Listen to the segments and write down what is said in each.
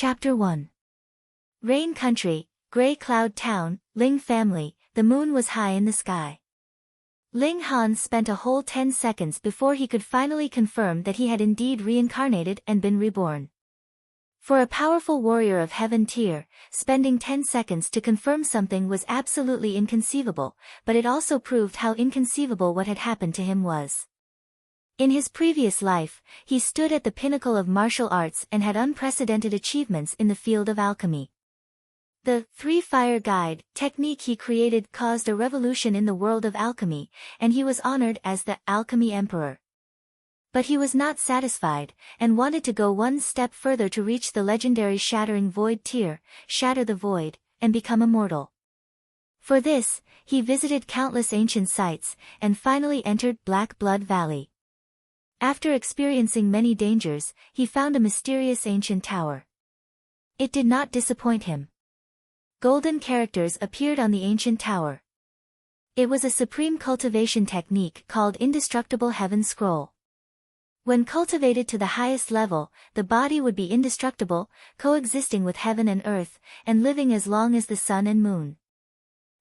Chapter 1. Rain Country, Grey Cloud Town, Ling Family. The moon was high in the sky. Ling Han spent a whole 10 seconds before he could finally confirm that he had indeed reincarnated and been reborn. For a powerful warrior of heaven tier, spending 10 seconds to confirm something was absolutely inconceivable, but it also proved how inconceivable what had happened to him was. In his previous life, he stood at the pinnacle of martial arts and had unprecedented achievements in the field of alchemy. The three-fire guide technique he created caused a revolution in the world of alchemy, and he was honored as the Alchemy Emperor. But he was not satisfied, and wanted to go one step further to reach the legendary Shattering Void tier, shatter the void, and become immortal. For this, he visited countless ancient sites, and finally entered Black Blood Valley. After experiencing many dangers, he found a mysterious ancient tower. It did not disappoint him. Golden characters appeared on the ancient tower. It was a supreme cultivation technique called Indestructible Heaven Scroll. When cultivated to the highest level, the body would be indestructible, coexisting with heaven and earth, and living as long as the sun and moon.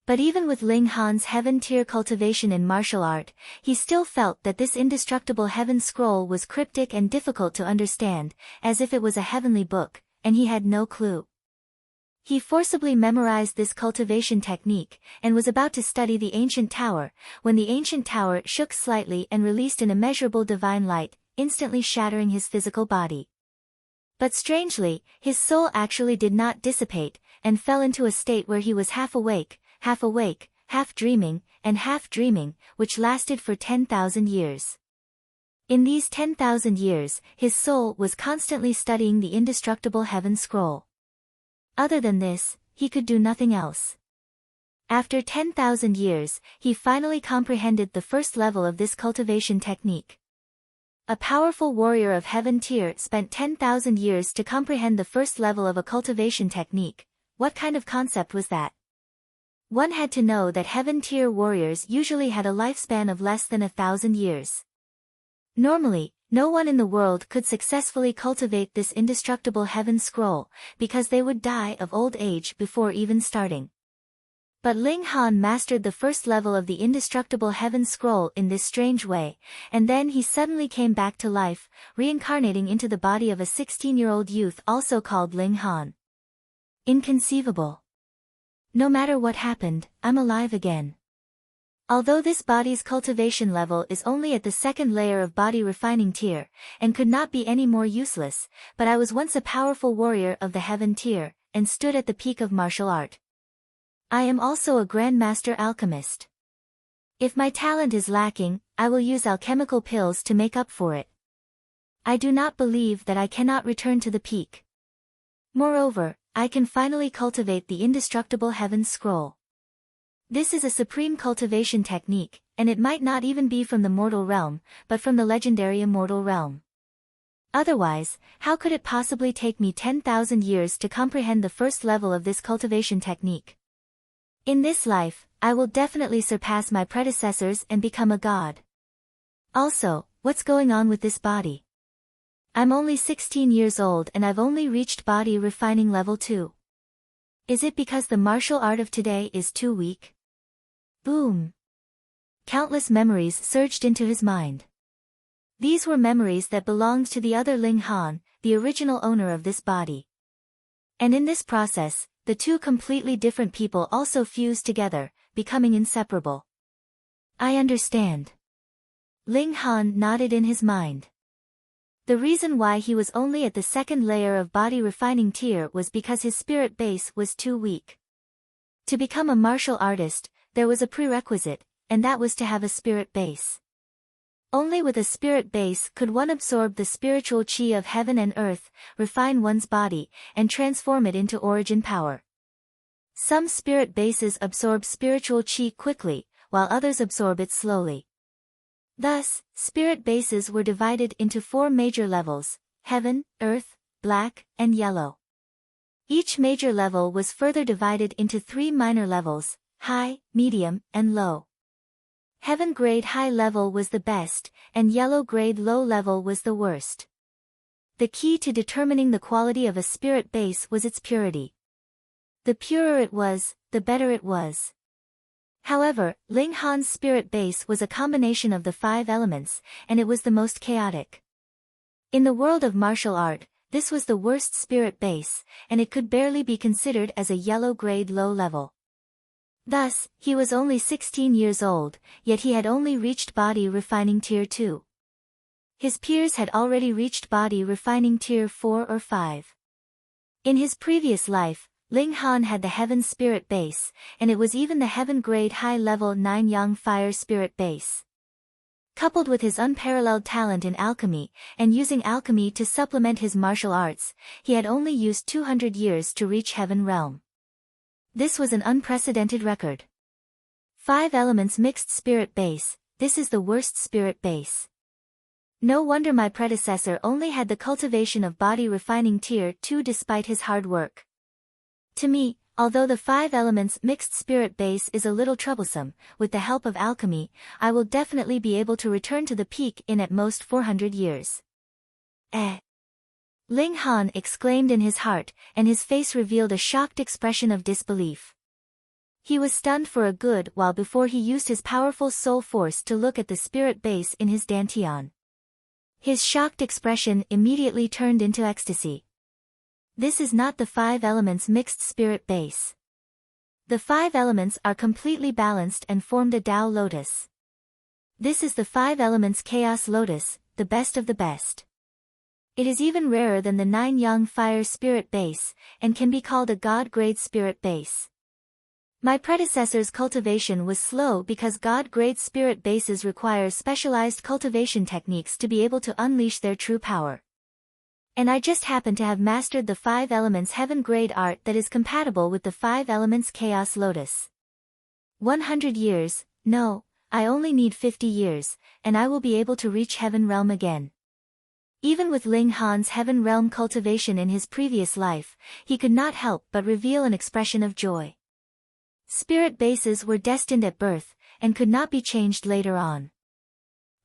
But even with Ling Han's heaven-tier cultivation in martial art, he still felt that this indestructible heaven scroll was cryptic and difficult to understand, as if it was a heavenly book, and he had no clue. He forcibly memorized this cultivation technique, and was about to study the ancient tower, when the ancient tower shook slightly and released an immeasurable divine light, instantly shattering his physical body. But strangely, his soul actually did not dissipate, and fell into a state where he was half awake, half dreaming, and half dreaming, which lasted for 10,000 years. In these 10,000 years, his soul was constantly studying the indestructible heaven scroll. Other than this, he could do nothing else. After 10,000 years, he finally comprehended the first level of this cultivation technique. A powerful warrior of heaven tier spent 10,000 years to comprehend the first level of a cultivation technique. What kind of concept was that? One had to know that heaven tier warriors usually had a lifespan of less than 1,000 years. Normally, no one in the world could successfully cultivate this indestructible heaven scroll, because they would die of old age before even starting. But Ling Han mastered the first level of the indestructible heaven scroll in this strange way, and then he suddenly came back to life, reincarnating into the body of a 16-year-old youth also called Ling Han. Inconceivable. No matter what happened, I'm alive again. Although this body's cultivation level is only at the second layer of body refining tier, and could not be any more useless, but I was once a powerful warrior of the heaven tier, and stood at the peak of martial art. I am also a grandmaster alchemist. If my talent is lacking, I will use alchemical pills to make up for it. I do not believe that I cannot return to the peak. Moreover, I can finally cultivate the indestructible heaven scroll. This is a supreme cultivation technique, and it might not even be from the mortal realm, but from the legendary immortal realm. Otherwise, how could it possibly take me 10,000 years to comprehend the first level of this cultivation technique? In this life, I will definitely surpass my predecessors and become a god. Also, what's going on with this body? I'm only 16 years old and I've only reached body refining level 2. Is it because the martial art of today is too weak? Boom! Countless memories surged into his mind. These were memories that belonged to the other Ling Han, the original owner of this body. And in this process, the two completely different people also fused together, becoming inseparable. I understand. Ling Han nodded in his mind. The reason why he was only at the second layer of body refining tier was because his spirit base was too weak. To become a martial artist, there was a prerequisite, and that was to have a spirit base. Only with a spirit base could one absorb the spiritual chi of heaven and earth, refine one's body, and transform it into origin power. Some spirit bases absorb spiritual chi quickly, while others absorb it slowly. Thus, spirit bases were divided into 4 major levels: heaven, earth, black, and yellow. Each major level was further divided into 3 minor levels: high, medium, and low. Heaven grade high level was the best, and yellow grade low level was the worst. the key to determining the quality of a spirit base was its purity. The purer it was, the better it was. However, Ling Han's spirit base was a combination of the 5 elements, and it was the most chaotic. In the world of martial art, this was the worst spirit base, and it could barely be considered as a yellow grade low level. Thus, he was only 16 years old, yet he had only reached body refining tier 2. His peers had already reached body refining tier 4 or 5. In his previous life, Ling Han had the heaven spirit base, and it was even the heaven grade high level 9 yang fire spirit base. Coupled with his unparalleled talent in alchemy, and using alchemy to supplement his martial arts, he had only used 200 years to reach heaven realm. This was an unprecedented record. 5 elements mixed spirit base, this is the worst spirit base. No wonder my predecessor only had the cultivation of body refining tier 2 despite his hard work. To me, although the 5 elements mixed spirit base is a little troublesome, with the help of alchemy, I will definitely be able to return to the peak in at most 400 years. Ling Han exclaimed in his heart, and his face revealed a shocked expression of disbelief. He was stunned for a good while before he used his powerful soul force to look at the spirit base in his dantian. His shocked expression immediately turned into ecstasy. This is not the 5 elements mixed spirit base. The 5 elements are completely balanced and formed a Tao lotus. This is the 5 elements chaos lotus, the best of the best. It is even rarer than the 9 yang fire spirit base, and can be called a god-grade spirit base. My predecessor's cultivation was slow because god-grade spirit bases require specialized cultivation techniques to be able to unleash their true power. And I just happen to have mastered the 5 elements heaven grade art that is compatible with the 5 elements chaos lotus. 100 years, no, I only need 50 years, and I will be able to reach heaven realm again. Even with Ling Han's heaven realm cultivation in his previous life, he could not help but reveal an expression of joy. Spirit bases were destined at birth, and could not be changed later on.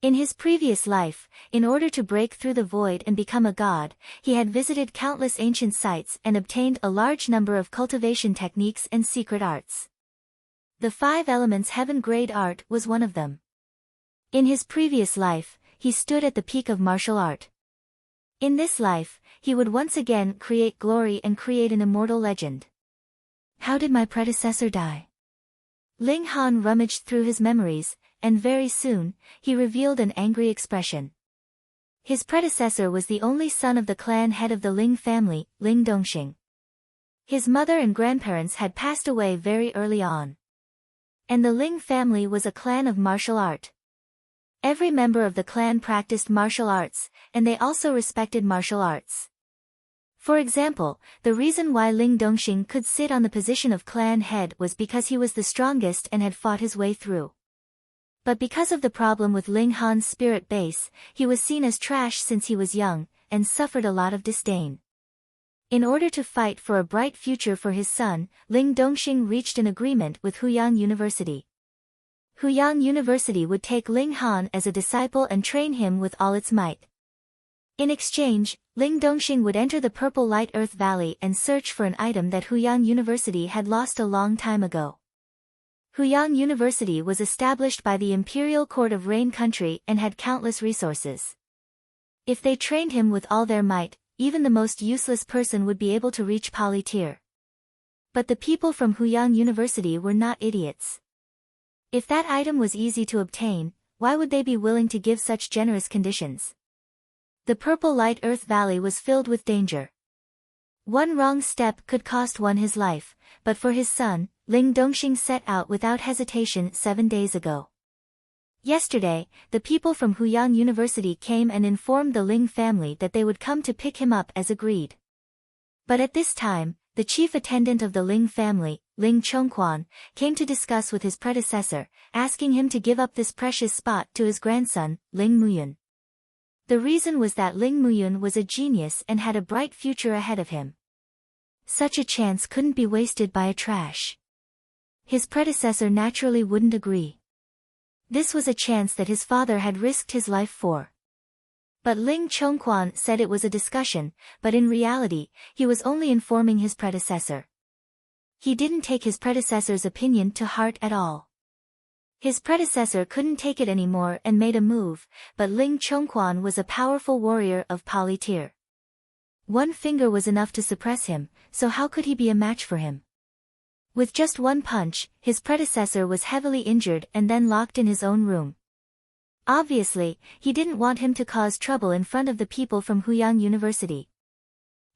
In his previous life, in order to break through the void and become a god, he had visited countless ancient sites and obtained a large number of cultivation techniques and secret arts. The 5 elements heaven grade art was one of them. In his previous life, he stood at the peak of martial art. In this life, he would once again create glory and create an immortal legend. How did my predecessor die? Ling Han rummaged through his memories, and very soon, he revealed an angry expression. His predecessor was the only son of the clan head of the Ling family, Ling Dongxing. His mother and grandparents had passed away very early on. And the Ling family was a clan of martial art. Every member of the clan practiced martial arts, and they also respected martial arts. For example, the reason why Ling Dongxing could sit on the position of clan head was because he was the strongest and had fought his way through. But because of the problem with Ling Han's spirit base, he was seen as trash since he was young, and suffered a lot of disdain. In order to fight for a bright future for his son, Ling Dongxing reached an agreement with Huyang University. Huyang University would take Ling Han as a disciple and train him with all its might. In exchange, Ling Dongxing would enter the Purple Light Earth Valley and search for an item that Huyang University had lost a long time ago. Huyang University was established by the Imperial Court of Rain Country and had countless resources. If they trained him with all their might, even the most useless person would be able to reach Poly Tier. But the people from Huyang University were not idiots. If that item was easy to obtain, why would they be willing to give such generous conditions? The Purple Light Earth Valley was filled with danger. One wrong step could cost one his life, but for his son, Ling Dongxing set out without hesitation 7 days ago. Yesterday, the people from Huyang University came and informed the Ling family that they would come to pick him up as agreed. But at this time, the chief attendant of the Ling family, Ling Chongquan, came to discuss with his predecessor, asking him to give up this precious spot to his grandson, Ling Muyun. The reason was that Ling Muyun was a genius and had a bright future ahead of him. Such a chance couldn't be wasted by a trash. His predecessor naturally wouldn't agree. This was a chance that his father had risked his life for. But Ling Chongquan said it was a discussion, but in reality, he was only informing his predecessor. He didn't take his predecessor's opinion to heart at all. His predecessor couldn't take it anymore and made a move, but Ling Chongquan was a powerful warrior of Polytier. One finger was enough to suppress him, so how could he be a match for him? With just one punch, his predecessor was heavily injured and then locked in his own room. Obviously, he didn't want him to cause trouble in front of the people from Huyang University.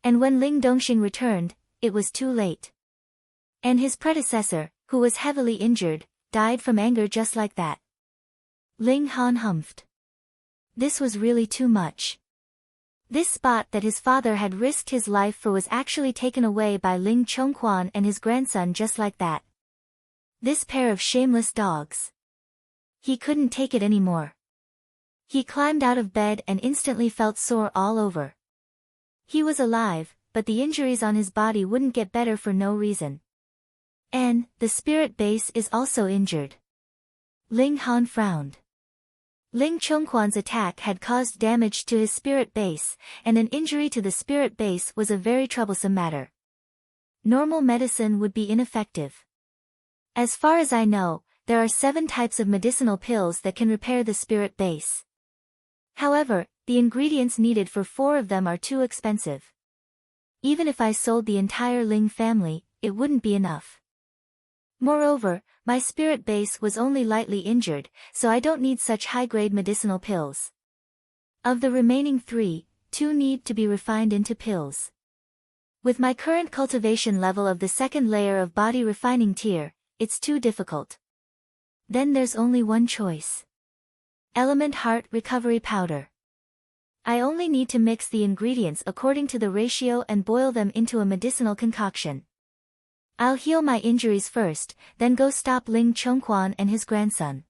And when Ling Dongxing returned, it was too late. And his predecessor, who was heavily injured, died from anger just like that. Ling Han humphed. This was really too much. This spot that his father had risked his life for was actually taken away by Ling Chongquan and his grandson just like that. This pair of shameless dogs. He couldn't take it anymore. He climbed out of bed and instantly felt sore all over. He was alive, but the injuries on his body wouldn't get better for no reason. And the spirit base is also injured. Ling Han frowned. Ling Chongquan's attack had caused damage to his spirit base, and an injury to the spirit base was a very troublesome matter. Normal medicine would be ineffective. As far as I know, there are 7 types of medicinal pills that can repair the spirit base. However, the ingredients needed for 4 of them are too expensive. Even if I sold the entire Ling family, it wouldn't be enough. Moreover, my spirit base was only lightly injured, so I don't need such high-grade medicinal pills. Of the remaining 3, 2 need to be refined into pills. With my current cultivation level of the 2nd layer of body refining tier, it's too difficult. Then there's only one choice. Element Heart Recovery Powder. I only need to mix the ingredients according to the ratio and boil them into a medicinal concoction. I'll heal my injuries first, then go stop Ling Chongquan and his grandson.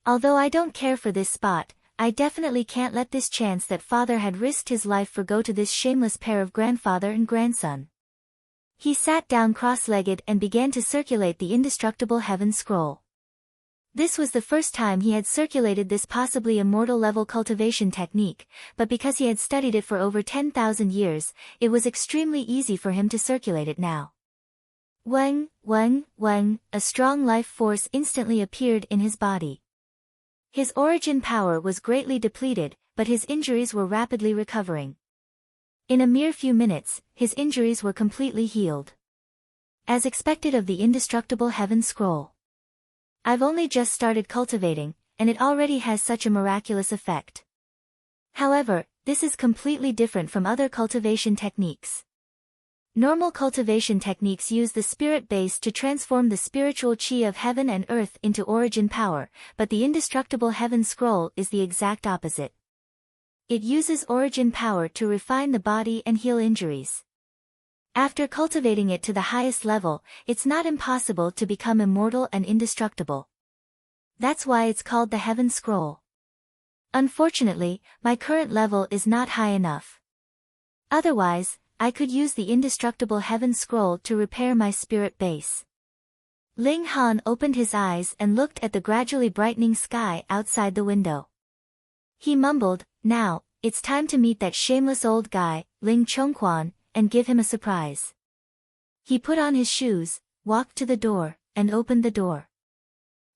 Although I don't care for this spot, I definitely can't let this chance that father had risked his life for go to this shameless pair of grandfather and grandson. He sat down cross-legged and began to circulate the indestructible heaven scroll. This was the first time he had circulated this possibly immortal level cultivation technique, but because he had studied it for over 10,000 years, it was extremely easy for him to circulate it now. Weng, weng, weng, a strong life force instantly appeared in his body. His origin power was greatly depleted, but his injuries were rapidly recovering. In a mere few minutes, his injuries were completely healed. As expected of the indestructible heaven scroll. I've only just started cultivating, and it already has such a miraculous effect. However, this is completely different from other cultivation techniques. Normal cultivation techniques use the spirit base to transform the spiritual chi of heaven and earth into origin power, but the indestructible heaven scroll is the exact opposite. It uses origin power to refine the body and heal injuries. After cultivating it to the highest level, it's not impossible to become immortal and indestructible. That's why it's called the heaven scroll. Unfortunately, my current level is not high enough. Otherwise, I could use the indestructible heaven scroll to repair my spirit base. Ling Han opened his eyes and looked at the gradually brightening sky outside the window. He mumbled, "Now, it's time to meet that shameless old guy, Ling Chongquan, and give him a surprise." He put on his shoes, walked to the door, and opened the door.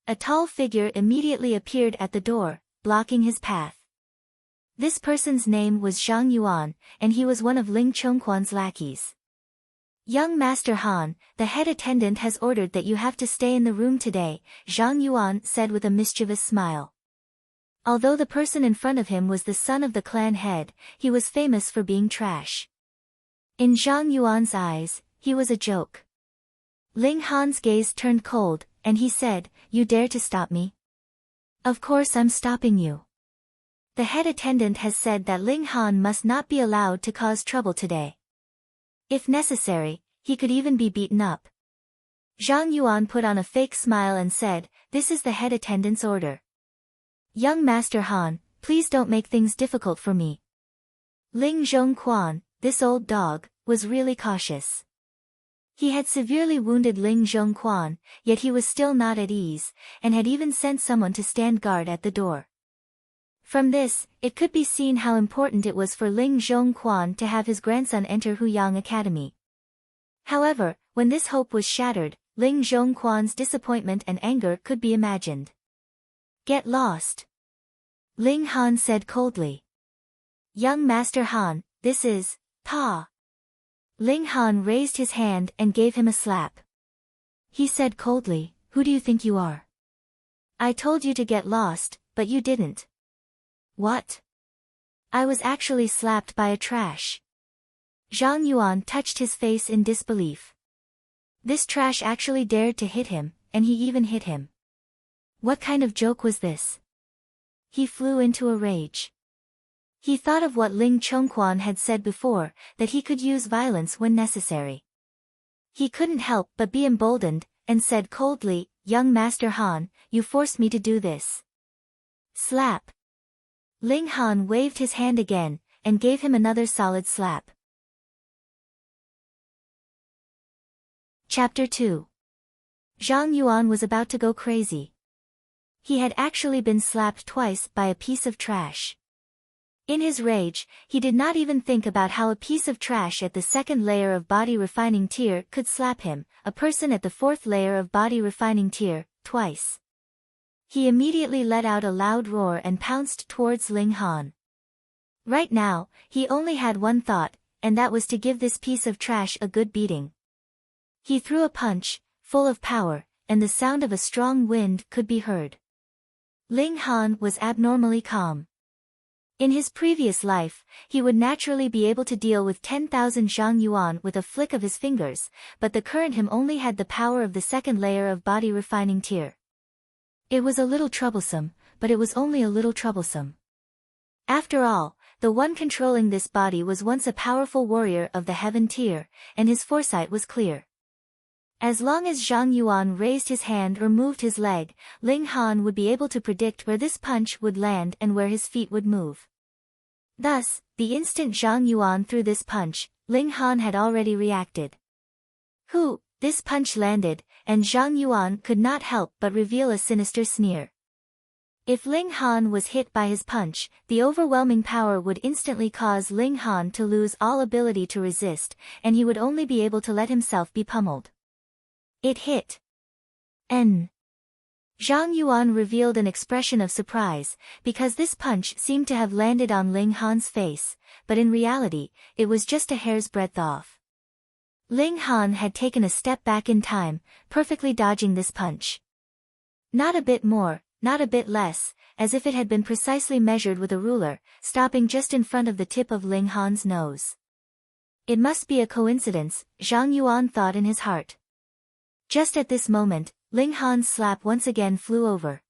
A tall figure immediately appeared at the door, blocking his path. This person's name was Zhang Yuan, and he was one of Ling Chongquan's lackeys. "Young Master Han, the head attendant has ordered that you have to stay in the room today," Zhang Yuan said with a mischievous smile. Although the person in front of him was the son of the clan head, he was famous for being trash. In Zhang Yuan's eyes, he was a joke. Ling Han's gaze turned cold, and he said, "You dare to stop me?" "Of course I'm stopping you. The head attendant has said that Ling Han must not be allowed to cause trouble today. If necessary, he could even be beaten up." Zhang Yuan put on a fake smile and said, "This is the head attendant's order. Young Master Han, please don't make things difficult for me." Ling Zhongquan, this old dog, was really cautious. He had severely wounded Ling Zhongquan, yet he was still not at ease, and had even sent someone to stand guard at the door. From this, it could be seen how important it was for Ling Zhongquan to have his grandson enter Huyang Academy. However, when this hope was shattered, Ling Zhongquan's disappointment and anger could be imagined. Get lost. Ling Han said coldly. Young Master Han, this is, Pa. Ling Han raised his hand and gave him a slap. He said coldly, who do you think you are? I told you to get lost, but you didn't. What? I was actually slapped by a trash. Zhang Yuan touched his face in disbelief. This trash actually dared to hit him, and he even hit him. What kind of joke was this? He flew into a rage. He thought of what Ling Chongquan had said before, that he could use violence when necessary. He couldn't help but be emboldened, and said coldly, Young Master Han, you forced me to do this. Slap. Ling Han waved his hand again, and gave him another solid slap. Chapter 2. Zhang Yuan was about to go crazy. He had actually been slapped twice by a piece of trash. In his rage, he did not even think about how a piece of trash at the second layer of body refining tier could slap him, a person at the fourth layer of body refining tier, twice. He immediately let out a loud roar and pounced towards Ling Han. Right now, he only had one thought, and that was to give this piece of trash a good beating. He threw a punch, full of power, and the sound of a strong wind could be heard. Ling Han was abnormally calm. In his previous life, he would naturally be able to deal with 10,000 Zhang Yuan with a flick of his fingers, but the current him only had the power of the second layer of body refining tier. It was a little troublesome, but it was only a little troublesome. After all, the one controlling this body was once a powerful warrior of the heaven tier, and his foresight was clear. As long as Zhang Yuan raised his hand or moved his leg, Ling Han would be able to predict where this punch would land and where his feet would move. Thus, the instant Zhang Yuan threw this punch, Ling Han had already reacted. This punch landed, and Zhang Yuan could not help but reveal a sinister sneer. If Ling Han was hit by his punch, the overwhelming power would instantly cause Ling Han to lose all ability to resist, and he would only be able to let himself be pummeled. It hit. Zhang Yuan revealed an expression of surprise, because this punch seemed to have landed on Ling Han's face, but in reality, it was just a hair's breadth off. Ling Han had taken a step back in time, perfectly dodging this punch. Not a bit more, not a bit less, as if it had been precisely measured with a ruler, stopping just in front of the tip of Ling Han's nose. It must be a coincidence, Zhang Yuan thought in his heart. Just at this moment, Ling Han's slap once again flew over.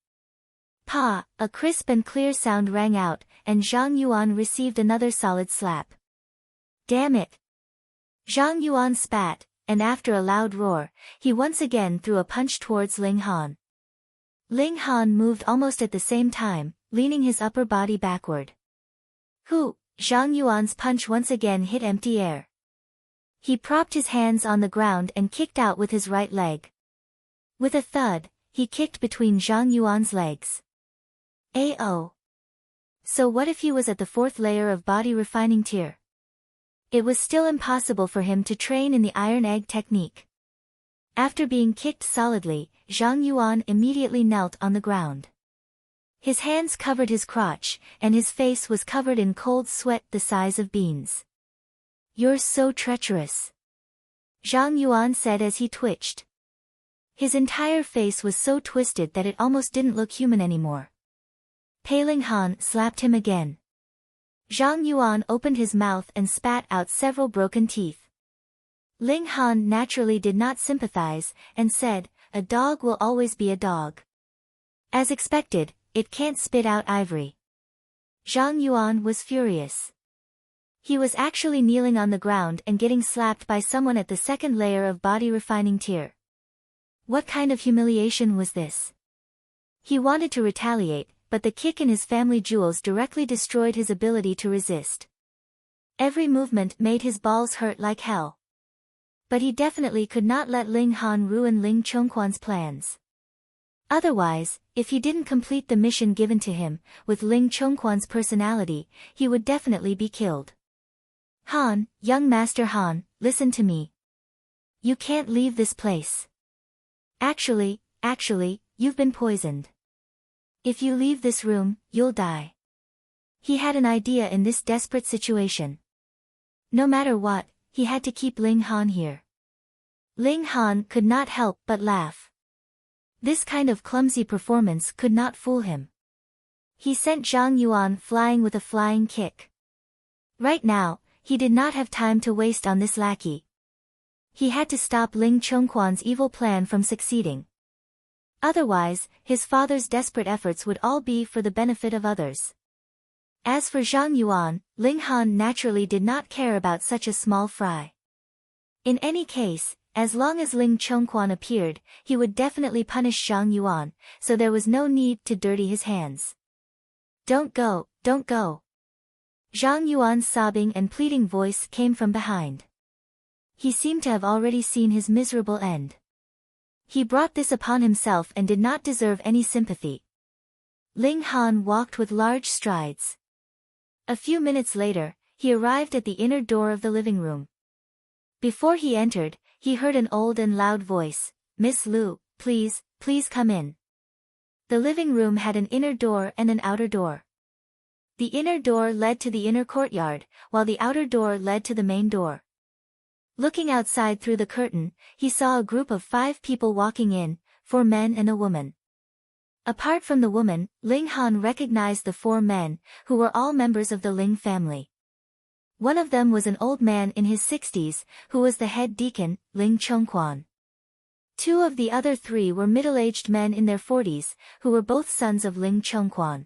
Pa! A crisp and clear sound rang out, and Zhang Yuan received another solid slap. Damn it! Zhang Yuan spat, and after a loud roar, he once again threw a punch towards Ling Han. Ling Han moved almost at the same time, leaning his upper body backward. Zhang Yuan's punch once again hit empty air. He propped his hands on the ground and kicked out with his right leg. With a thud, he kicked between Zhang Yuan's legs. Ao. So what if he was at the fourth layer of body refining tier? It was still impossible for him to train in the iron egg technique. After being kicked solidly, Zhang Yuan immediately knelt on the ground. His hands covered his crotch, and his face was covered in cold sweat the size of beans. You're so treacherous, Zhang Yuan said as he twitched. His entire face was so twisted that it almost didn't look human anymore. Ling Han slapped him again. Zhang Yuan opened his mouth and spat out several broken teeth. Ling Han naturally did not sympathize, and said, a dog will always be a dog. As expected, it can't spit out ivory. Zhang Yuan was furious. He was actually kneeling on the ground and getting slapped by someone at the second layer of body refining tier. What kind of humiliation was this? He wanted to retaliate, but the kick in his family jewels directly destroyed his ability to resist. Every movement made his balls hurt like hell. But he definitely could not let Ling Han ruin Ling Chongquan's plans. Otherwise, if he didn't complete the mission given to him, with Ling Chongquan's personality, he would definitely be killed. Han, young Master Han, listen to me. You can't leave this place. Actually, you've been poisoned. If you leave this room, you'll die. He had an idea in this desperate situation. No matter what, he had to keep Ling Han here. Ling Han could not help but laugh. This kind of clumsy performance could not fool him. He sent Zhang Yuan flying with a flying kick. Right now, he did not have time to waste on this lackey. He had to stop Ling Chongquan's evil plan from succeeding. Otherwise, his father's desperate efforts would all be for the benefit of others. As for Zhang Yuan, Ling Han naturally did not care about such a small fry. In any case, as long as Ling Chongquan appeared, he would definitely punish Zhang Yuan, so there was no need to dirty his hands. Don't go, don't go. Zhang Yuan's sobbing and pleading voice came from behind. He seemed to have already seen his miserable end. He brought this upon himself and did not deserve any sympathy. Ling Han walked with large strides. A few minutes later, he arrived at the inner door of the living room. Before he entered, he heard an old and loud voice, "Miss Lu, please come in." The living room had an inner door and an outer door. The inner door led to the inner courtyard, while the outer door led to the main door. Looking outside through the curtain, he saw a group of 5 people walking in, 4 men and a woman. Apart from the woman, Ling Han recognized the 4 men, who were all members of the Ling family. One of them was an old man in his 60s, who was the head deacon, Ling Chongquan. 2 of the other 3 were middle-aged men in their 40s, who were both sons of Ling Chongquan.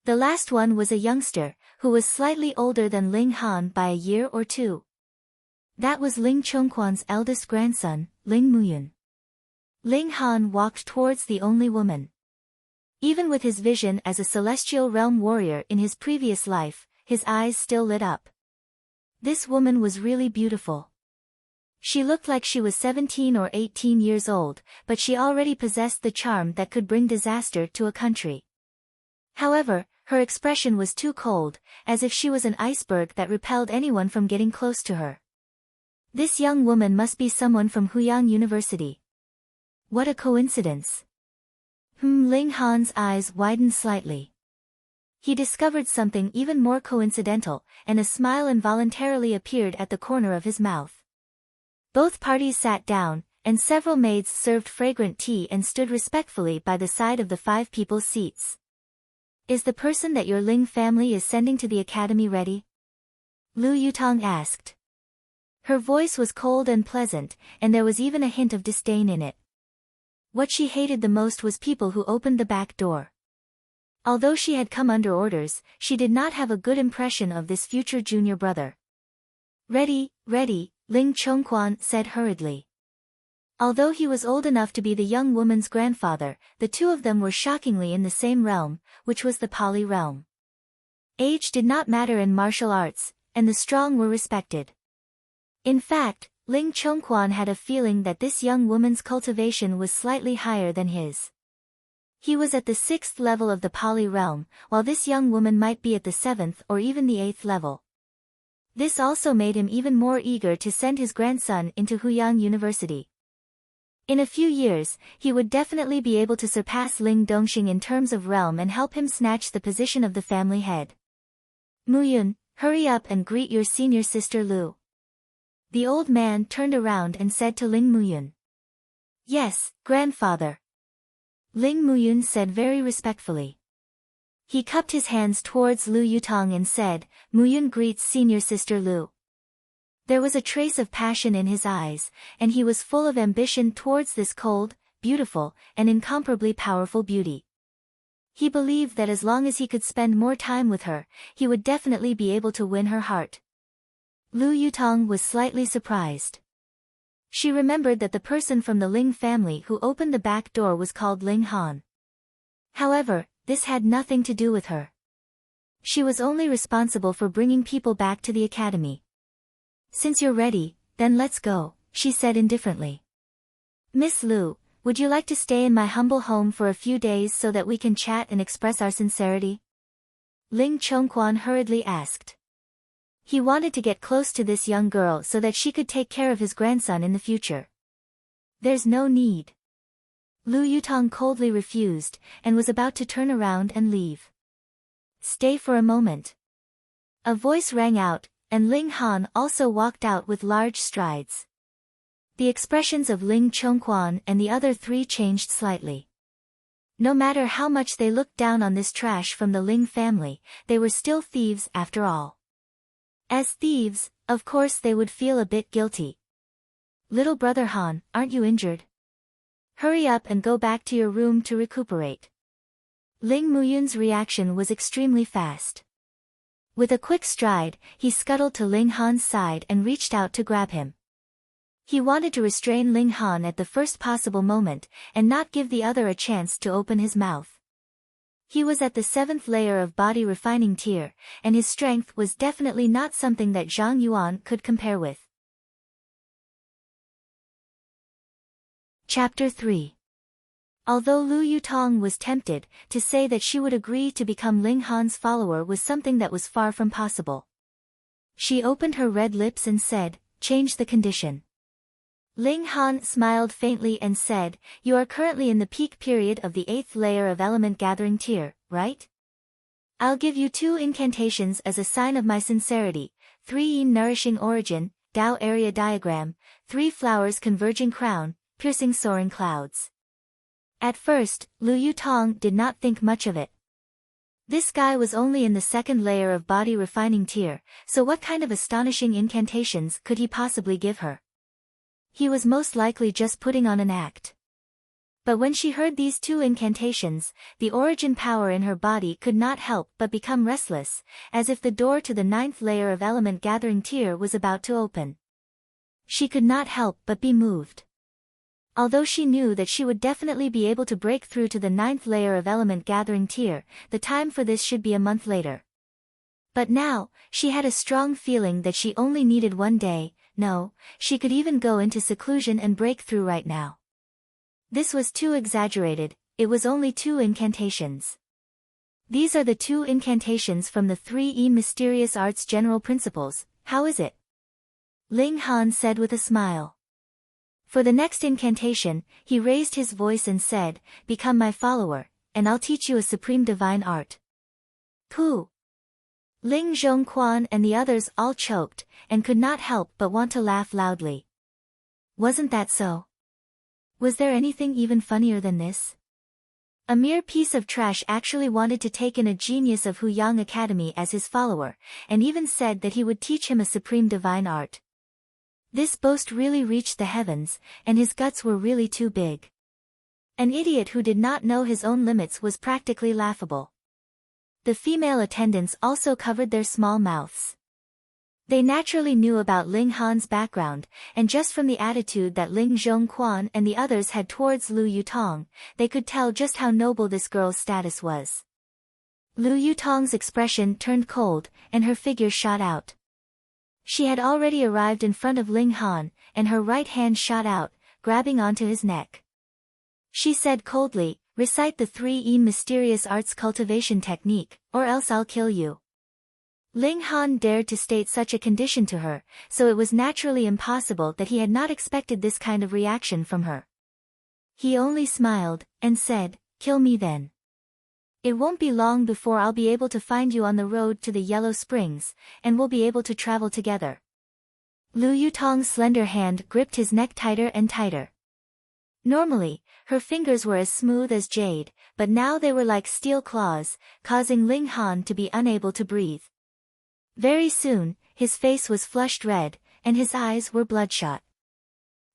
The last one was a youngster, who was slightly older than Ling Han by a year or 2. That was Ling Chongquan's eldest grandson, Ling Muyun. Ling Han walked towards the only woman. Even with his vision as a celestial realm warrior in his previous life, his eyes still lit up. This woman was really beautiful. She looked like she was 17 or 18 years old, but she already possessed the charm that could bring disaster to a country. However, her expression was too cold, as if she was an iceberg that repelled anyone from getting close to her. This young woman must be someone from Huyang University. What a coincidence. Ling Han's eyes widened slightly. He discovered something even more coincidental, and a smile involuntarily appeared at the corner of his mouth. Both parties sat down, and several maids served fragrant tea and stood respectfully by the side of the 5 people's seats. Is the person that your Ling family is sending to the academy ready? Lu Yutong asked. Her voice was cold and pleasant, and there was even a hint of disdain in it. What she hated the most was people who opened the back door. Although she had come under orders, she did not have a good impression of this future junior brother. Ready, Ling Chongquan said hurriedly. Although he was old enough to be the young woman's grandfather, the 2 of them were shockingly in the same realm, which was the Pali realm. Age did not matter in martial arts, and the strong were respected. In fact, Ling Chongquan had a feeling that this young woman's cultivation was slightly higher than his. He was at the 6th level of the Pali realm, while this young woman might be at the 7th or even the 8th level. This also made him even more eager to send his grandson into Huyang University. In a few years, he would definitely be able to surpass Ling Dongxing in terms of realm and help him snatch the position of the family head. Muyun, hurry up and greet your senior sister Lu. The old man turned around and said to Ling Muyun. Yes, grandfather. Ling Muyun said very respectfully. He cupped his hands towards Lu Yutong and said, Muyun greets senior sister Lu. There was a trace of passion in his eyes, and he was full of ambition towards this cold, beautiful, and incomparably powerful beauty. He believed that as long as he could spend more time with her, he would definitely be able to win her heart. Lu Yutong was slightly surprised. She remembered that the person from the Ling family who opened the back door was called Ling Han. However, this had nothing to do with her. She was only responsible for bringing people back to the academy. Since you're ready, then let's go, she said indifferently. Miss Lu, would you like to stay in my humble home for a few days so that we can chat and express our sincerity? Ling Chongquan hurriedly asked. He wanted to get close to this young girl so that she could take care of his grandson in the future. There's no need. Lu Yutong coldly refused, and was about to turn around and leave. Stay for a moment. A voice rang out, and Ling Han also walked out with large strides. The expressions of Ling Chongquan and the other three changed slightly. No matter how much they looked down on this trash from the Ling family, they were still thieves after all. As thieves, of course they would feel a bit guilty. Little brother Han, aren't you injured? Hurry up and go back to your room to recuperate. Ling Muyun's reaction was extremely fast. With a quick stride, he scuttled to Ling Han's side and reached out to grab him. He wanted to restrain Ling Han at the first possible moment, and not give the other a chance to open his mouth. He was at the 7th layer of body refining tier, and his strength was definitely not something that Zhang Yuan could compare with. Chapter 3. Although Lu Yutong was tempted, to say that she would agree to become Ling Han's follower was something that was far from possible. She opened her red lips and said, "Change the condition." Ling Han smiled faintly and said, "You are currently in the peak period of the 8th layer of element gathering tier, right? I'll give you 2 incantations as a sign of my sincerity: 3 yin nourishing origin, Tao area diagram, 3 flowers converging crown, piercing soaring clouds." At first, Lu Yutong did not think much of it. This guy was only in the 2nd layer of body refining tier, so what kind of astonishing incantations could he possibly give her? He was most likely just putting on an act. But when she heard these 2 incantations, the origin power in her body could not help but become restless, as if the door to the 9th layer of element gathering tier was about to open. She could not help but be moved. Although she knew that she would definitely be able to break through to the 9th layer of element gathering tier, the time for this should be a month later. But now, she had a strong feeling that she only needed 1 day. No, she could even go into seclusion and break through right now. This was too exaggerated, it was only 2 incantations. These are the 2 incantations from the 3E Mysterious Arts General Principles, how is it? Ling Han said with a smile. For the next incantation, he raised his voice and said, "Become my follower, and I'll teach you a supreme divine art." Pooh! Ling Zhongquan and the others all choked, and could not help but want to laugh loudly. Wasn't that so? Was there anything even funnier than this? A mere piece of trash actually wanted to take in a genius of Huyang Academy as his follower, and even said that he would teach him a supreme divine art. This boast really reached the heavens, and his guts were really too big. An idiot who did not know his own limits was practically laughable. The female attendants also covered their small mouths. They naturally knew about Ling Han's background, and just from the attitude that Ling Zhongquan and the others had towards Lu Yutong, they could tell just how noble this girl's status was. Lu Yutong's expression turned cold, and her figure shot out. She had already arrived in front of Ling Han, and her right hand shot out, grabbing onto his neck. She said coldly, "Recite the 3E Mysterious Arts Cultivation Technique, or else I'll kill you." Ling Han dared to state such a condition to her, so it was naturally impossible that he had not expected this kind of reaction from her. He only smiled, and said, "Kill me then. It won't be long before I'll be able to find you on the road to the Yellow Springs, and we'll be able to travel together." Lu Yutong's slender hand gripped his neck tighter and tighter. Normally, her fingers were as smooth as jade, but now they were like steel claws, causing Ling Han to be unable to breathe. Very soon, his face was flushed red, and his eyes were bloodshot.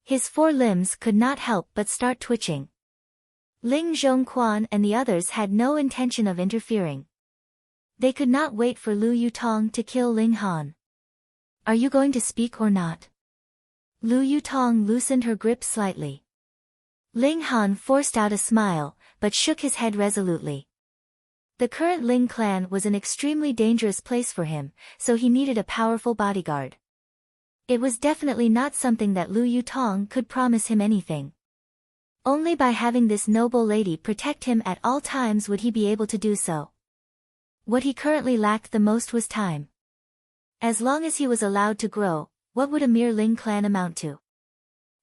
His 4 limbs could not help but start twitching. Ling Zhongquan and the others had no intention of interfering. They could not wait for Lu Yutong to kill Ling Han. "Are you going to speak or not?" Lu Yutong loosened her grip slightly. Ling Han forced out a smile, but shook his head resolutely. The current Ling clan was an extremely dangerous place for him, so he needed a powerful bodyguard. It was definitely not something that Lu Yutong could promise him anything. Only by having this noble lady protect him at all times would he be able to do so. What he currently lacked the most was time. As long as he was allowed to grow, what would a mere Ling clan amount to?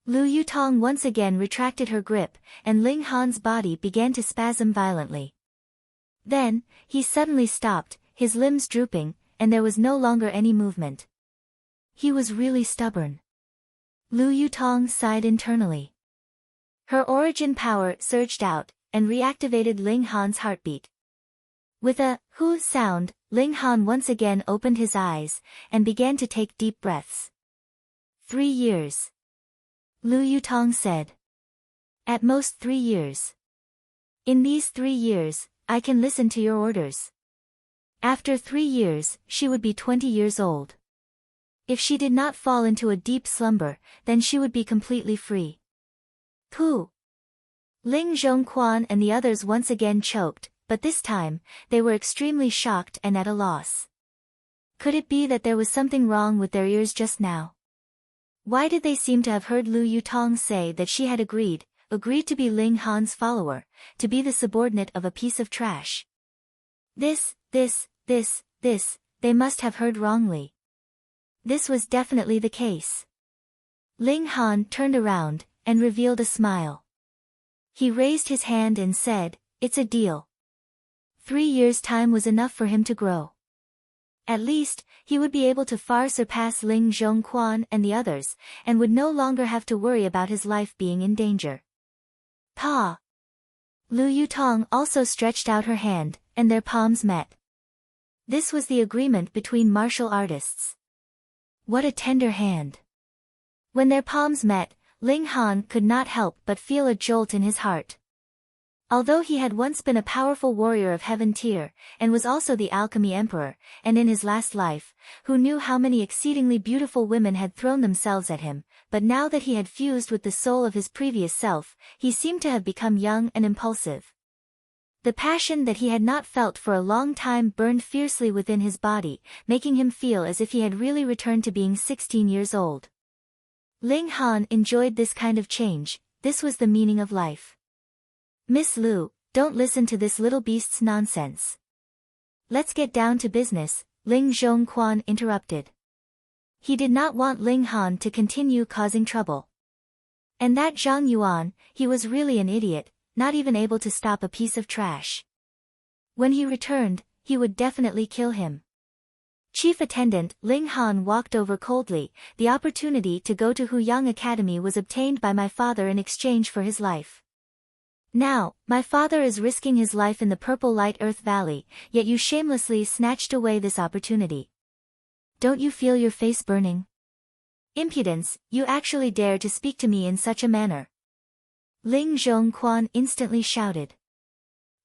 Lu Yutong once again retracted her grip, and Ling Han's body began to spasm violently. Then, he suddenly stopped, his limbs drooping, and there was no longer any movement. He was really stubborn. Lu Yutong sighed internally. Her origin power surged out, and reactivated Ling Han's heartbeat. With a "hu" sound, Ling Han once again opened his eyes, and began to take deep breaths. 3 years. Lu Yutong said. At most 3 years. In these 3 years, I can listen to your orders. After 3 years, she would be 20 years old. If she did not fall into a deep slumber, then she would be completely free. Pooh! Ling Zhongquan and the others once again choked, but this time, they were extremely shocked and at a loss. Could it be that there was something wrong with their ears just now? Why did they seem to have heard Lu Yutong say that she had agreed to be Ling Han's follower, to be the subordinate of a piece of trash? This, they must have heard wrongly. This was definitely the case. Ling Han turned around, and revealed a smile. He raised his hand and said, "It's a deal." 3 years' time was enough for him to grow. At least, he would be able to far surpass Ling Zhongquan and the others, and would no longer have to worry about his life being in danger. Pa! Lu Yutong also stretched out her hand, and their palms met. This was the agreement between martial artists. What a tender hand. When their palms met, Ling Han could not help but feel a jolt in his heart. Although he had once been a powerful warrior of heaven tier, and was also the Alchemy Emperor, and in his last life, who knew how many exceedingly beautiful women had thrown themselves at him, but now that he had fused with the soul of his previous self, he seemed to have become young and impulsive. The passion that he had not felt for a long time burned fiercely within his body, making him feel as if he had really returned to being 16 years old. Ling Han enjoyed this kind of change. This was the meaning of life. "Miss Lu, don't listen to this little beast's nonsense. Let's get down to business," Ling Zhongquan interrupted. He did not want Ling Han to continue causing trouble. And that Zhang Yuan, he was really an idiot, not even able to stop a piece of trash. When he returned, he would definitely kill him. Chief Attendant Ling Han walked over coldly. "The opportunity to go to Huyang Academy was obtained by my father in exchange for his life. Now, my father is risking his life in the Purple Light Earth Valley, yet you shamelessly snatched away this opportunity. Don't you feel your face burning? Impudence, you actually dare to speak to me in such a manner." Ling Zhongquan instantly shouted.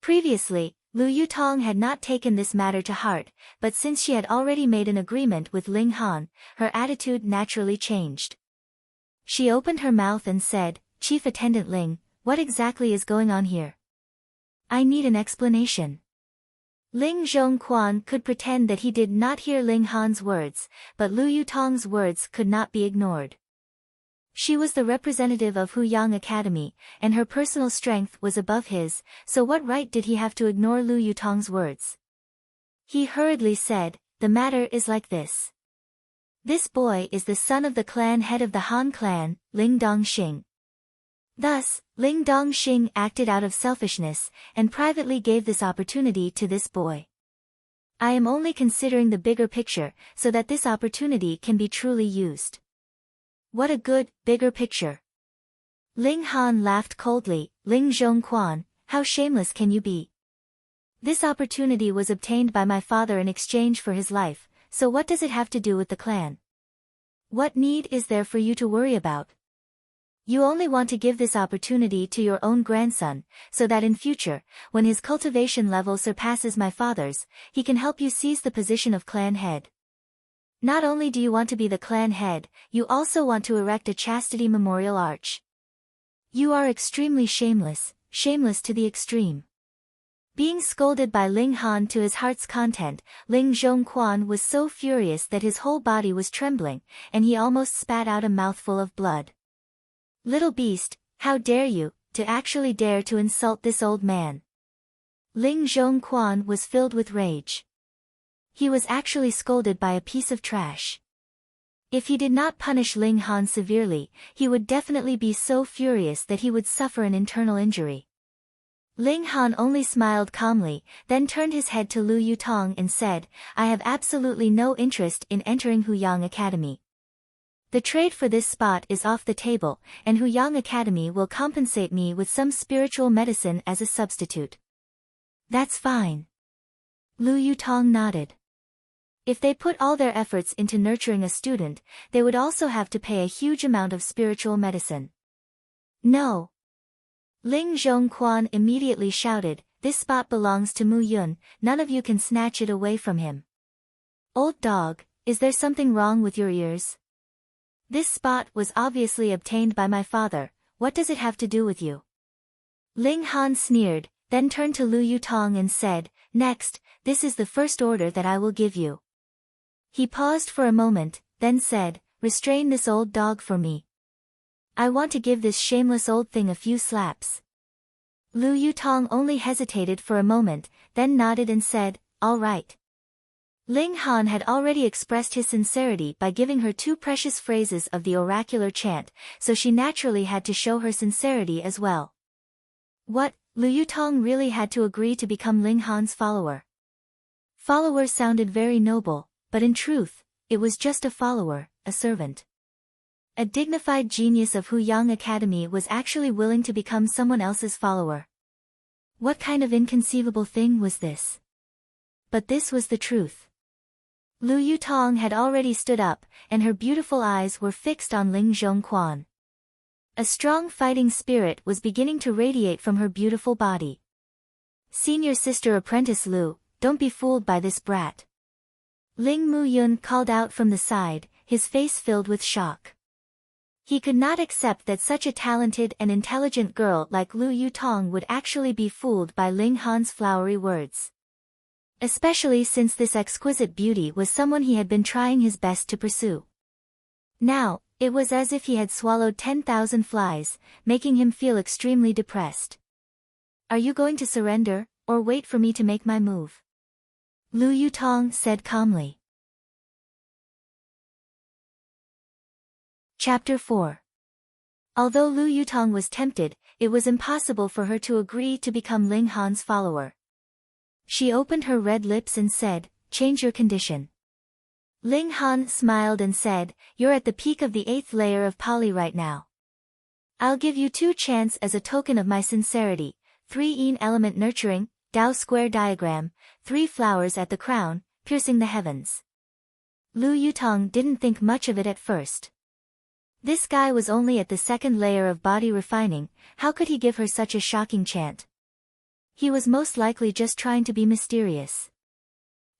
Previously, Lu Yutong had not taken this matter to heart, but since she had already made an agreement with Ling Han, her attitude naturally changed. She opened her mouth and said, "Chief Attendant Ling, what exactly is going on here? I need an explanation." Ling Zhongquan could pretend that he did not hear Ling Han's words, but Lu Yutong's words could not be ignored. She was the representative of Huyang Academy, and her personal strength was above his, so what right did he have to ignore Lu Yutong's words? He hurriedly said, "The matter is like this. This boy is the son of the clan head of the Han clan, Ling Dongxing. Thus, Ling Dongxing acted out of selfishness, and privately gave this opportunity to this boy. I am only considering the bigger picture, so that this opportunity can be truly used." What a good, bigger picture. Ling Han laughed coldly. "Ling Zhongquan, how shameless can you be? This opportunity was obtained by my father in exchange for his life, so what does it have to do with the clan? What need is there for you to worry about? You only want to give this opportunity to your own grandson, so that in future, when his cultivation level surpasses my father's, he can help you seize the position of clan head. Not only do you want to be the clan head, you also want to erect a chastity memorial arch. You are extremely shameless, shameless to the extreme." Being scolded by Ling Han to his heart's content, Ling Zhongquan was so furious that his whole body was trembling, and he almost spat out a mouthful of blood. "Little beast, how dare you, to actually dare to insult this old man. Ling Zhongquan was filled with rage. He was actually scolded by a piece of trash. If he did not punish Ling Han severely, he would definitely be so furious that he would suffer an internal injury. Ling Han only smiled calmly, then turned his head to Lu Yutong and said, "I have absolutely no interest in entering Huyang Academy. The trade for this spot is off the table, and Huyang Academy will compensate me with some spiritual medicine as a substitute." "That's fine." Lu Yutong nodded. If they put all their efforts into nurturing a student, they would also have to pay a huge amount of spiritual medicine. "No." Ling Zhongquan immediately shouted, "This spot belongs to Mu Yun, none of you can snatch it away from him." "Old dog, is there something wrong with your ears? This spot was obviously obtained by my father, what does it have to do with you?" Ling Han sneered, then turned to Lu Yutong and said, "Next, this is the first order that I will give you." He paused for a moment, then said, "Restrain this old dog for me. I want to give this shameless old thing a few slaps." Lu Yutong only hesitated for a moment, then nodded and said, "All right." Ling Han had already expressed his sincerity by giving her 2 precious phrases of the oracular chant, so she naturally had to show her sincerity as well. What, Lu Yutong really had to agree to become Ling Han's follower? Follower sounded very noble, but in truth, it was just a follower, a servant. A dignified genius of Huyang Academy was actually willing to become someone else's follower. What kind of inconceivable thing was this? But this was the truth. Lu Yutong had already stood up, and her beautiful eyes were fixed on Ling Zhongquan. A strong fighting spirit was beginning to radiate from her beautiful body. "Senior sister apprentice Lu, don't be fooled by this brat." Ling Mu Yun called out from the side, his face filled with shock. He could not accept that such a talented and intelligent girl like Lu Yutong would actually be fooled by Ling Han's flowery words. Especially since this exquisite beauty was someone he had been trying his best to pursue. Now, it was as if he had swallowed 10,000 flies, making him feel extremely depressed. "Are you going to surrender, or wait for me to make my move?" Lu Yutong said calmly. Chapter 4. Although Lu Yutong was tempted, it was impossible for her to agree to become Ling Han's follower. She opened her red lips and said, "Change your condition." Ling Han smiled and said, "You're at the peak of the 8th layer of Pali right now. I'll give you 2 chants as a token of my sincerity, 3 Yin element nurturing, Tao square diagram, 3 flowers at the crown, piercing the heavens." Lu Yutong didn't think much of it at first. This guy was only at the 2nd layer of body refining, how could he give her such a shocking chant? He was most likely just trying to be mysterious.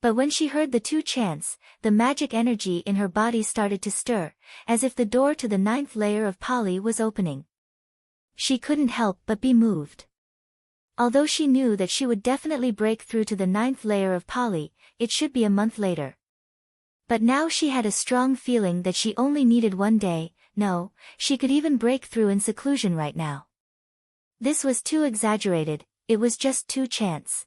But when she heard the 2 chants, the magic energy in her body started to stir, as if the door to the 9th layer of Pali was opening. She couldn't help but be moved. Although she knew that she would definitely break through to the 9th layer of Pali, it should be a month later. But now she had a strong feeling that she only needed 1 day, no, she could even break through in seclusion right now. This was too exaggerated, it was just 2 chants.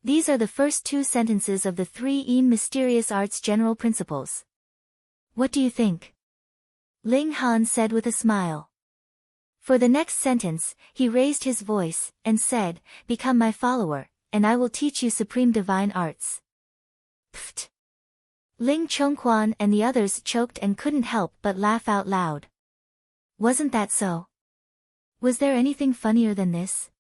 These are the first 2 sentences of the 3 Yin mysterious arts general principles. What do you think? Ling Han said with a smile. For the next sentence, he raised his voice, and said, "Become my follower, and I will teach you supreme divine arts." Pfft. Ling Chongquan and the others choked and couldn't help but laugh out loud. Wasn't that so? Was there anything funnier than this?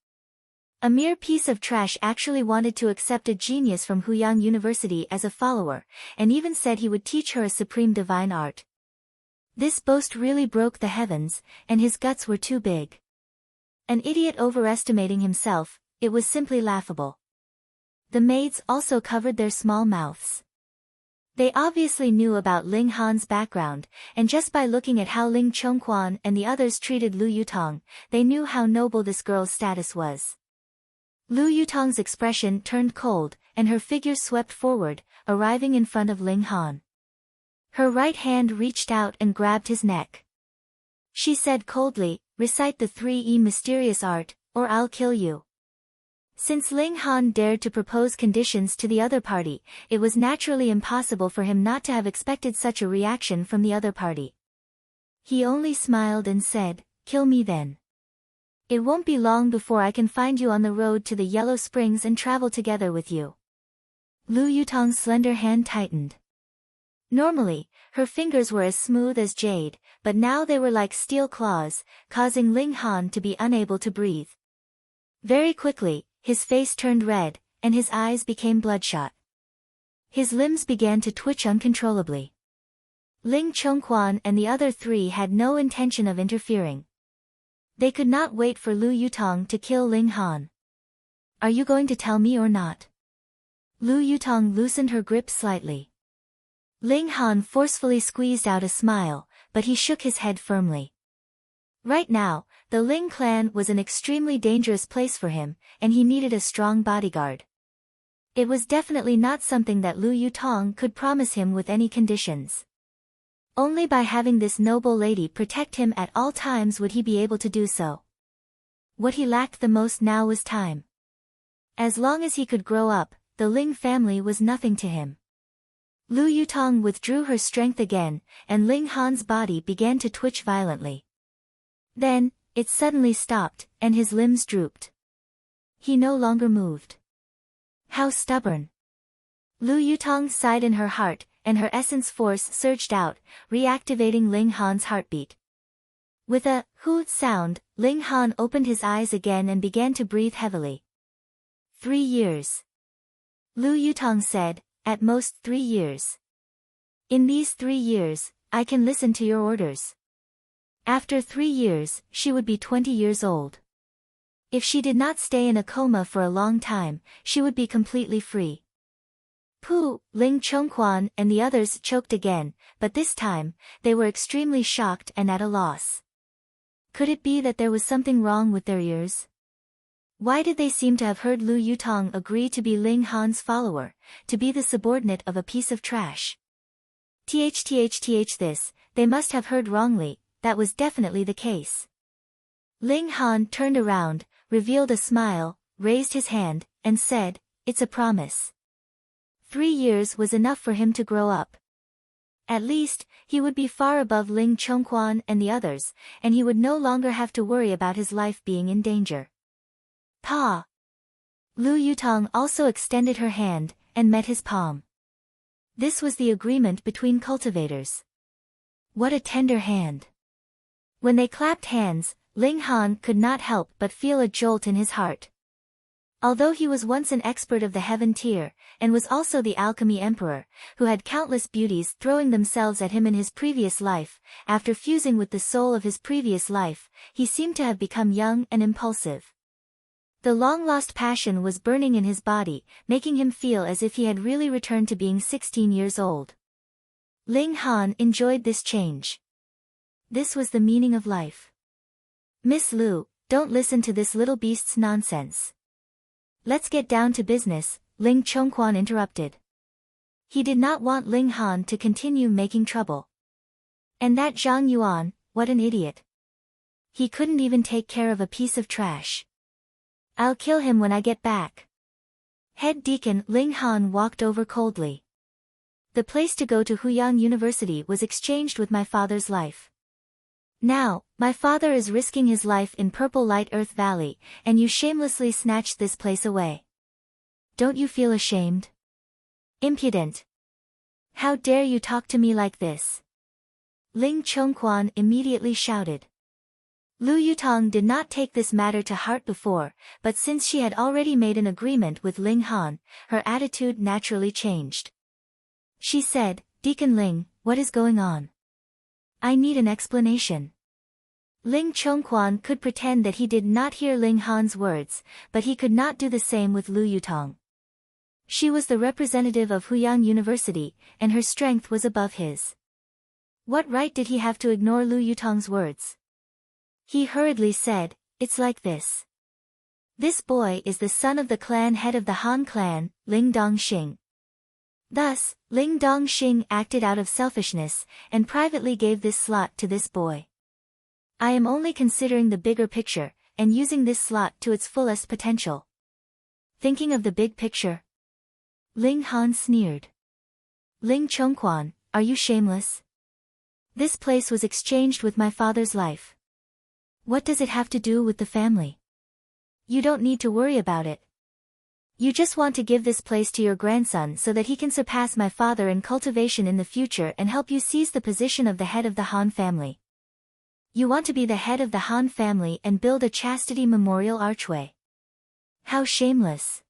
A mere piece of trash actually wanted to accept a genius from Huyang University as a follower, and even said he would teach her a supreme divine art. This boast really broke the heavens, and his guts were too big. An idiot overestimating himself, it was simply laughable. The maids also covered their small mouths. They obviously knew about Ling Han's background, and just by looking at how Ling Chongquan and the others treated Lu Yutong, they knew how noble this girl's status was. Lu Yutong's expression turned cold, and her figure swept forward, arriving in front of Ling Han. Her right hand reached out and grabbed his neck. She said coldly, recite the 3E mysterious art, or I'll kill you. Since Ling Han dared to propose conditions to the other party, it was naturally impossible for him not to have expected such a reaction from the other party. He only smiled and said, kill me then. It won't be long before I can find you on the road to the Yellow Springs and travel together with you. Lu Yutong's slender hand tightened. Normally, her fingers were as smooth as jade, but now they were like steel claws, causing Ling Han to be unable to breathe. Very quickly, his face turned red, and his eyes became bloodshot. His limbs began to twitch uncontrollably. Ling Chongquan and the other three had no intention of interfering. They could not wait for Lu Yutong to kill Ling Han. Are you going to tell me or not? Lu Yutong loosened her grip slightly. Ling Han forcefully squeezed out a smile, but he shook his head firmly. Right now, the Ling clan was an extremely dangerous place for him, and he needed a strong bodyguard. It was definitely not something that Lu Yutong could promise him with any conditions. Only by having this noble lady protect him at all times would he be able to do so. What he lacked the most now was time. As long as he could grow up, the Ling family was nothing to him. Lu Yutong withdrew her strength again, and Ling Han's body began to twitch violently. Then, it suddenly stopped, and his limbs drooped. He no longer moved. How stubborn! Lu Yutong sighed in her heart, and her essence force surged out, reactivating Ling Han's heartbeat. With a "hoo" sound, Ling Han opened his eyes again and began to breathe heavily. 3 years. Lu Yutong said, at most 3 years. In these 3 years, I can listen to your orders. After 3 years, she would be 20 years old. If she did not stay in a coma for a long time, she would be completely free. Pu, Ling Chongquan and the others choked again, but this time, they were extremely shocked and at a loss. Could it be that there was something wrong with their ears? Why did they seem to have heard Lu Yutong agree to be Ling Han's follower, to be the subordinate of a piece of trash? This, they must have heard wrongly, that was definitely the case. Ling Han turned around, revealed a smile, raised his hand, and said, it's a promise. 3 years was enough for him to grow up. At least, he would be far above Ling Chongquan and the others, and he would no longer have to worry about his life being in danger. Pa! Lu Yutong also extended her hand, and met his palm. This was the agreement between cultivators. What a tender hand! When they clapped hands, Ling Han could not help but feel a jolt in his heart. Although he was once an expert of the heaven tier, and was also the alchemy emperor, who had countless beauties throwing themselves at him in his previous life, after fusing with the soul of his previous life, he seemed to have become young and impulsive. The long-lost passion was burning in his body, making him feel as if he had really returned to being 16 years old. Ling Han enjoyed this change. This was the meaning of life. Miss Lu, don't listen to this little beast's nonsense. Let's get down to business, Ling Chongquan interrupted. He did not want Ling Han to continue making trouble. And that Zhang Yuan, what an idiot. He couldn't even take care of a piece of trash. I'll kill him when I get back. Head Deacon Ling Han walked over coldly. The place to go to Huyang University was exchanged with my father's life. Now, my father is risking his life in Purple Light Earth Valley, and you shamelessly snatched this place away. Don't you feel ashamed? Impudent! How dare you talk to me like this? Ling Chongquan immediately shouted. Lu Yutong did not take this matter to heart before, but since she had already made an agreement with Ling Han, her attitude naturally changed. She said, Deacon Ling, what is going on? I need an explanation. Ling Chongquan could pretend that he did not hear Ling Han's words, but he could not do the same with Lu Yutong. She was the representative of Huyang University, and her strength was above his. What right did he have to ignore Lu Yutong's words? He hurriedly said, it's like this. This boy is the son of the clan head of the Han clan, Ling Dongxing. Thus, Ling Dongxing acted out of selfishness, and privately gave this slot to this boy. I am only considering the bigger picture, and using this slot to its fullest potential. Thinking of the big picture? Ling Han sneered. Ling Chongquan, are you shameless? This place was exchanged with my father's life. What does it have to do with the family? You don't need to worry about it. You just want to give this place to your grandson so that he can surpass my father in cultivation in the future and help you seize the position of the head of the Han family. You want to be the head of the Han family and build a chastity memorial archway. How shameless.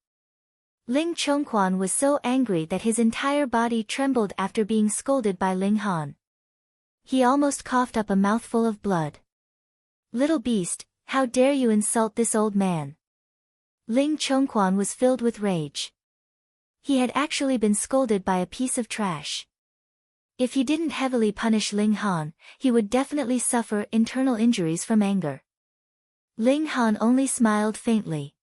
Ling Chongquan was so angry that his entire body trembled after being scolded by Ling Han. He almost coughed up a mouthful of blood. Little beast, how dare you insult this old man? Ling Chongquan was filled with rage. He had actually been scolded by a piece of trash. If he didn't heavily punish Ling Han, he would definitely suffer internal injuries from anger. Ling Han only smiled faintly.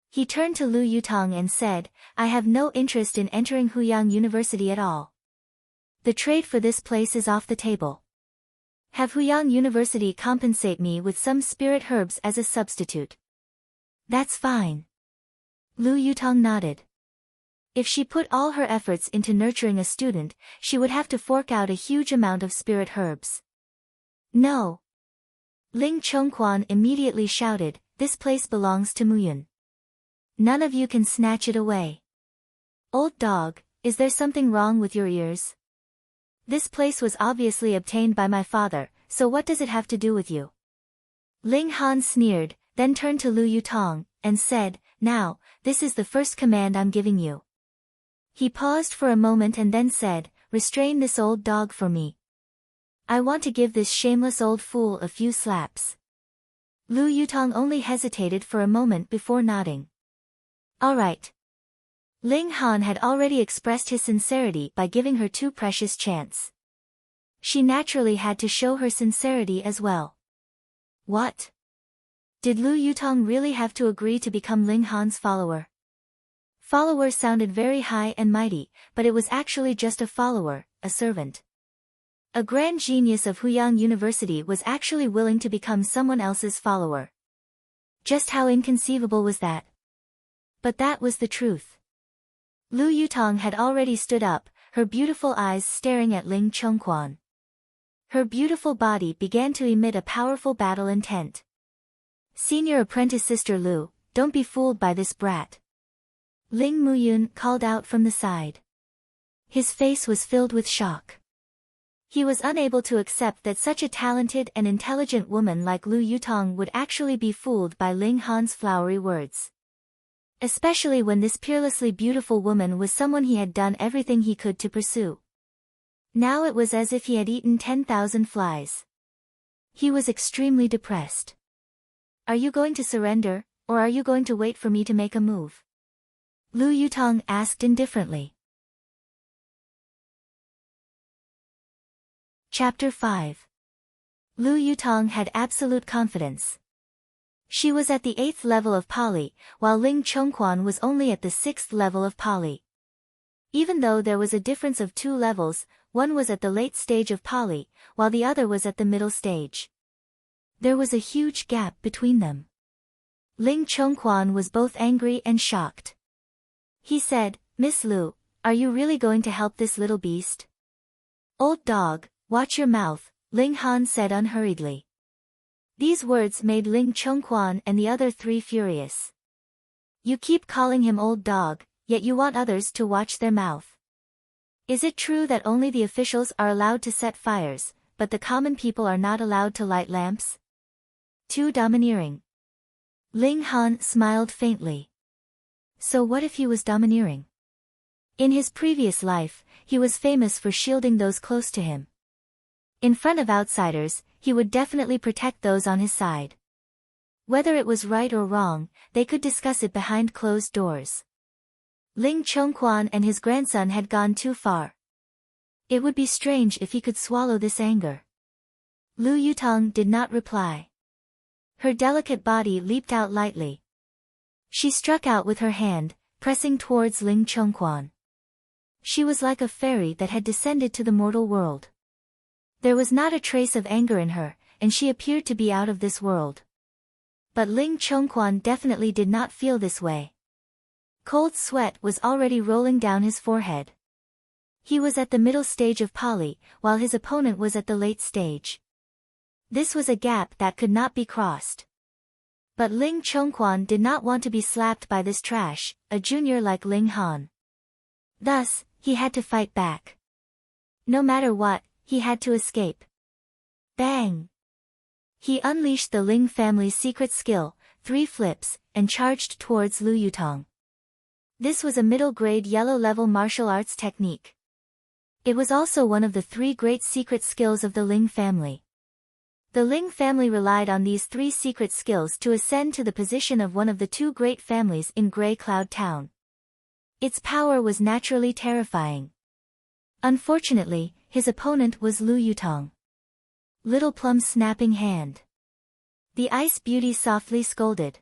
He turned to Lu Yutong and said, I have no interest in entering Huyang University at all. The trade for this place is off the table. Have Huyang University compensate me with some spirit herbs as a substitute. That's fine. Lu Yutong nodded. If she put all her efforts into nurturing a student, she would have to fork out a huge amount of spirit herbs. No. Ling Chongquan immediately shouted, this place belongs to Muyun. None of you can snatch it away. Old dog, is there something wrong with your ears? This place was obviously obtained by my father, so what does it have to do with you? Ling Han sneered, then turned to Lu Yutong, and said, now, this is the first command I'm giving you. He paused for a moment and then said, restrain this old dog for me. I want to give this shameless old fool a few slaps. Lu Yutong only hesitated for a moment before nodding. All right. Ling Han had already expressed his sincerity by giving her two precious chants. She naturally had to show her sincerity as well. What? Did Lu Yutong really have to agree to become Ling Han's follower? Follower sounded very high and mighty, but it was actually just a follower, a servant. A grand genius of Huyang University was actually willing to become someone else's follower. Just how inconceivable was that? But that was the truth. Lu Yutong had already stood up, her beautiful eyes staring at Ling Chongquan. Her beautiful body began to emit a powerful battle intent. Senior apprentice Sister Lu, don't be fooled by this brat. Ling Muyun called out from the side. His face was filled with shock. He was unable to accept that such a talented and intelligent woman like Lu Yutong would actually be fooled by Ling Han's flowery words. Especially when this peerlessly beautiful woman was someone he had done everything he could to pursue. Now it was as if he had eaten 10,000 flies. He was extremely depressed. Are you going to surrender, or are you going to wait for me to make a move? Lu Yutong asked indifferently. Chapter 5. Lu Yutong had absolute confidence. She was at the 8th level of Pali, while Ling Chongquan was only at the 6th level of Pali. Even though there was a difference of 2 levels, one was at the late stage of Pali, while the other was at the middle stage. There was a huge gap between them. Ling Chongquan was both angry and shocked. He said, Miss Lu, are you really going to help this little beast? Old dog, watch your mouth, Ling Han said unhurriedly. These words made Ling Chongquan and the other 3 furious. You keep calling him old dog, yet you want others to watch their mouth. Is it true that only the officials are allowed to set fires, but the common people are not allowed to light lamps? Too domineering. Ling Han smiled faintly. So what if he was domineering? In his previous life, he was famous for shielding those close to him. In front of outsiders, he would definitely protect those on his side. Whether it was right or wrong, they could discuss it behind closed doors. Ling Chongquan and his grandson had gone too far. It would be strange if he could swallow this anger. Lu Yutong did not reply. Her delicate body leaped out lightly. She struck out with her hand, pressing towards Ling Chongquan. She was like a fairy that had descended to the mortal world. There was not a trace of anger in her, and she appeared to be out of this world. But Ling Chongquan definitely did not feel this way. Cold sweat was already rolling down his forehead. He was at the middle stage of Pali, while his opponent was at the late stage. This was a gap that could not be crossed. But Ling Chongquan did not want to be slapped by this trash, a junior like Ling Han. Thus, he had to fight back. No matter what, he had to escape. Bang! He unleashed the Ling family's secret skill, 3 flips, and charged towards Lu Yutong. This was a middle-grade yellow-level martial arts technique. It was also one of the 3 great secret skills of the Ling family. The Ling family relied on these 3 secret skills to ascend to the position of one of the 2 great families in Grey Cloud Town. Its power was naturally terrifying. Unfortunately, his opponent was Lu Yutong. Little Plum's snapping hand. The ice beauty softly scolded.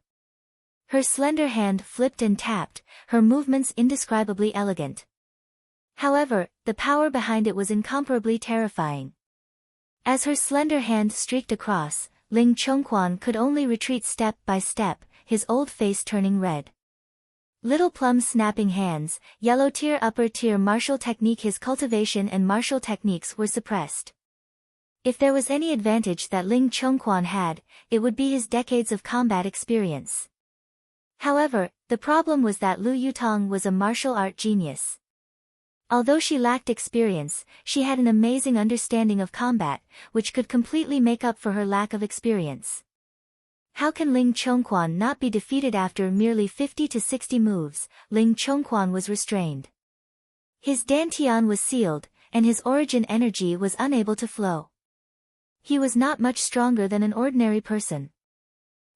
Her slender hand flipped and tapped, her movements indescribably elegant. However, the power behind it was incomparably terrifying. As her slender hand streaked across, Ling Chongquan could only retreat step by step, his old face turning red. Little Plum's snapping hands, yellow tier upper tier martial technique. His cultivation and martial techniques were suppressed. If there was any advantage that Ling Chongquan had, it would be his decades of combat experience. However, the problem was that Lu Yutong was a martial art genius. Although she lacked experience, she had an amazing understanding of combat, which could completely make up for her lack of experience. How can Ling Chongquan not be defeated after merely 50 to 60 moves? Ling Chongquan was restrained. His dantian was sealed, and his origin energy was unable to flow. He was not much stronger than an ordinary person.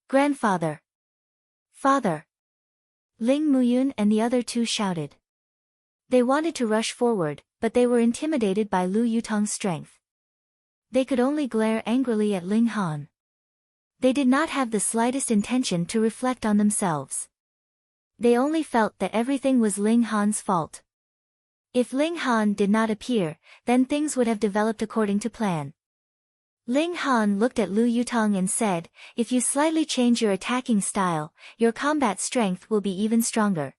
Grandfather! Father! Ling Muyun and the other 2 shouted. They wanted to rush forward, but they were intimidated by Lu Yutong's strength. They could only glare angrily at Ling Han. They did not have the slightest intention to reflect on themselves. They only felt that everything was Ling Han's fault. If Ling Han did not appear, then things would have developed according to plan. Ling Han looked at Lu Yutong and said, "If you slightly change your attacking style, your combat strength will be even stronger.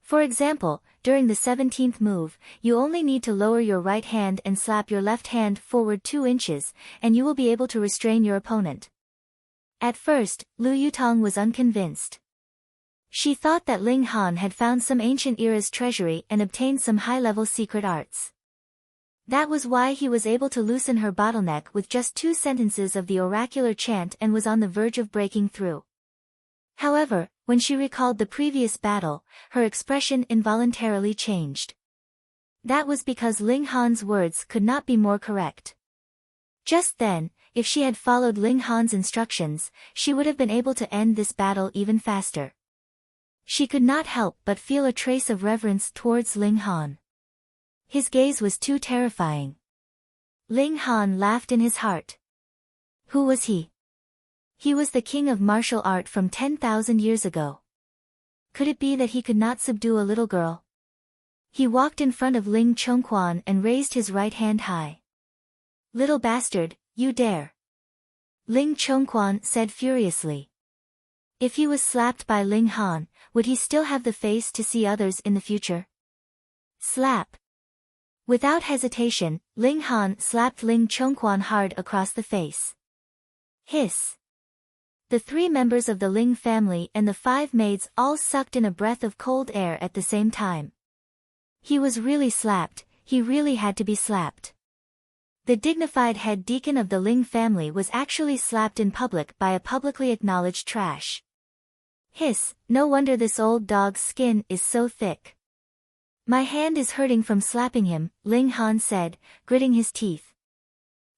For example, during the 17th move, you only need to lower your right hand and slap your left hand forward 2 inches, and you will be able to restrain your opponent." At first, Lu Yutong was unconvinced. She thought that Ling Han had found some ancient era's treasury and obtained some high-level secret arts. That was why he was able to loosen her bottleneck with just 2 sentences of the oracular chant and was on the verge of breaking through. However, when she recalled the previous battle, her expression involuntarily changed. That was because Ling Han's words could not be more correct. Just then, if she had followed Ling Han's instructions, she would have been able to end this battle even faster. She could not help but feel a trace of reverence towards Ling Han. His gaze was too terrifying. Ling Han laughed in his heart. Who was he? He was the king of martial art from 10,000 years ago. Could it be that he could not subdue a little girl? He walked in front of Ling Chongquan and raised his right hand high. "Little bastard, you dare!" Ling Chongquan said furiously. If he was slapped by Ling Han, would he still have the face to see others in the future? Slap! Without hesitation, Ling Han slapped Ling Chongquan hard across the face. Hiss! The 3 members of the Ling family and the 5 maids all sucked in a breath of cold air at the same time. He was really slapped, he really had to be slapped. The dignified head deacon of the Ling family was actually slapped in public by a publicly acknowledged trash. Hiss, no wonder this old dog's skin is so thick. "My hand is hurting from slapping him," Ling Han said, gritting his teeth.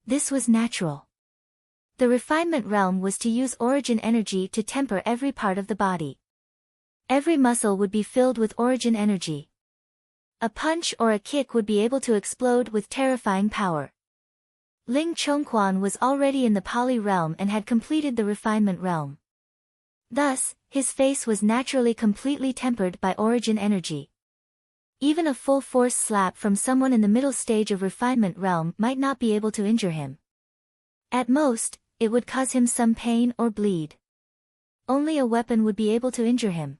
This was natural. The refinement realm was to use origin energy to temper every part of the body. Every muscle would be filled with origin energy. A punch or a kick would be able to explode with terrifying power. Ling Chongquan was already in the Pali realm and had completed the refinement realm. Thus, his face was naturally completely tempered by origin energy. Even a full-force slap from someone in the middle stage of refinement realm might not be able to injure him. At most, it would cause him some pain or bleed. Only a weapon would be able to injure him.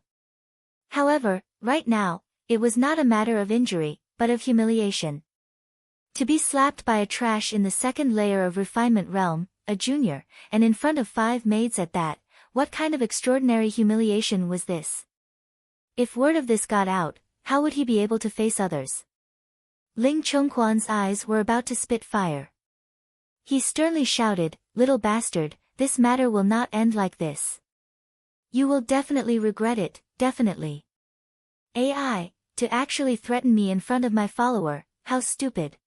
However, right now, it was not a matter of injury, but of humiliation. To be slapped by a trash in the second layer of refinement realm, a junior, and in front of 5 maids at that, what kind of extraordinary humiliation was this? If word of this got out, how would he be able to face others? Ling Chongquan's eyes were about to spit fire. He sternly shouted, "Little bastard, this matter will not end like this. You will definitely regret it, definitely. AI, to actually threaten me in front of my follower, how stupid."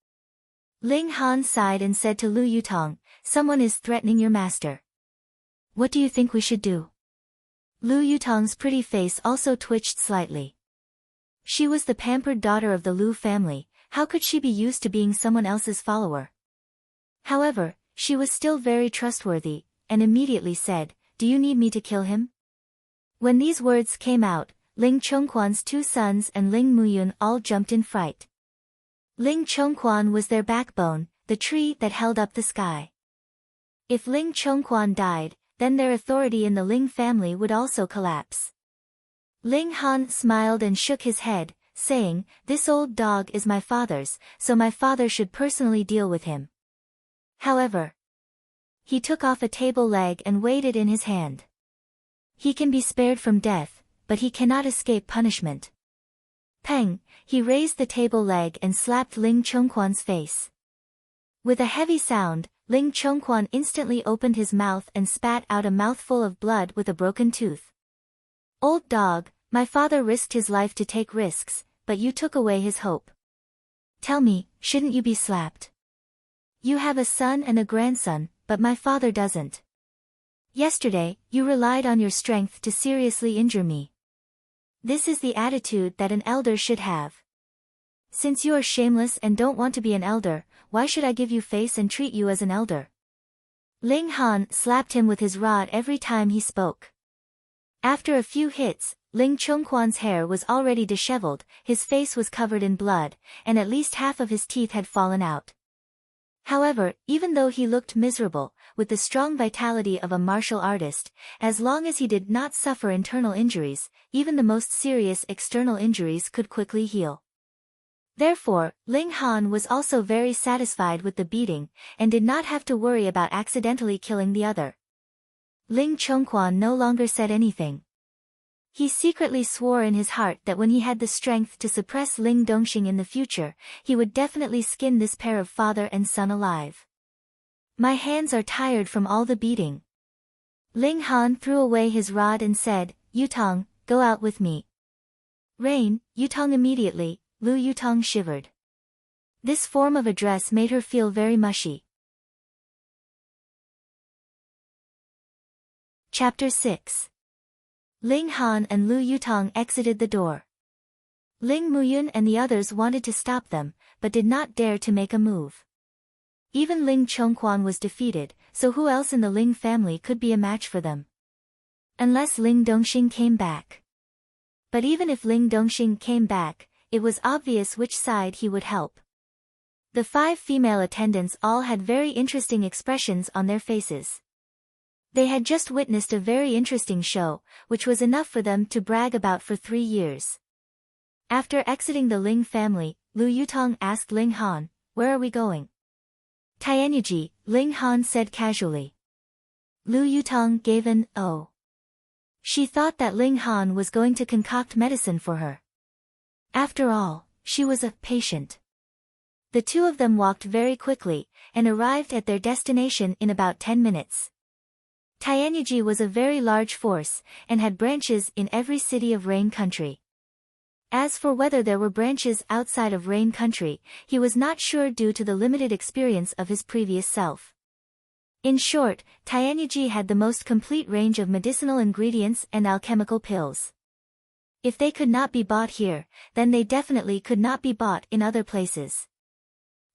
Ling Han sighed and said to Lu Yutong, "Someone is threatening your master. What do you think we should do?" Lu Yutong's pretty face also twitched slightly. She was the pampered daughter of the Lu family, how could she be used to being someone else's follower? However, she was still very trustworthy, and immediately said, "Do you need me to kill him?" When these words came out, Ling Chongquan's 2 sons and Ling Muyun all jumped in fright. Ling Chongquan was their backbone, the tree that held up the sky. If Ling Chongquan died, then their authority in the Ling family would also collapse. Ling Han smiled and shook his head, saying, "This old dog is my father's, so my father should personally deal with him." However, he took off a table leg and weighed it in his hand. He can be spared from death, but he cannot escape punishment. Peng, he raised the table leg and slapped Ling Chongquan's face. With a heavy sound, Ling Chongquan instantly opened his mouth and spat out a mouthful of blood with a broken tooth. "Old dog, my father risked his life to take risks, but you took away his hope. Tell me, shouldn't you be slapped? You have a son and a grandson, but my father doesn't. Yesterday, you relied on your strength to seriously injure me. This is the attitude that an elder should have. Since you are shameless and don't want to be an elder, why should I give you face and treat you as an elder?" Ling Han slapped him with his rod every time he spoke. After a few hits, Ling Chongquan's hair was already disheveled, his face was covered in blood, and at least half of his teeth had fallen out. However, even though he looked miserable, with the strong vitality of a martial artist, as long as he did not suffer internal injuries, even the most serious external injuries could quickly heal. Therefore, Ling Han was also very satisfied with the beating, and did not have to worry about accidentally killing the other. Ling Chongquan no longer said anything. He secretly swore in his heart that when he had the strength to suppress Ling Dongxing in the future, he would definitely skin this pair of father and son alive. "My hands are tired from all the beating." Ling Han threw away his rod and said, "Yutong, go out with me." "Rain, Yutong." Immediately, Lu Yutong shivered. This form of address made her feel very mushy. Chapter 6. Ling Han and Lu Yutong exited the door. Ling Muyun and the others wanted to stop them, but did not dare to make a move. Even Ling Chongquan was defeated, so who else in the Ling family could be a match for them? Unless Ling Dongxing came back. But even if Ling Dongxing came back, it was obvious which side he would help. The 5 female attendants all had very interesting expressions on their faces. They had just witnessed a very interesting show, which was enough for them to brag about for 3 years. After exiting the Ling family, Lu Yutong asked Ling Han, "Where are we going?" "Tianyiji," Ling Han said casually. Lu Yutong gave an "oh." She thought that Ling Han was going to concoct medicine for her. After all, she was a patient. The 2 of them walked very quickly, and arrived at their destination in about 10 minutes. Tianyiji was a very large force, and had branches in every city of Rain Country. As for whether there were branches outside of Rain Country, he was not sure due to the limited experience of his previous self. In short, Tianyiji had the most complete range of medicinal ingredients and alchemical pills. If they could not be bought here, then they definitely could not be bought in other places.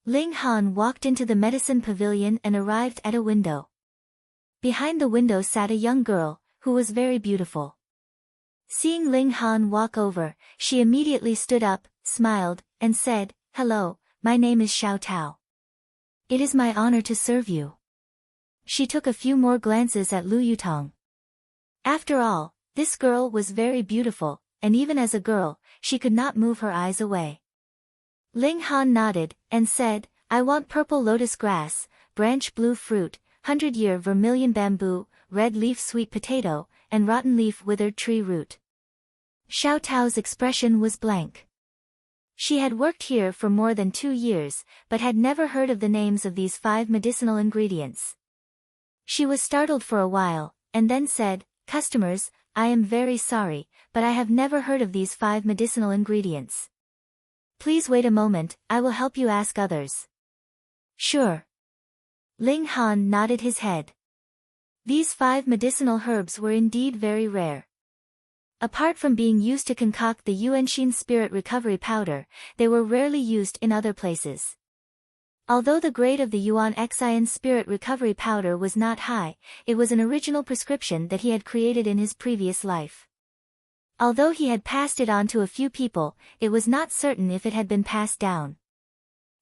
Ling Han walked into the medicine pavilion and arrived at a window. Behind the window sat a young girl, who was very beautiful. Seeing Ling Han walk over, she immediately stood up, smiled, and said, "Hello, my name is Xiao Tao. It is my honor to serve you." She took a few more glances at Lu Yutong. After all, this girl was very beautiful, and even as a girl, she could not move her eyes away. Ling Han nodded, and said, I want purple lotus grass, branch blue fruit, 100-year vermilion bamboo, red leaf sweet potato, and rotten leaf withered tree root. Xiao Tao's expression was blank. She had worked here for more than 2 years, but had never heard of the names of these 5 medicinal ingredients. She was startled for a while, and then said, Customers, I am very sorry, but I have never heard of these 5 medicinal ingredients. Please wait a moment, I will help you ask others. Sure. Ling Han nodded his head. These 5 medicinal herbs were indeed very rare. Apart from being used to concoct the Yuanshin spirit recovery powder, they were rarely used in other places. Although the grade of the Yuan Xian spirit recovery powder was not high, it was an original prescription that he had created in his previous life. Although he had passed it on to a few people, it was not certain if it had been passed down.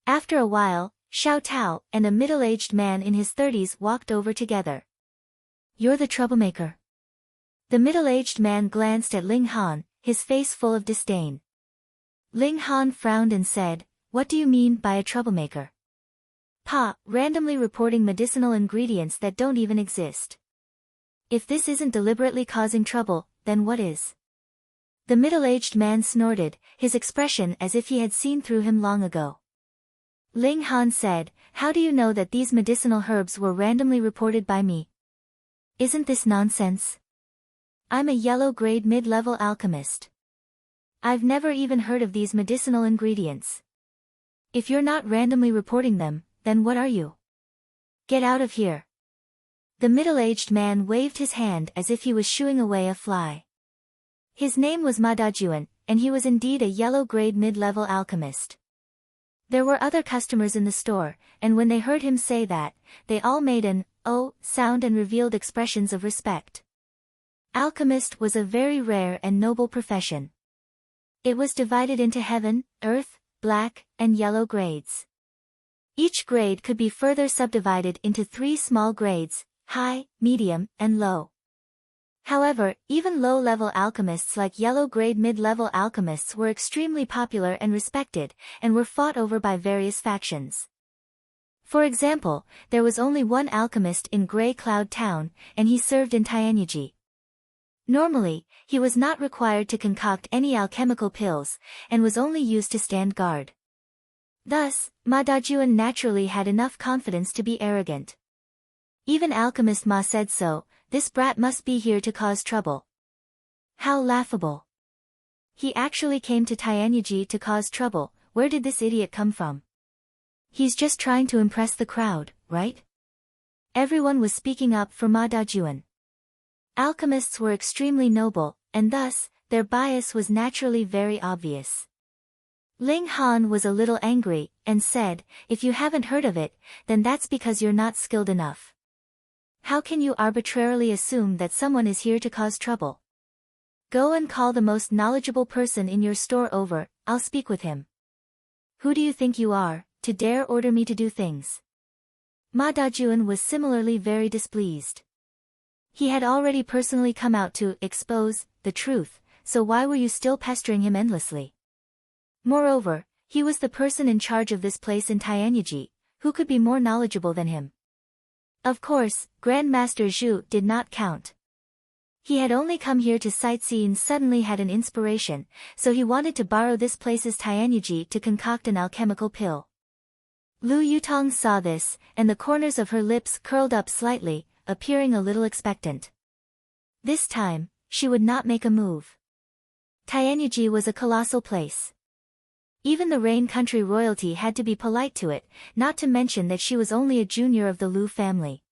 After a while, Xiao Tao and a middle-aged man in his 30s walked over together. You're the troublemaker. The middle-aged man glanced at Ling Han, his face full of disdain. Ling Han frowned and said, What do you mean by a troublemaker? Randomly reporting medicinal ingredients that don't even exist. If this isn't deliberately causing trouble, then what is? The middle-aged man snorted, his expression as if he had seen through him long ago. Ling Han said, How do you know that these medicinal herbs were randomly reported by me? Isn't this nonsense? I'm a yellow-grade mid-level alchemist. I've never even heard of these medicinal ingredients. If you're not randomly reporting them, then what are you? Get out of here. The middle-aged man waved his hand as if he was shooing away a fly. His name was Ma Dajuan, and he was indeed a yellow-grade mid-level alchemist. There were other customers in the store, and when they heard him say that, they all made an "oh" sound and revealed expressions of respect. Alchemist was a very rare and noble profession. It was divided into heaven, earth, black, and yellow grades. Each grade could be further subdivided into 3 small grades, high, medium, and low. However, even low-level alchemists like yellow-grade mid-level alchemists were extremely popular and respected, and were fought over by various factions. For example, there was only one alchemist in Grey Cloud Town, and he served in Tianyiji. Normally, he was not required to concoct any alchemical pills, and was only used to stand guard. Thus, Ma Dajuan naturally had enough confidence to be arrogant. Even Alchemist Ma said so, this brat must be here to cause trouble. How laughable. He actually came to Tianyiji to cause trouble, where did this idiot come from? He's just trying to impress the crowd, right? Everyone was speaking up for Ma Dajuan. Alchemists were extremely noble, and thus, their bias was naturally very obvious. Ling Han was a little angry, and said, If you haven't heard of it, then that's because you're not skilled enough. How can you arbitrarily assume that someone is here to cause trouble? Go and call the most knowledgeable person in your store over, I'll speak with him. Who do you think you are, to dare order me to do things? Ma Dajuan was similarly very displeased. He had already personally come out to expose the truth, so why were you still pestering him endlessly? Moreover, he was the person in charge of this place in Tianyiji, who could be more knowledgeable than him? Of course, Grandmaster Zhu did not count. He had only come here to sightsee and suddenly had an inspiration, so he wanted to borrow this place's Tianyiji to concoct an alchemical pill. Lu Yutong saw this, and the corners of her lips curled up slightly, appearing a little expectant. This time, she would not make a move. Tianyiji was a colossal place. Even the Rain Country royalty had to be polite to it, not to mention that she was only a junior of the Lu family.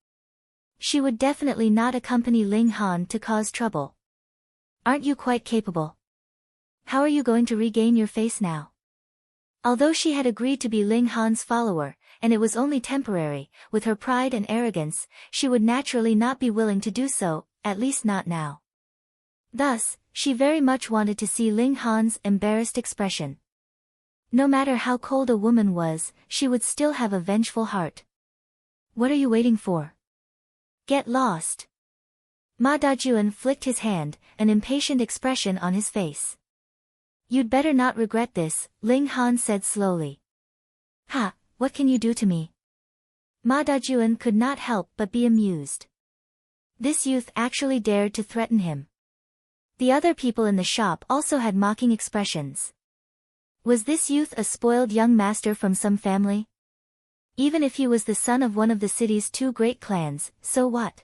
She would definitely not accompany Ling Han to cause trouble. Aren't you quite capable? How are you going to regain your face now? Although she had agreed to be Ling Han's follower, and it was only temporary, with her pride and arrogance, she would naturally not be willing to do so, at least not now. Thus, she very much wanted to see Ling Han's embarrassed expression. No matter how cold a woman was, she would still have a vengeful heart. What are you waiting for? Get lost. Ma Dajuan flicked his hand, an impatient expression on his face. You'd better not regret this, Ling Han said slowly. Ha, what can you do to me? Ma Dajuan could not help but be amused. This youth actually dared to threaten him. The other people in the shop also had mocking expressions. Was this youth a spoiled young master from some family? Even if he was the son of one of the city's two great clans, so what?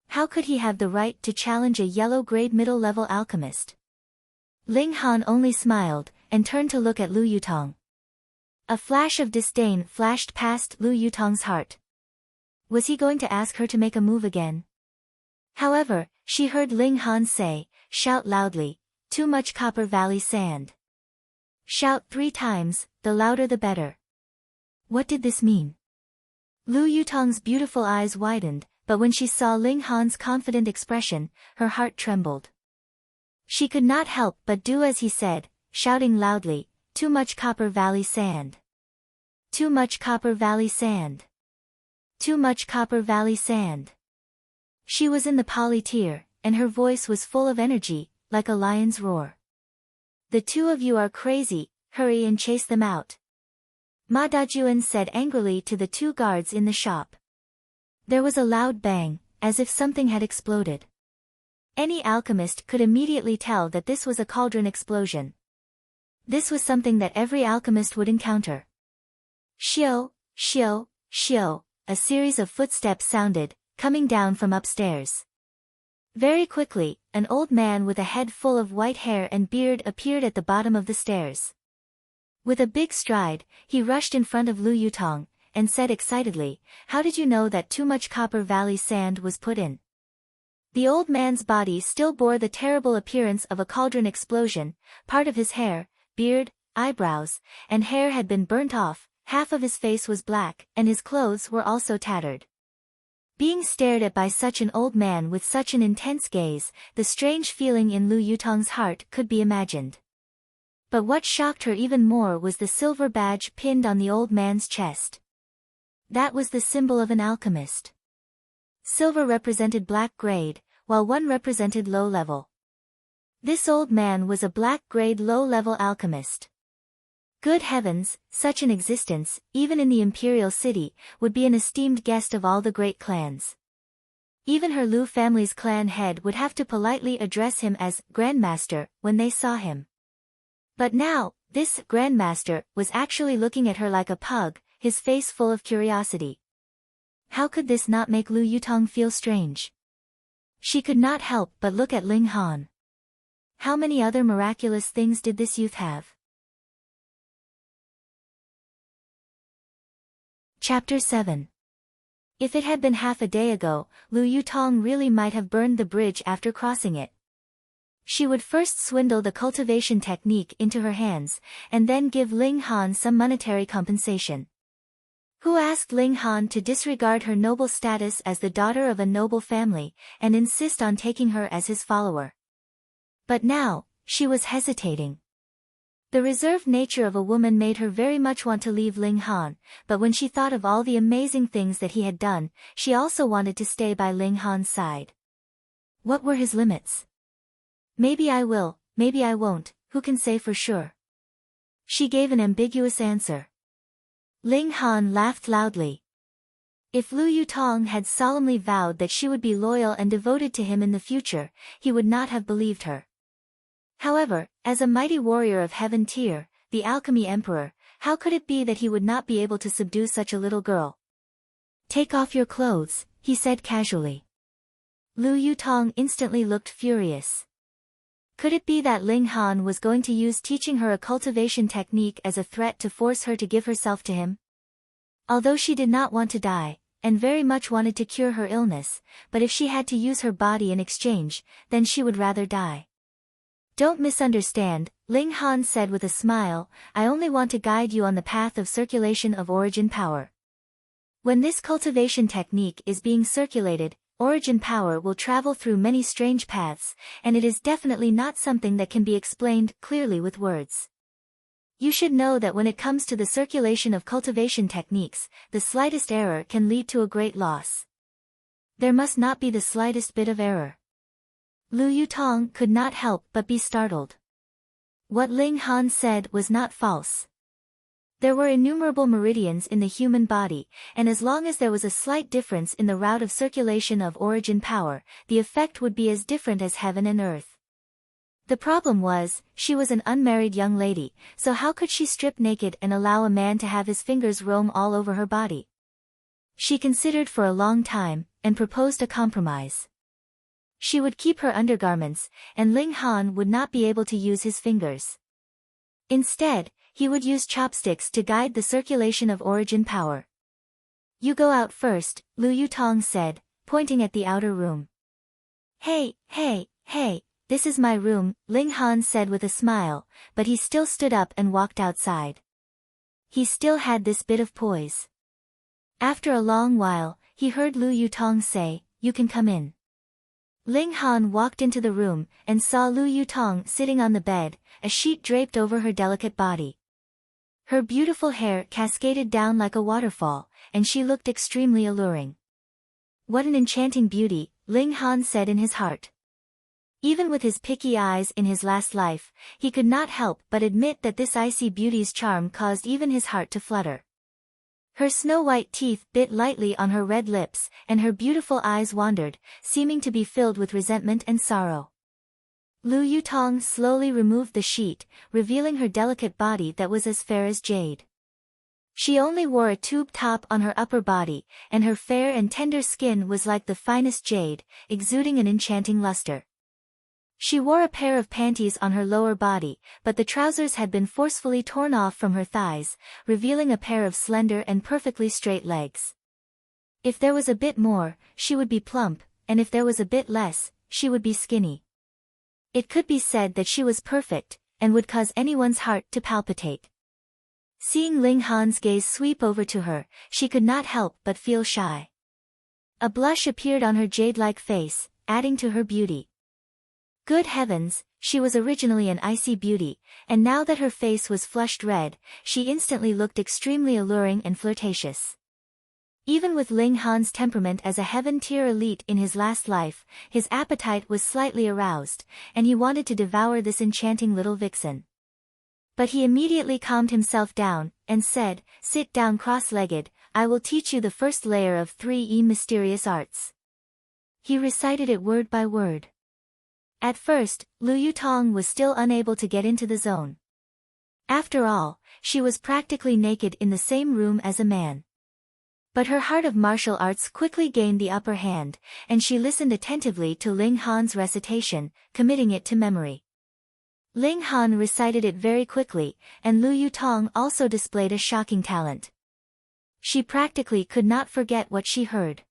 How could he have the right to challenge a yellow-grade middle-level alchemist? Ling Han only smiled, and turned to look at Lu Yutong. A flash of disdain flashed past Lu Yutong's heart. Was he going to ask her to make a move again? However, she heard Ling Han say, shout loudly, too much Copper Valley sand. Shout 3 times, the louder the better. What did this mean? Lu Yutong's beautiful eyes widened, but when she saw Ling Han's confident expression, her heart trembled. She could not help but do as he said, shouting loudly, too much Copper Valley sand. Too much Copper Valley sand. Too much Copper Valley sand. She was in the poly tier, and her voice was full of energy, like a lion's roar. The two of you are crazy, hurry and chase them out. Ma Dajuan said angrily to the 2 guards in the shop. There was a loud bang, as if something had exploded. Any alchemist could immediately tell that this was a cauldron explosion. This was something that every alchemist would encounter. Shio, shio, shio, a series of footsteps sounded, coming down from upstairs. Very quickly, an old man with a head full of white hair and beard appeared at the bottom of the stairs. With a big stride, he rushed in front of Lu Yutong, and said excitedly, how did you know that too much Copper Valley sand was put in? The old man's body still bore the terrible appearance of a cauldron explosion, part of his hair, beard, eyebrows, and hair had been burnt off, half of his face was black, and his clothes were also tattered. Being stared at by such an old man with such an intense gaze, the strange feeling in Lu Yutong's heart could be imagined. But what shocked her even more was the silver badge pinned on the old man's chest. That was the symbol of an alchemist. Silver represented black grade, while 1 represented low level. This old man was a black grade low-level alchemist. Good heavens, such an existence, even in the imperial city, would be an esteemed guest of all the great clans. Even her Lu family's clan head would have to politely address him as Grandmaster when they saw him. But now, this Grandmaster was actually looking at her like a pug, his face full of curiosity. How could this not make Lu Yutong feel strange? She could not help but look at Ling Han. How many other miraculous things did this youth have? Chapter 7. If it had been half a day ago, Lu Yutong really might have burned the bridge after crossing it. She would first swindle the cultivation technique into her hands, and then give Ling Han some monetary compensation. Who asked Ling Han to disregard her noble status as the daughter of a noble family, and insist on taking her as his follower? But now, she was hesitating. The reserved nature of a woman made her very much want to leave Ling Han, but when she thought of all the amazing things that he had done, she also wanted to stay by Ling Han's side. What were his limits? Maybe I will, maybe I won't, who can say for sure? She gave an ambiguous answer. Ling Han laughed loudly. If Lu Yutong had solemnly vowed that she would be loyal and devoted to him in the future, he would not have believed her. However, as a mighty warrior of Heaven Tier, the Alchemy Emperor, how could it be that he would not be able to subdue such a little girl? Take off your clothes, he said casually. Lu Yutong instantly looked furious. Could it be that Ling Han was going to use teaching her a cultivation technique as a threat to force her to give herself to him? Although she did not want to die, and very much wanted to cure her illness, but if she had to use her body in exchange, then she would rather die. Don't misunderstand, Ling Han said with a smile, I only want to guide you on the path of circulation of origin power. When this cultivation technique is being circulated, origin power will travel through many strange paths, and it is definitely not something that can be explained clearly with words. You should know that when it comes to the circulation of cultivation techniques, the slightest error can lead to a great loss. There must not be the slightest bit of error. Lu Yutong could not help but be startled. What Ling Han said was not false. There were innumerable meridians in the human body, and as long as there was a slight difference in the route of circulation of origin power, the effect would be as different as heaven and earth. The problem was, she was an unmarried young lady, so how could she strip naked and allow a man to have his fingers roam all over her body? She considered for a long time, and proposed a compromise. She would keep her undergarments, and Ling Han would not be able to use his fingers. Instead, he would use chopsticks to guide the circulation of origin power. You go out first, Lu Yutong said, pointing at the outer room. Hey, this is my room, Ling Han said with a smile, but he still stood up and walked outside. He still had this bit of poise. After a long while, he heard Lu Yutong say, "You can come in." Ling Han walked into the room, and saw Lu Yutong sitting on the bed, a sheet draped over her delicate body. Her beautiful hair cascaded down like a waterfall, and she looked extremely alluring. What an enchanting beauty, Ling Han said in his heart. Even with his picky eyes in his last life, he could not help but admit that this icy beauty's charm caused even his heart to flutter. Her snow-white teeth bit lightly on her red lips, and her beautiful eyes wandered, seeming to be filled with resentment and sorrow. Lu Yutong slowly removed the sheet, revealing her delicate body that was as fair as jade. She only wore a tube top on her upper body, and her fair and tender skin was like the finest jade, exuding an enchanting luster. She wore a pair of panties on her lower body, but the trousers had been forcefully torn off from her thighs, revealing a pair of slender and perfectly straight legs. If there was a bit more, she would be plump, and if there was a bit less, she would be skinny. It could be said that she was perfect, and would cause anyone's heart to palpitate. Seeing Ling Han's gaze sweep over to her, she could not help but feel shy. A blush appeared on her jade-like face, adding to her beauty. Good heavens, she was originally an icy beauty, and now that her face was flushed red, she instantly looked extremely alluring and flirtatious. Even with Ling Han's temperament as a heaven-tier elite in his last life, his appetite was slightly aroused, and he wanted to devour this enchanting little vixen. But he immediately calmed himself down, and said, "Sit down cross-legged, I will teach you the first layer of 3 mysterious arts." He recited it word by word. At first, Lu Yutong was still unable to get into the zone. After all, she was practically naked in the same room as a man. But her heart of martial arts quickly gained the upper hand, and she listened attentively to Ling Han's recitation, committing it to memory. Ling Han recited it very quickly, and Lu Yutong also displayed a shocking talent. She practically could not forget what she heard.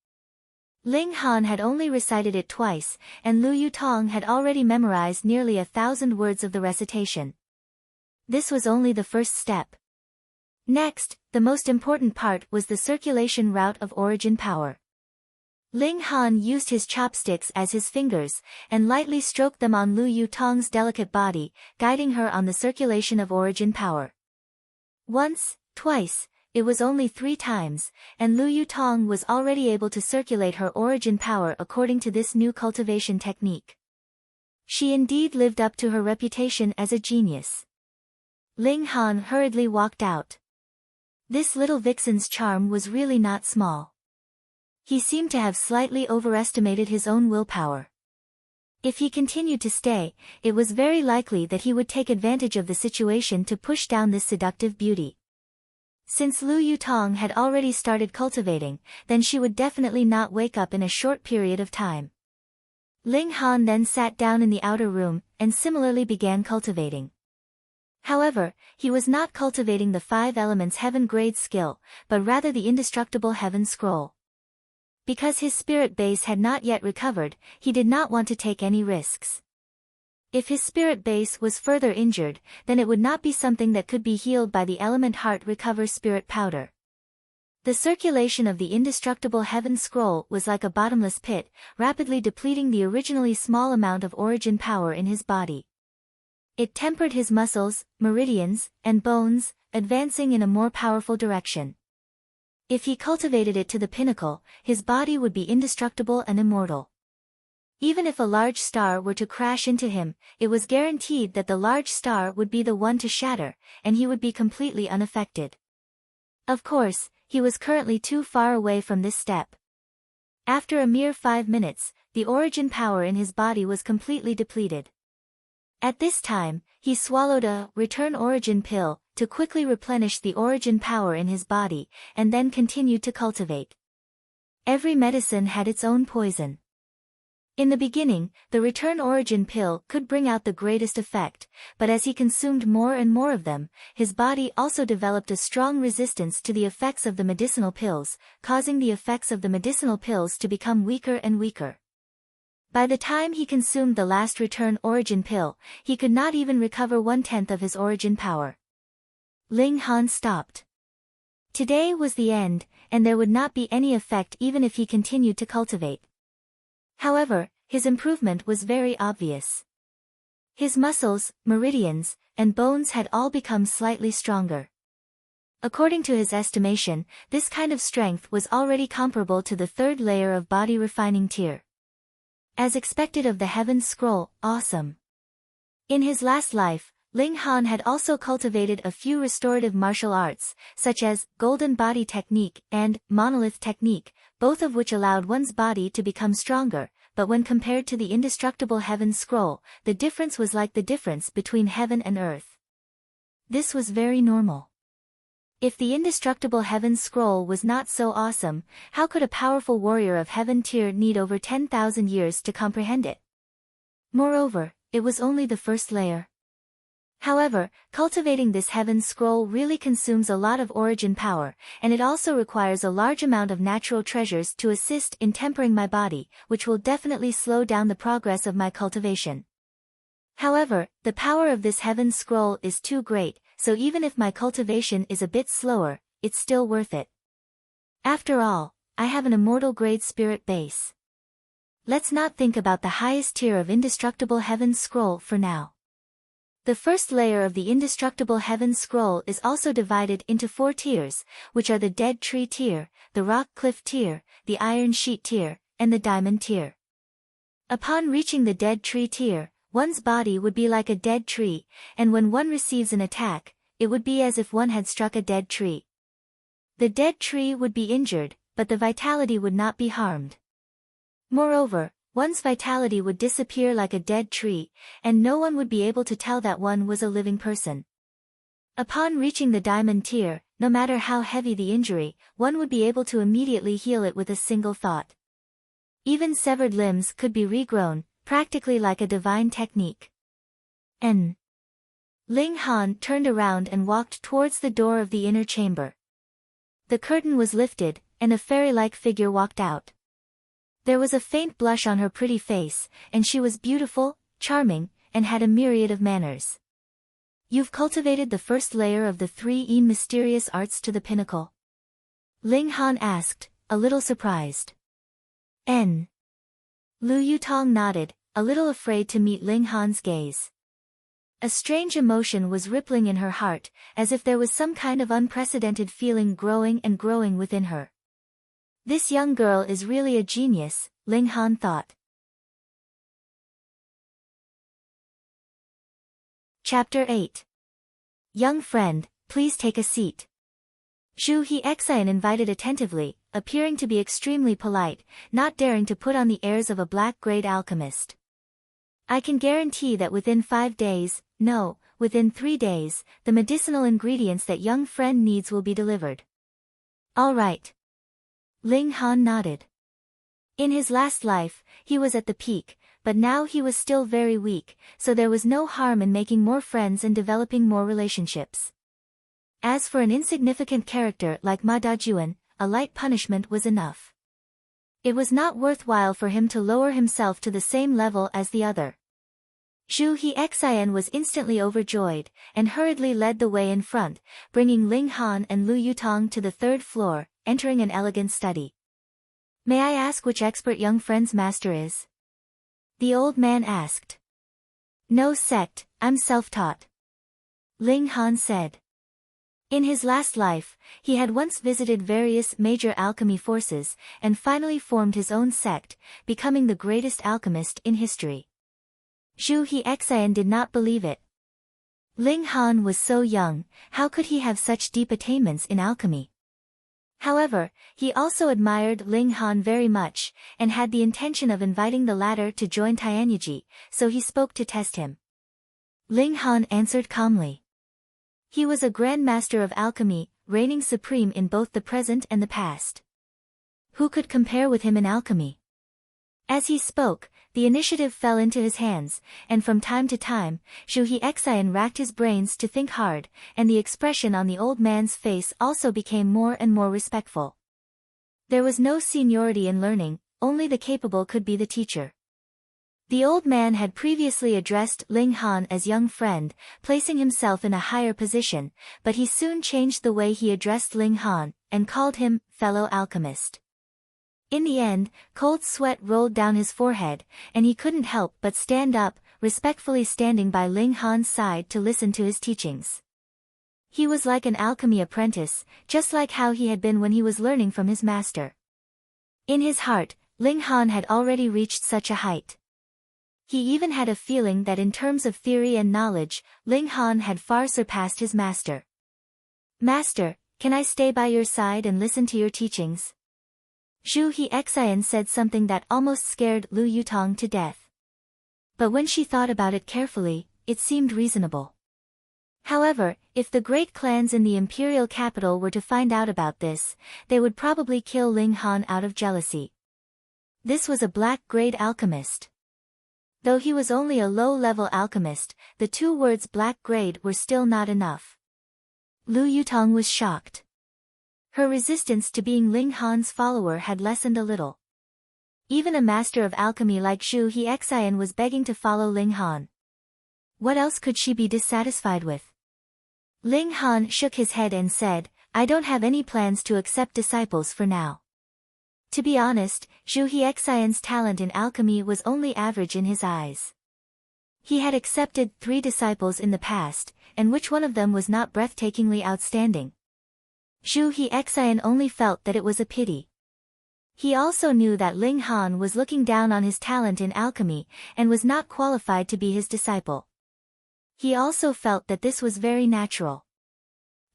Ling Han had only recited it twice, and Lu Yutong had already memorized nearly 1,000 words of the recitation. This was only the first step. Next, the most important part was the circulation route of origin power. Ling Han used his chopsticks as his fingers, and lightly stroked them on Lu Yutong's delicate body, guiding her on the circulation of origin power. Once, twice, it was only 3 times, and Lu Yutong was already able to circulate her origin power according to this new cultivation technique. She indeed lived up to her reputation as a genius. Ling Han hurriedly walked out. This little vixen's charm was really not small. He seemed to have slightly overestimated his own willpower. If he continued to stay, it was very likely that he would take advantage of the situation to push down this seductive beauty. Since Lu Yutong had already started cultivating, then she would definitely not wake up in a short period of time. Ling Han then sat down in the outer room, and similarly began cultivating. However, he was not cultivating the 5 elements heaven grade skill, but rather the indestructible heaven scroll. Because his spirit base had not yet recovered, he did not want to take any risks. If his spirit base was further injured, then it would not be something that could be healed by the element heart recover spirit powder. The circulation of the indestructible heaven scroll was like a bottomless pit, rapidly depleting the originally small amount of origin power in his body. It tempered his muscles, meridians, and bones, advancing in a more powerful direction. If he cultivated it to the pinnacle, his body would be indestructible and immortal. Even if a large star were to crash into him, it was guaranteed that the large star would be the one to shatter, and he would be completely unaffected. Of course, he was currently too far away from this step. After a mere 5 minutes, the origin power in his body was completely depleted. At this time, he swallowed a return origin pill to quickly replenish the origin power in his body, and then continued to cultivate. Every medicine had its own poison. In the beginning, the return origin pill could bring out the greatest effect, but as he consumed more and more of them, his body also developed a strong resistance to the effects of the medicinal pills, causing the effects of the medicinal pills to become weaker and weaker. By the time he consumed the last return origin pill, he could not even recover 1/10 of his origin power. Ling Han stopped. Today was the end, and there would not be any effect even if he continued to cultivate. However, his improvement was very obvious. His muscles, meridians, and bones had all become slightly stronger. According to his estimation, this kind of strength was already comparable to the 3rd layer of body refining tier. As expected of the Heaven's Scroll, awesome. In his last life, Ling Han had also cultivated a few restorative martial arts, such as Golden Body Technique and Monolith Technique, both of which allowed one's body to become stronger, but when compared to the indestructible Heaven's Scroll, the difference was like the difference between heaven and earth. This was very normal. If the indestructible Heaven's Scroll was not so awesome, how could a powerful warrior of Heaven tier need over 10,000 years to comprehend it? Moreover, it was only the 1st layer. However, cultivating this Heaven's Scroll really consumes a lot of origin power, and it also requires a large amount of natural treasures to assist in tempering my body, which will definitely slow down the progress of my cultivation. However, the power of this Heaven's Scroll is too great, so even if my cultivation is a bit slower, it's still worth it. After all, I have an immortal grade spirit base. Let's not think about the highest tier of indestructible Heaven's Scroll for now. The 1st layer of the indestructible Heaven's Scroll is also divided into 4 tiers, which are the Dead Tree tier, the Rock Cliff tier, the Iron Sheet tier, and the Diamond tier. Upon reaching the Dead Tree tier, one's body would be like a dead tree, and when one receives an attack, it would be as if one had struck a dead tree. The dead tree would be injured, but the vitality would not be harmed. Moreover, one's vitality would disappear like a dead tree, and no one would be able to tell that one was a living person. Upon reaching the Diamond tier, no matter how heavy the injury, one would be able to immediately heal it with a single thought. Even severed limbs could be regrown, practically like a divine technique. Ling Han turned around and walked towards the door of the inner chamber. The curtain was lifted, and a fairy-like figure walked out. There was a faint blush on her pretty face, and she was beautiful, charming, and had a myriad of manners. You've cultivated the 1st layer of the 3 mysterious arts to the pinnacle? Ling Han asked, a little surprised. Lu Yutong nodded, a little afraid to meet Ling Han's gaze. A strange emotion was rippling in her heart, as if there was some kind of unprecedented feeling growing and growing within her. This young girl is really a genius, Ling Han thought. Chapter 8. Young friend, please take a seat. Zhu He-Xian invited attentively, appearing to be extremely polite, not daring to put on the airs of a black-grade alchemist. I can guarantee that within 5 days, no, within 3 days, the medicinal ingredients that young friend needs will be delivered. All right. Ling Han nodded. In his last life, he was at the peak, but now he was still very weak, so there was no harm in making more friends and developing more relationships. As for an insignificant character like Ma Dajuan, a light punishment was enough. It was not worthwhile for him to lower himself to the same level as the other. Zhu He-Xian was instantly overjoyed, and hurriedly led the way in front, bringing Ling Han and Lu Yutong to the 3rd floor, entering an elegant study. May I ask which expert young friend's master is? The old man asked. No sect, I'm self-taught. Ling Han said. In his last life, he had once visited various major alchemy forces, and finally formed his own sect, becoming the greatest alchemist in history. Zhu Hexian did not believe it. Ling Han was so young, how could he have such deep attainments in alchemy? However, he also admired Ling Han very much, and had the intention of inviting the latter to join Tianyiji, so he spoke to test him. Ling Han answered calmly. He was a Grand Master of alchemy, reigning supreme in both the present and the past. Who could compare with him in alchemy? As he spoke, the initiative fell into his hands, and from time to time, Zhu Hexian racked his brains to think hard, and the expression on the old man's face also became more and more respectful. There was no seniority in learning, only the capable could be the teacher. The old man had previously addressed Ling Han as young friend, placing himself in a higher position, but he soon changed the way he addressed Ling Han, and called him fellow alchemist. In the end, cold sweat rolled down his forehead, and he couldn't help but stand up, respectfully standing by Ling Han's side to listen to his teachings. He was like an alchemy apprentice, just like how he had been when he was learning from his master. In his heart, Ling Han had already reached such a height. He even had a feeling that in terms of theory and knowledge, Ling Han had far surpassed his master. "Master, can I stay by your side and listen to your teachings?" Zhu Hexian said something that almost scared Lu Yutong to death. But when she thought about it carefully, it seemed reasonable. However, if the great clans in the imperial capital were to find out about this, they would probably kill Ling Han out of jealousy. This was a black-grade alchemist. Though he was only a low-level alchemist, the 2 words black-grade were still not enough. Lu Yutong was shocked. Her resistance to being Ling Han's follower had lessened a little. Even a master of alchemy like Zhu Hexian was begging to follow Ling Han. What else could she be dissatisfied with? Ling Han shook his head and said, "I don't have any plans to accept disciples for now." To be honest, Zhu Hexian's talent in alchemy was only average in his eyes. He had accepted 3 disciples in the past, and which one of them was not breathtakingly outstanding? Zhu Hexian only felt that it was a pity. He also knew that Ling Han was looking down on his talent in alchemy, and was not qualified to be his disciple. He also felt that this was very natural.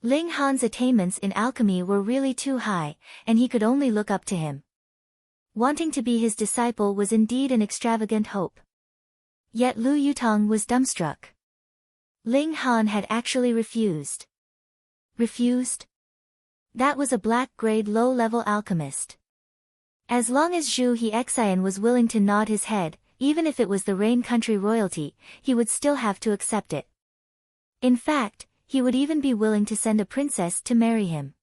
Ling Han's attainments in alchemy were really too high, and he could only look up to him. Wanting to be his disciple was indeed an extravagant hope. Yet Lu Yutong was dumbstruck. Ling Han had actually refused. Refused? That was a black-grade low-level alchemist. As long as Zhu Hexian was willing to nod his head, even if it was the Rain country royalty, he would still have to accept it. In fact, he would even be willing to send a princess to marry him.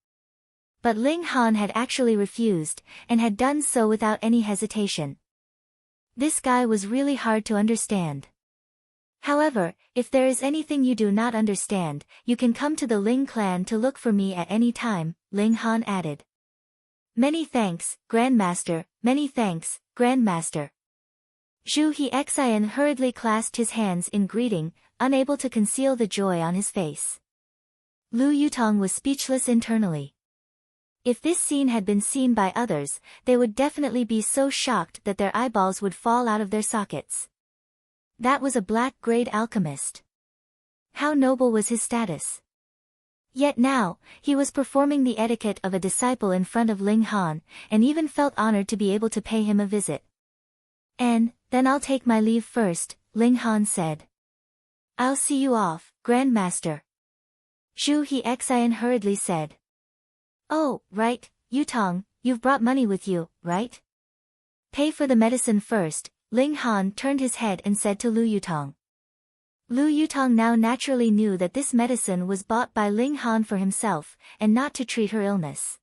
But Ling Han had actually refused, and had done so without any hesitation. This guy was really hard to understand. However, if there is anything you do not understand, you can come to the Ling clan to look for me at any time, Ling Han added. Many thanks, Grandmaster, many thanks, Grandmaster. Zhu Hexian hurriedly clasped his hands in greeting, unable to conceal the joy on his face. Lu Yutong was speechless internally. If this scene had been seen by others, they would definitely be so shocked that their eyeballs would fall out of their sockets. That was a black-grade alchemist. How noble was his status. Yet now, he was performing the etiquette of a disciple in front of Ling Han, and even felt honored to be able to pay him a visit. "And, then I'll take my leave first," Ling Han said. "I'll see you off, Grandmaster." Zhu Hexian hurriedly said. "Oh, right, Yutong, you've brought money with you, right? Pay for the medicine first." Ling Han turned his head and said to Lu Yutong. Lu Yutong now naturally knew that this medicine was bought by Ling Han for himself, and not to treat her illness.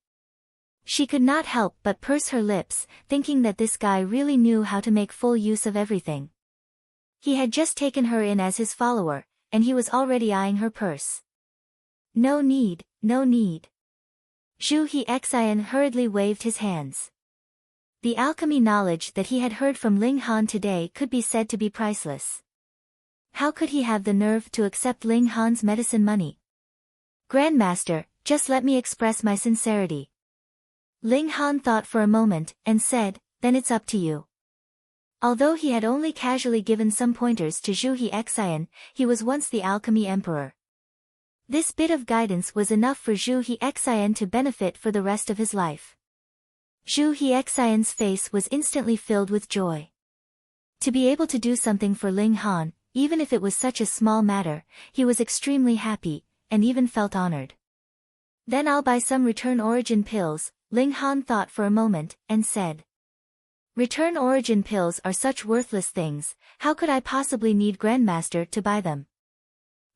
She could not help but purse her lips, thinking that this guy really knew how to make full use of everything. He had just taken her in as his follower, and he was already eyeing her purse. No need, no need. Zhu Hexian hurriedly waved his hands. The alchemy knowledge that he had heard from Ling Han today could be said to be priceless. How could he have the nerve to accept Ling Han's medicine money? Grandmaster, just let me express my sincerity. Ling Han thought for a moment, and said, then it's up to you. Although he had only casually given some pointers to Zhu Hexian, he was once the alchemy emperor. This bit of guidance was enough for Zhu Hexian to benefit for the rest of his life. Zhu Hexian's face was instantly filled with joy. To be able to do something for Ling Han, even if it was such a small matter, he was extremely happy, and even felt honored. Then I'll buy some return origin pills, Ling Han thought for a moment, and said. Return origin pills are such worthless things, how could I possibly need Grandmaster to buy them?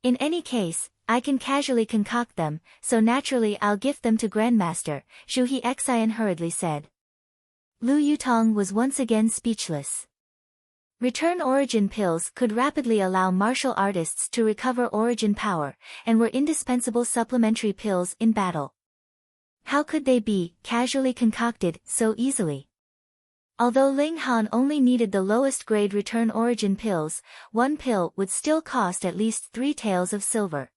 In any case, I can casually concoct them, so naturally I'll gift them to Grandmaster, Zhu Hexian hurriedly said. Lu Yutong was once again speechless. Return origin pills could rapidly allow martial artists to recover origin power, and were indispensable supplementary pills in battle. How could they be casually concocted so easily? Although Ling Han only needed the lowest grade return origin pills, one pill would still cost at least 3 taels of silver.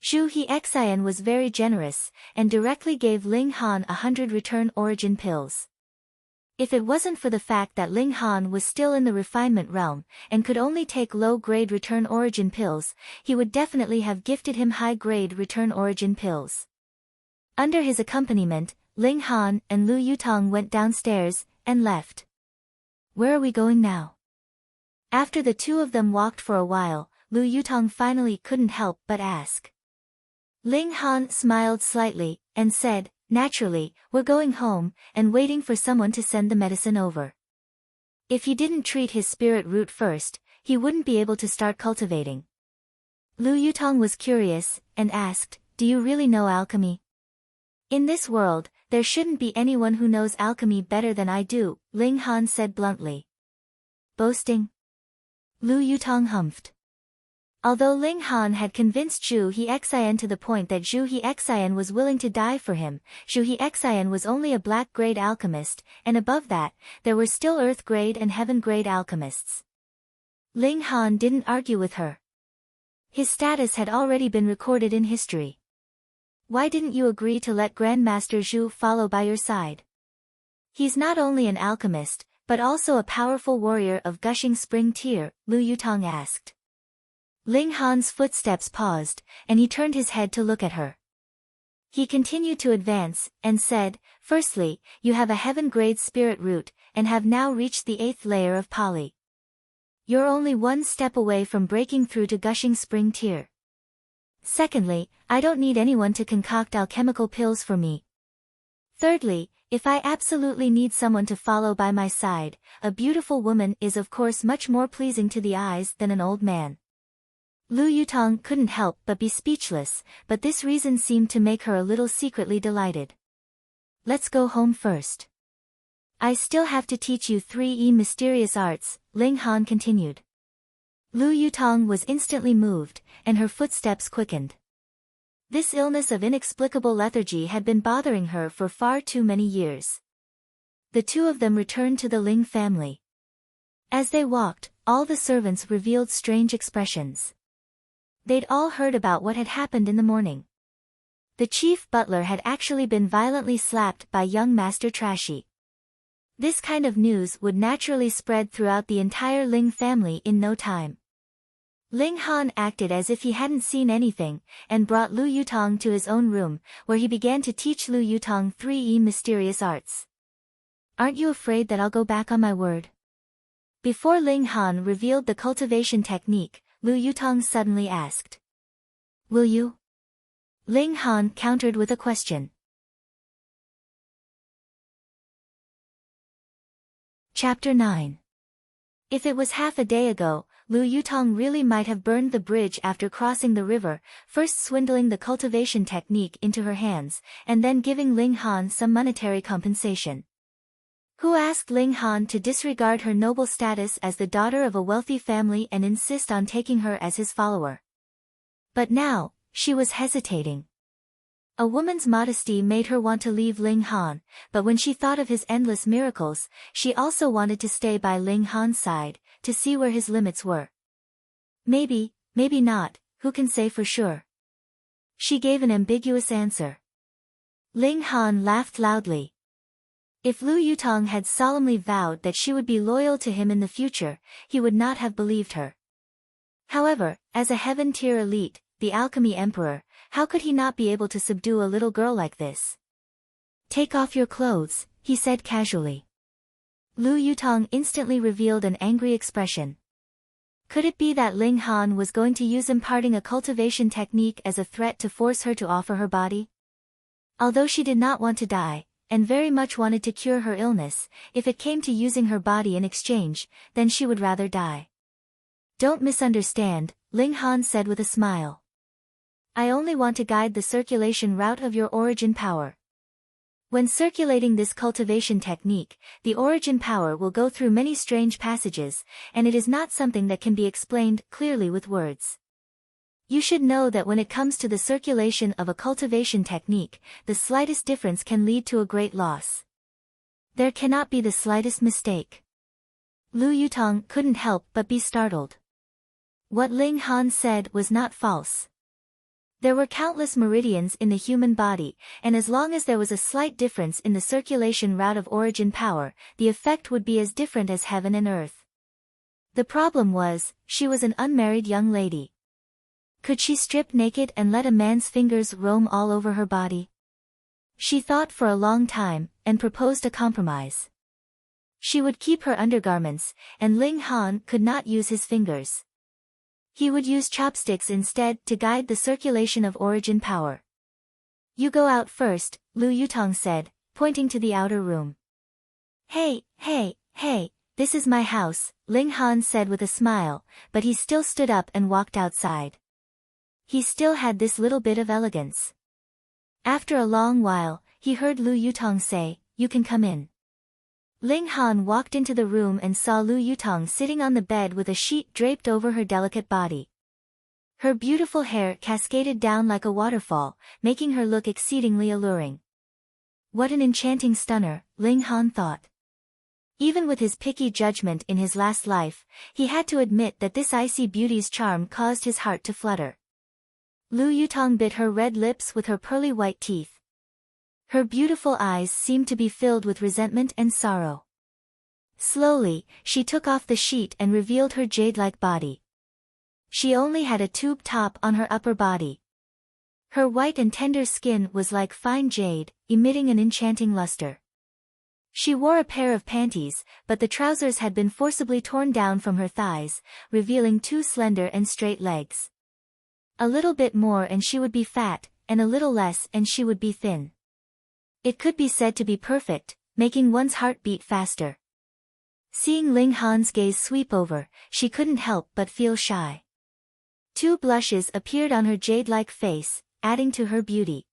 Zhu Hexian was very generous, and directly gave Ling Han 100 return origin pills. If it wasn't for the fact that Ling Han was still in the refinement realm, and could only take low-grade return origin pills, he would definitely have gifted him high-grade return origin pills. Under his accompaniment, Ling Han and Lu Yutong went downstairs, and left. Where are we going now? After the two of them walked for a while, Lu Yutong finally couldn't help but ask. Ling Han smiled slightly, and said, naturally, we're going home, and waiting for someone to send the medicine over. If he didn't treat his spirit root first, he wouldn't be able to start cultivating. Lu Yutong was curious, and asked, do you really know alchemy? In this world, there shouldn't be anyone who knows alchemy better than I do, Ling Han said bluntly. Boasting? Lu Yutong humphed. Although Ling Han had convinced Zhu Hexian to the point that Zhu Hexian was willing to die for him, Zhu Hexian was only a black-grade alchemist, and above that, there were still earth-grade and heaven-grade alchemists. Ling Han didn't argue with her. His status had already been recorded in history. Why didn't you agree to let Grandmaster Zhu follow by your side? He's not only an alchemist, but also a powerful warrior of gushing spring tier, Lu Yutong asked. Ling Han's footsteps paused, and he turned his head to look at her. He continued to advance, and said, firstly, you have a heaven-grade spirit root, and have now reached the 8th layer of Pali. You're only one step away from breaking through to gushing spring tier. Secondly, I don't need anyone to concoct alchemical pills for me. Thirdly, if I absolutely need someone to follow by my side, a beautiful woman is of course much more pleasing to the eyes than an old man. Lu Yutong couldn't help but be speechless, but this reason seemed to make her a little secretly delighted. Let's go home first. I still have to teach you 3 mysterious arts, Ling Han continued. Lu Yutong was instantly moved, and her footsteps quickened. This illness of inexplicable lethargy had been bothering her for far too many years. The two of them returned to the Ling family. As they walked, all the servants revealed strange expressions. They'd all heard about what had happened in the morning. The chief butler had actually been violently slapped by young Master Trashy. This kind of news would naturally spread throughout the entire Ling family in no time. Ling Han acted as if he hadn't seen anything, and brought Lu Yutong to his own room, where he began to teach Lu Yutong 3 mysterious arts. Aren't you afraid that I'll go back on my word? Before Ling Han revealed the cultivation technique, Lu Yutong suddenly asked. Will you? Ling Han countered with a question. Chapter 9. If it was half a day ago, Lu Yutong really might have burned the bridge after crossing the river, first swindling the cultivation technique into her hands, and then giving Ling Han some monetary compensation. Who asked Ling Han to disregard her noble status as the daughter of a wealthy family and insist on taking her as his follower? But now, she was hesitating. A woman's modesty made her want to leave Ling Han, but when she thought of his endless miracles, she also wanted to stay by Ling Han's side, to see where his limits were. Maybe, maybe not, who can say for sure? She gave an ambiguous answer. Ling Han laughed loudly. If Lu Yutong had solemnly vowed that she would be loyal to him in the future, he would not have believed her. However, as a heaven-tier elite, the alchemy emperor, how could he not be able to subdue a little girl like this? Take off your clothes, he said casually. Lu Yutong instantly revealed an angry expression. Could it be that Ling Han was going to use imparting a cultivation technique as a threat to force her to offer her body? Although she did not want to die, and very much wanted to cure her illness, if it came to using her body in exchange, then she would rather die. Don't misunderstand, Ling Han said with a smile. I only want to guide the circulation route of your origin power. When circulating this cultivation technique, the origin power will go through many strange passages, and it is not something that can be explained clearly with words. You should know that when it comes to the circulation of a cultivation technique, the slightest difference can lead to a great loss. There cannot be the slightest mistake. Lu Yutong couldn't help but be startled. What Ling Han said was not false. There were countless meridians in the human body, and as long as there was a slight difference in the circulation route of origin power, the effect would be as different as heaven and earth. The problem was, she was an unmarried young lady. Could she strip naked and let a man's fingers roam all over her body? She thought for a long time, and proposed a compromise. She would keep her undergarments, and Ling Han could not use his fingers. He would use chopsticks instead to guide the circulation of origin power. You go out first, Lu Yutong said, pointing to the outer room. Hey, this is my house, Ling Han said with a smile, but he still stood up and walked outside. He still had this little bit of elegance. After a long while, he heard Lu Yutong say, "You can come in." Ling Han walked into the room and saw Lu Yutong sitting on the bed with a sheet draped over her delicate body. Her beautiful hair cascaded down like a waterfall, making her look exceedingly alluring. What an enchanting stunner, Ling Han thought. Even with his picky judgment in his last life, he had to admit that this icy beauty's charm caused his heart to flutter. Lu Yutong bit her red lips with her pearly white teeth. Her beautiful eyes seemed to be filled with resentment and sorrow. Slowly, she took off the sheet and revealed her jade-like body. She only had a tube top on her upper body. Her white and tender skin was like fine jade, emitting an enchanting luster. She wore a pair of panties, but the trousers had been forcibly torn down from her thighs, revealing two slender and straight legs. A little bit more and she would be fat, and a little less and she would be thin. It could be said to be perfect, making one's heart beat faster. Seeing Ling Han's gaze sweep over, she couldn't help but feel shy. Two blushes appeared on her jade-like face, adding to her beauty.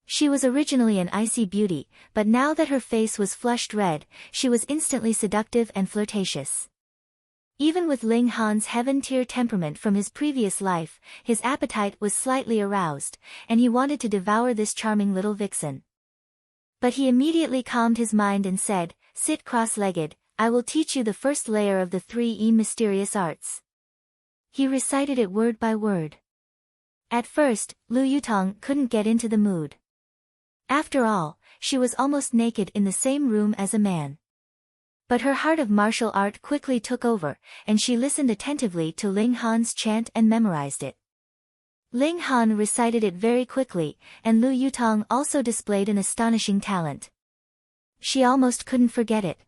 She was originally an icy beauty, but now that her face was flushed red, she was instantly seductive and flirtatious. Even with Ling Han's heaven-tier temperament from his previous life, his appetite was slightly aroused, and he wanted to devour this charming little vixen. But he immediately calmed his mind and said, "Sit cross-legged, I will teach you the first layer of the 3 mysterious arts." He recited it word by word. At first, Lu Yutong couldn't get into the mood. After all, she was almost naked in the same room as a man. But her heart of martial art quickly took over, and she listened attentively to Ling Han's chant and memorized it. Ling Han recited it very quickly, and Lu Yutong also displayed an astonishing talent. She almost couldn't forget it.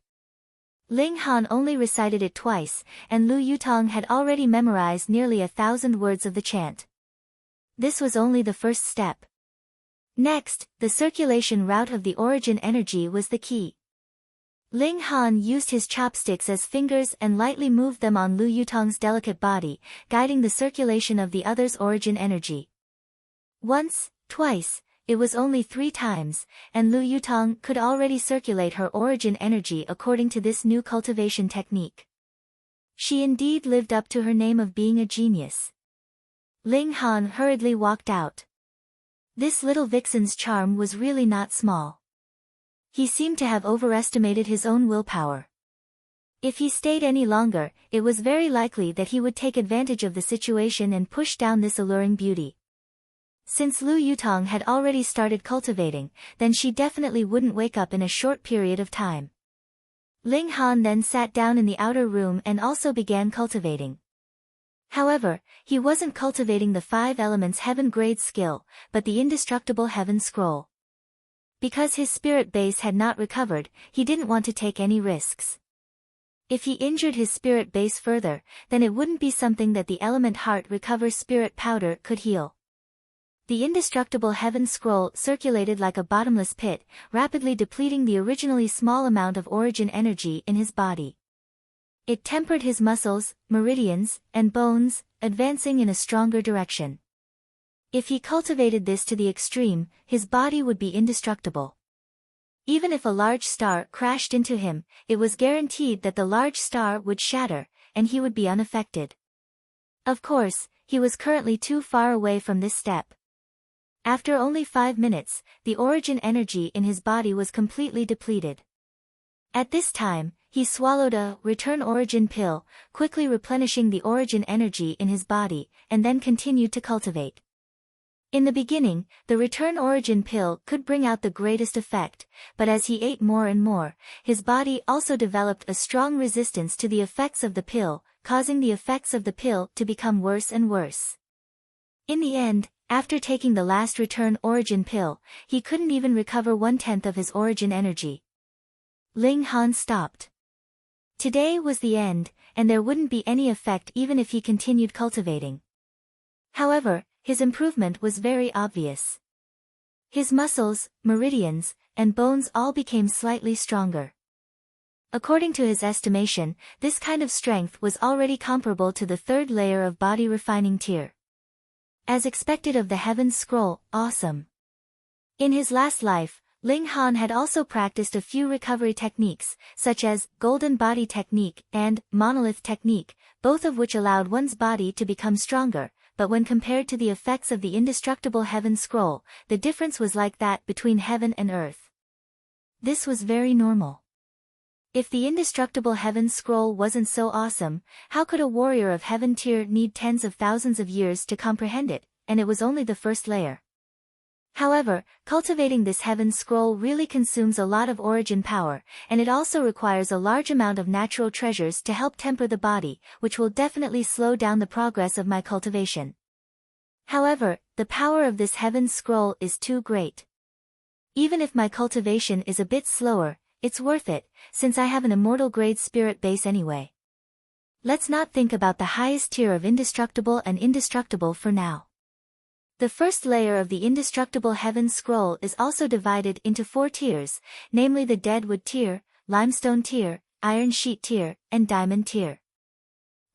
Ling Han only recited it twice, and Lu Yutong had already memorized nearly 1,000 words of the chant. This was only the first step. Next, the circulation route of the origin energy was the key. Ling Han used his chopsticks as fingers and lightly moved them on Lu Yutong's delicate body, guiding the circulation of the other's origin energy. Once, twice, it was only 3 times, and Lu Yutong could already circulate her origin energy according to this new cultivation technique. She indeed lived up to her name of being a genius. Ling Han hurriedly walked out. This little vixen's charm was really not small. He seemed to have overestimated his own willpower. If he stayed any longer, it was very likely that he would take advantage of the situation and push down this alluring beauty. Since Lu Yutong had already started cultivating, then she definitely wouldn't wake up in a short period of time. Ling Han then sat down in the outer room and also began cultivating. However, he wasn't cultivating the 5 elements heaven grade skill, but the indestructible heaven scroll. Because his spirit base had not recovered, he didn't want to take any risks. If he injured his spirit base further, then it wouldn't be something that the element heart recover spirit powder could heal. The indestructible heaven scroll circulated like a bottomless pit, rapidly depleting the originally small amount of origin energy in his body. It tempered his muscles, meridians, and bones, advancing in a stronger direction. If he cultivated this to the extreme, his body would be indestructible. Even if a large star crashed into him, it was guaranteed that the large star would shatter, and he would be unaffected. Of course, he was currently too far away from this step. After only 5 minutes, the origin energy in his body was completely depleted. At this time, he swallowed a return origin pill, quickly replenishing the origin energy in his body, and then continued to cultivate. In the beginning, the return origin pill could bring out the greatest effect, but as he ate more and more, his body also developed a strong resistance to the effects of the pill, causing the effects of the pill to become worse and worse. In the end, after taking the last return origin pill, he couldn't even recover 1/10 of his origin energy. Ling Han stopped. Today was the end, and there wouldn't be any effect even if he continued cultivating. However, his improvement was very obvious. His muscles, meridians, and bones all became slightly stronger. According to his estimation, this kind of strength was already comparable to the 3rd layer of body refining tier. As expected of the Heaven's Scroll, awesome. In his last life, Ling Han had also practiced a few recovery techniques, such as Golden Body Technique and Monolith Technique, both of which allowed one's body to become stronger, but when compared to the effects of the indestructible Heaven Scroll, the difference was like that between heaven and earth. This was very normal. If the indestructible Heaven Scroll wasn't so awesome, how could a warrior of Heaven tier need tens of thousands of years to comprehend it, and it was only the 1st layer. However, cultivating this Heaven Scroll really consumes a lot of origin power, and it also requires a large amount of natural treasures to help temper the body, which will definitely slow down the progress of my cultivation. However, the power of this Heaven Scroll is too great. Even if my cultivation is a bit slower, it's worth it, since I have an immortal grade spirit base anyway. Let's not think about the highest tier of indestructible and indestructible for now. The 1st layer of the indestructible Heaven Scroll is also divided into 4 tiers, namely the Deadwood tier, Limestone tier, Iron Sheet tier, and Diamond tier.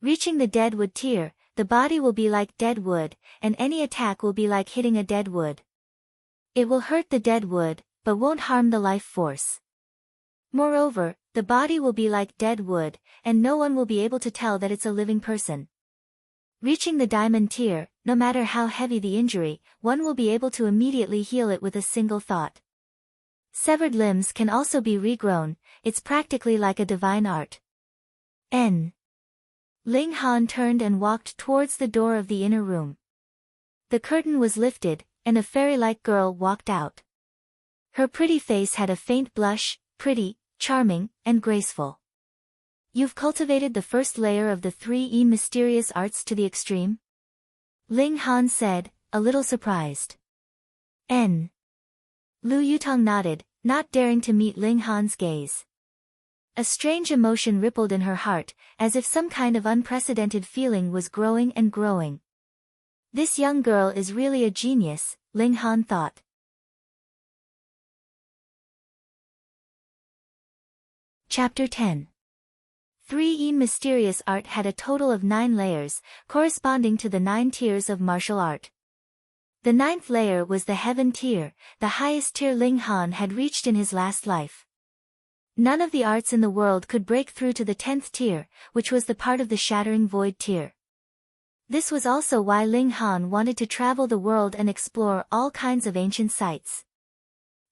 Reaching the Deadwood tier, the body will be like dead wood, and any attack will be like hitting a dead wood. It will hurt the dead wood, but won't harm the life force. Moreover, the body will be like dead wood, and no one will be able to tell that it's a living person. Reaching the Diamond tier, no matter how heavy the injury, one will be able to immediately heal it with a single thought. Severed limbs can also be regrown, it's practically like a divine art. Ling Han turned and walked towards the door of the inner room. The curtain was lifted, and a fairy-like girl walked out. Her pretty face had a faint blush, pretty, charming, and graceful. You've cultivated the 1st layer of the 3 mysterious arts to the extreme? Ling Han said, a little surprised. Lu Yutong nodded, not daring to meet Ling Han's gaze. A strange emotion rippled in her heart, as if some kind of unprecedented feeling was growing and growing. This young girl is really a genius, Ling Han thought. Chapter 10. 3 Mysterious Art had a total of 9 layers, corresponding to the 9 tiers of martial art. The 9th layer was the Heaven tier, the highest tier Ling Han had reached in his last life. None of the arts in the world could break through to the 10th tier, which was the part of the Shattering Void tier. This was also why Ling Han wanted to travel the world and explore all kinds of ancient sites.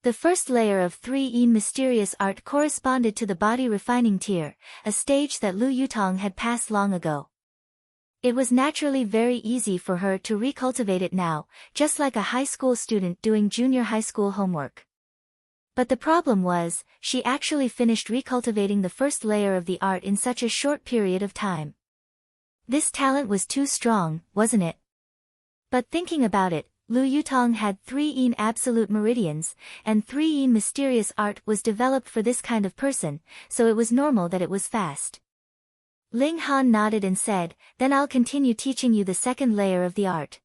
The 1st layer of 3 mysterious art corresponded to the body refining tier, a stage that Lu Yutong had passed long ago. It was naturally very easy for her to recultivate it now, just like a high school student doing junior high school homework. But the problem was, she actually finished recultivating the first layer of the art in such a short period of time. This talent was too strong, wasn't it? But thinking about it, Lu Yutong had 3 absolute meridians, and 3 mysterious art was developed for this kind of person, so it was normal that it was fast. Ling Han nodded and said, then I'll continue teaching you the second layer of the art.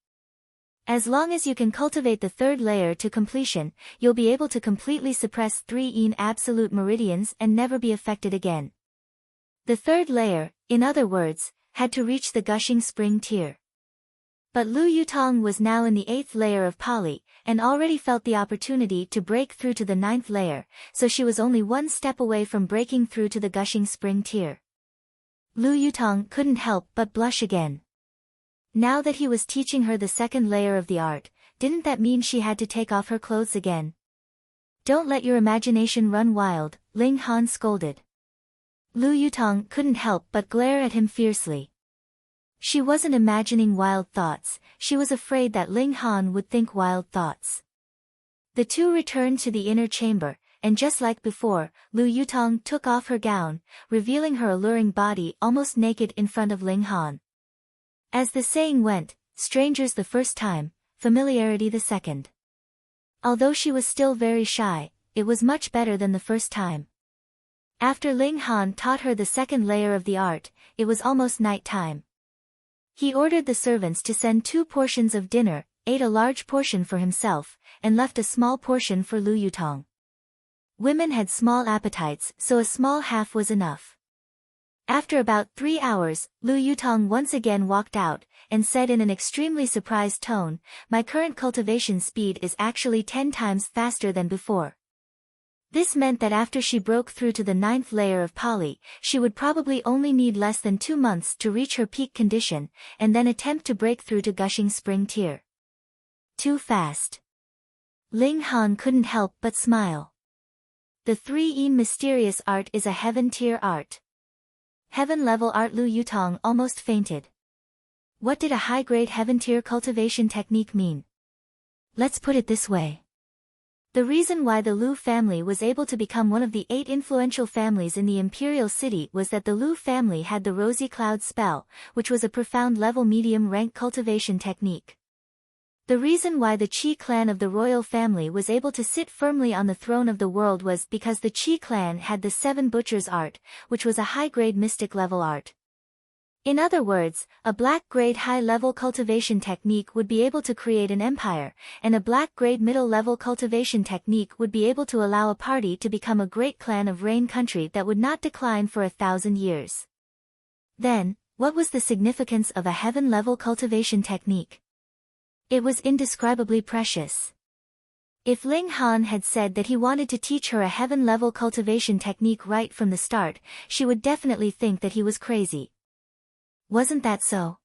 As long as you can cultivate the third layer to completion, you'll be able to completely suppress 3 absolute meridians and never be affected again. The third layer, in other words, had to reach the gushing spring tier. But Lu Yutong was now in the 8th layer of Pali, and already felt the opportunity to break through to the 9th layer, so she was only one step away from breaking through to the gushing spring tier. Lu Yutong couldn't help but blush again. Now that he was teaching her the second layer of the art, didn't that mean she had to take off her clothes again? Don't let your imagination run wild, Ling Han scolded. Lu Yutong couldn't help but glare at him fiercely. She wasn't imagining wild thoughts, she was afraid that Ling Han would think wild thoughts. The two returned to the inner chamber, and just like before, Lu Yutong took off her gown, revealing her alluring body almost naked in front of Ling Han. As the saying went, strangers the first time, familiarity the second. Although she was still very shy, it was much better than the first time. After Ling Han taught her the second layer of the art, it was almost night time. He ordered the servants to send 2 portions of dinner, ate a large portion for himself, and left a small portion for Lu Yutong. Women had small appetites, so a small half was enough. After about 3 hours, Lu Yutong once again walked out, and said in an extremely surprised tone, my current cultivation speed is actually 10 times faster than before. This meant that after she broke through to the 9th layer of Pali, she would probably only need less than 2 months to reach her peak condition, and then attempt to break through to gushing spring tier. Too fast. Ling Han couldn't help but smile. The 3 mysterious art is a heaven tier art. Heaven level art. Lu Yutong almost fainted. What did a high-grade heaven tier cultivation technique mean? Let's put it this way. The reason why the Lu family was able to become one of the 8 influential families in the imperial city was that the Lu family had the Rosy Cloud spell, which was a profound level medium rank cultivation technique. The reason why the Qi clan of the royal family was able to sit firmly on the throne of the world was because the Qi clan had the 7 Butchers art, which was a high-grade mystic level art. In other words, a black-grade high-level cultivation technique would be able to create an empire, and a black-grade middle-level cultivation technique would be able to allow a party to become a great clan of Rain country that would not decline for 1,000 years. Then, what was the significance of a heaven-level cultivation technique? It was indescribably precious. If Ling Han had said that he wanted to teach her a heaven-level cultivation technique right from the start, she would definitely think that he was crazy. Wasn't that so?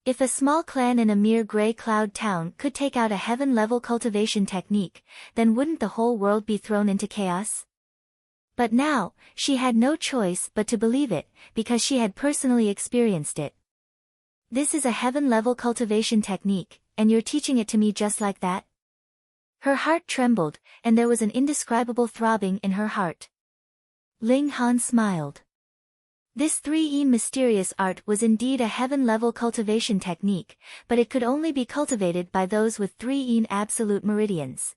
If a small clan in a mere gray cloud town could take out a heaven-level cultivation technique, then wouldn't the whole world be thrown into chaos? But now, she had no choice but to believe it, because she had personally experienced it. This is a heaven-level cultivation technique, and you're teaching it to me just like that? Her heart trembled, and there was an indescribable throbbing in her heart. Ling Han smiled. This 3 mysterious art was indeed a heaven-level cultivation technique, but it could only be cultivated by those with 3 absolute meridians.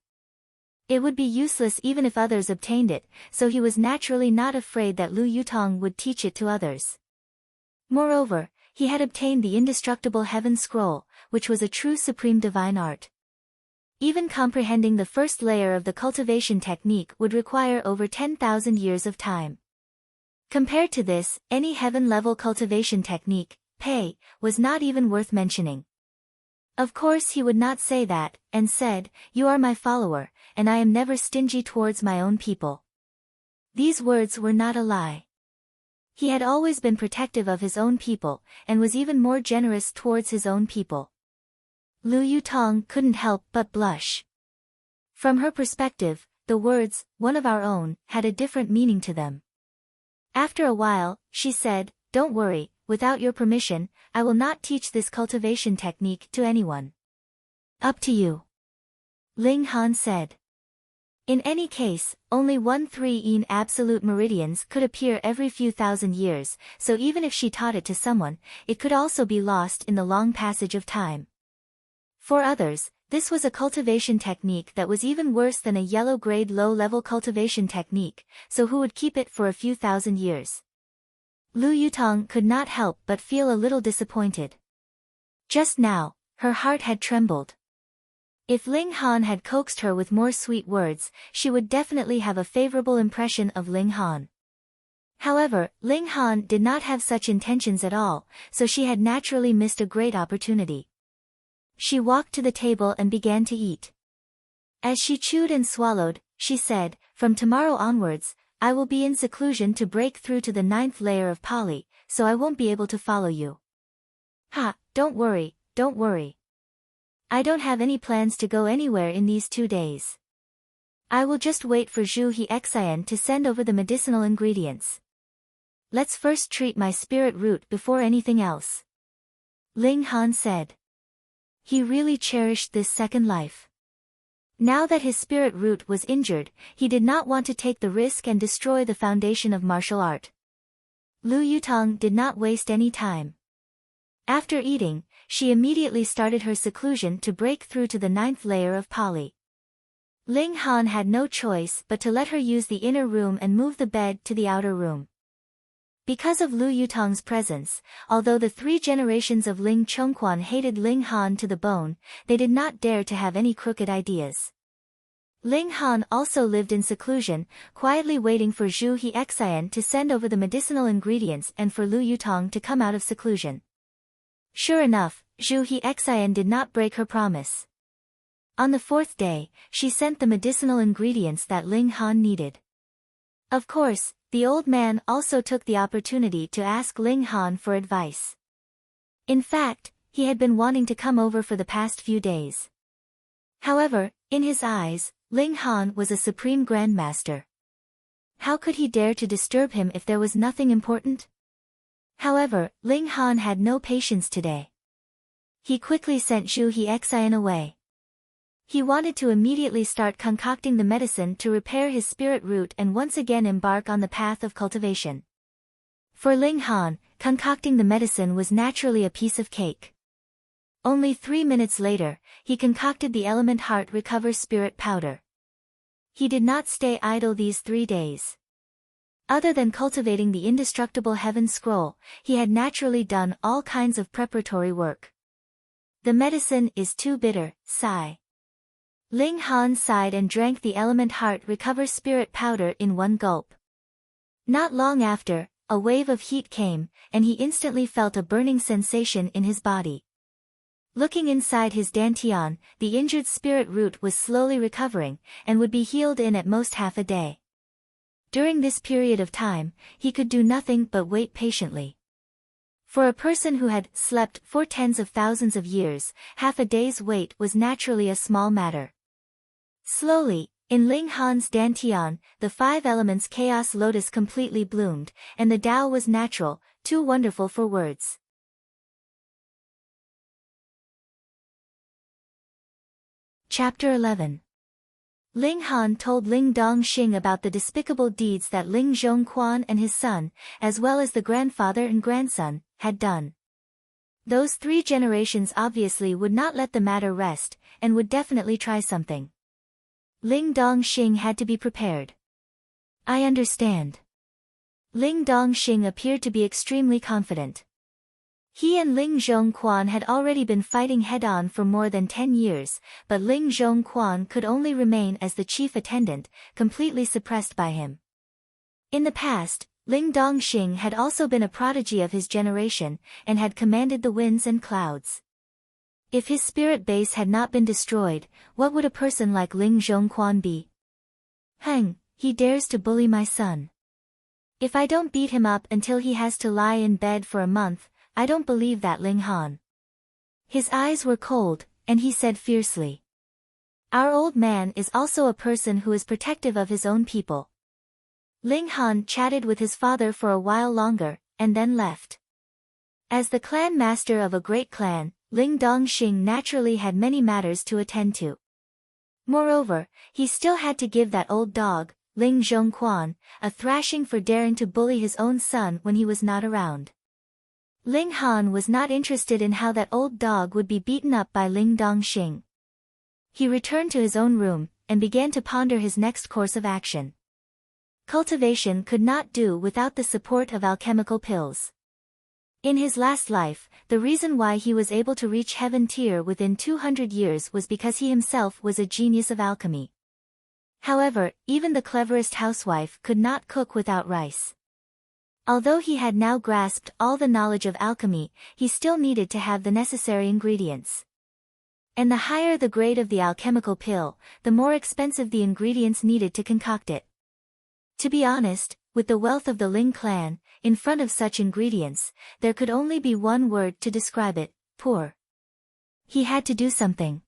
It would be useless even if others obtained it, so he was naturally not afraid that Lu Yutong would teach it to others. Moreover, he had obtained the indestructible Heaven Scroll, which was a true supreme divine art. Even comprehending the first layer of the cultivation technique would require over 10,000 years of time. Compared to this, any heaven-level cultivation technique, Pei, was not even worth mentioning. Of course he would not say that, and said, you are my follower, and I am never stingy towards my own people. These words were not a lie. He had always been protective of his own people, and was even more generous towards his own people. Lu Yutong couldn't help but blush. From her perspective, the words, one of our own, had a different meaning to them. After a while, she said, don't worry, without your permission, I will not teach this cultivation technique to anyone. Up to you. Ling Han said. In any case, only 1/3 absolute meridians could appear every few thousand years, so even if she taught it to someone, it could also be lost in the long passage of time. For others, this was a cultivation technique that was even worse than a yellow-grade low-level cultivation technique, so who would keep it for a few thousand years? Lu Yutong could not help but feel a little disappointed. Just now, her heart had trembled. If Ling Han had coaxed her with more sweet words, she would definitely have a favorable impression of Ling Han. However, Ling Han did not have such intentions at all, so she had naturally missed a great opportunity. She walked to the table and began to eat. As she chewed and swallowed, she said, "From tomorrow onwards, I will be in seclusion to break through to the 9th layer of Pali, so I won't be able to follow you." "Ha, don't worry, don't worry. I don't have any plans to go anywhere in these 2 days. I will just wait for Zhu He Xian to send over the medicinal ingredients. Let's first treat my spirit root before anything else." Ling Han said. He really cherished this second life. Now that his spirit root was injured, he did not want to take the risk and destroy the foundation of martial art. Lu Yutong did not waste any time. After eating, she immediately started her seclusion to break through to the 9th layer of Pali. Ling Han had no choice but to let her use the inner room and move the bed to the outer room. Because of Lu Yutong's presence, although the 3 generations of Ling Chongquan hated Ling Han to the bone, they did not dare to have any crooked ideas. Ling Han also lived in seclusion, quietly waiting for Zhu He Xian to send over the medicinal ingredients and for Lu Yutong to come out of seclusion. Sure enough, Zhu He Xian did not break her promise. On the 4th day, she sent the medicinal ingredients that Ling Han needed. Of course, the old man also took the opportunity to ask Ling Han for advice. In fact, he had been wanting to come over for the past few days. However, in his eyes, Ling Han was a supreme grandmaster. How could he dare to disturb him if there was nothing important? However, Ling Han had no patience today. He quickly sent Zhu He Xian away. He wanted to immediately start concocting the medicine to repair his spirit root and once again embark on the path of cultivation. For Ling Han, concocting the medicine was naturally a piece of cake. Only 3 minutes later, he concocted the element heart recover spirit powder. He did not stay idle these 3 days. Other than cultivating the indestructible heaven scroll, he had naturally done all kinds of preparatory work. The medicine is too bitter, sigh. Ling Han sighed and drank the element heart recover spirit powder in one gulp. Not long after, a wave of heat came, and he instantly felt a burning sensation in his body. Looking inside his dantian, the injured spirit root was slowly recovering, and would be healed in at most half a day. During this period of time, he could do nothing but wait patiently. For a person who had slept for tens of thousands of years, half a day's wait was naturally a small matter. Slowly, in Ling Han's dantian, the 5 elements chaos lotus completely bloomed, and the Tao was natural, too wonderful for words. Chapter 11. Ling Han told Ling Dongxing about the despicable deeds that Ling Zhongquan and his son, as well as the grandfather and grandson, had done. Those 3 generations obviously would not let the matter rest, and would definitely try something. Ling Dongxing had to be prepared. I understand. Ling Dongxing appeared to be extremely confident. He and Ling Zhongquan had already been fighting head-on for more than 10 years, but Ling Zhongquan could only remain as the chief attendant, completely suppressed by him. In the past, Ling Dongxing had also been a prodigy of his generation, and had commanded the winds and clouds. If his spirit base had not been destroyed, what would a person like Ling Zhongquan be? He dares to bully my son. If I don't beat him up until he has to lie in bed for a month, I don't believe that Ling Han. His eyes were cold, and he said fiercely. Our old man is also a person who is protective of his own people. Ling Han chatted with his father for a while longer, and then left. As the clan master of a great clan, Ling Dongxing naturally had many matters to attend to. Moreover, he still had to give that old dog, Ling Zhongquan, a thrashing for daring to bully his own son when he was not around. Ling Han was not interested in how that old dog would be beaten up by Ling Dongxing. He returned to his own room, and began to ponder his next course of action. Cultivation could not do without the support of alchemical pills. In his last life, the reason why he was able to reach heaven tier within 200 years was because he himself was a genius of alchemy. However, even the cleverest housewife could not cook without rice. Although he had now grasped all the knowledge of alchemy, he still needed to have the necessary ingredients. And the higher the grade of the alchemical pill, the more expensive the ingredients needed to concoct it. To be honest, with the wealth of the Ling clan, in front of such ingredients, there could only be one word to describe it: poor. He had to do something.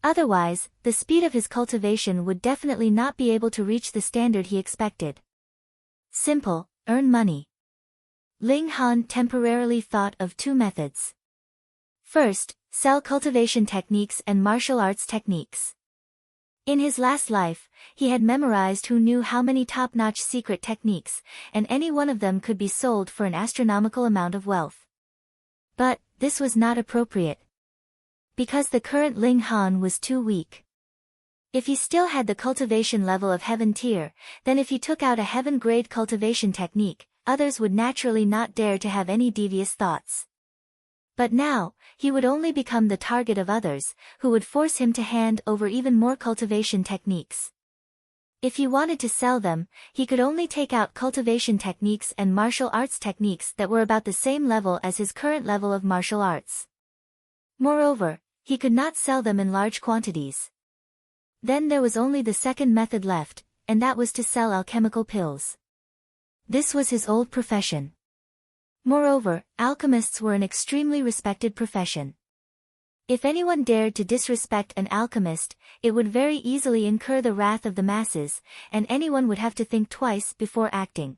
Otherwise, the speed of his cultivation would definitely not be able to reach the standard he expected. Simple, earn money. Ling Han temporarily thought of two methods. First, sell cultivation techniques and martial arts techniques. In his last life, he had memorized who knew how many top-notch secret techniques, and any one of them could be sold for an astronomical amount of wealth. But, this was not appropriate. Because the current Ling Han was too weak. If he still had the cultivation level of heaven tier, then if he took out a heaven-grade cultivation technique, others would naturally not dare to have any devious thoughts. But now, he would only become the target of others, who would force him to hand over even more cultivation techniques. If he wanted to sell them, he could only take out cultivation techniques and martial arts techniques that were about the same level as his current level of martial arts. Moreover, he could not sell them in large quantities. Then there was only the second method left, and that was to sell alchemical pills. This was his old profession. Moreover, alchemists were an extremely respected profession. If anyone dared to disrespect an alchemist, it would very easily incur the wrath of the masses, and anyone would have to think twice before acting.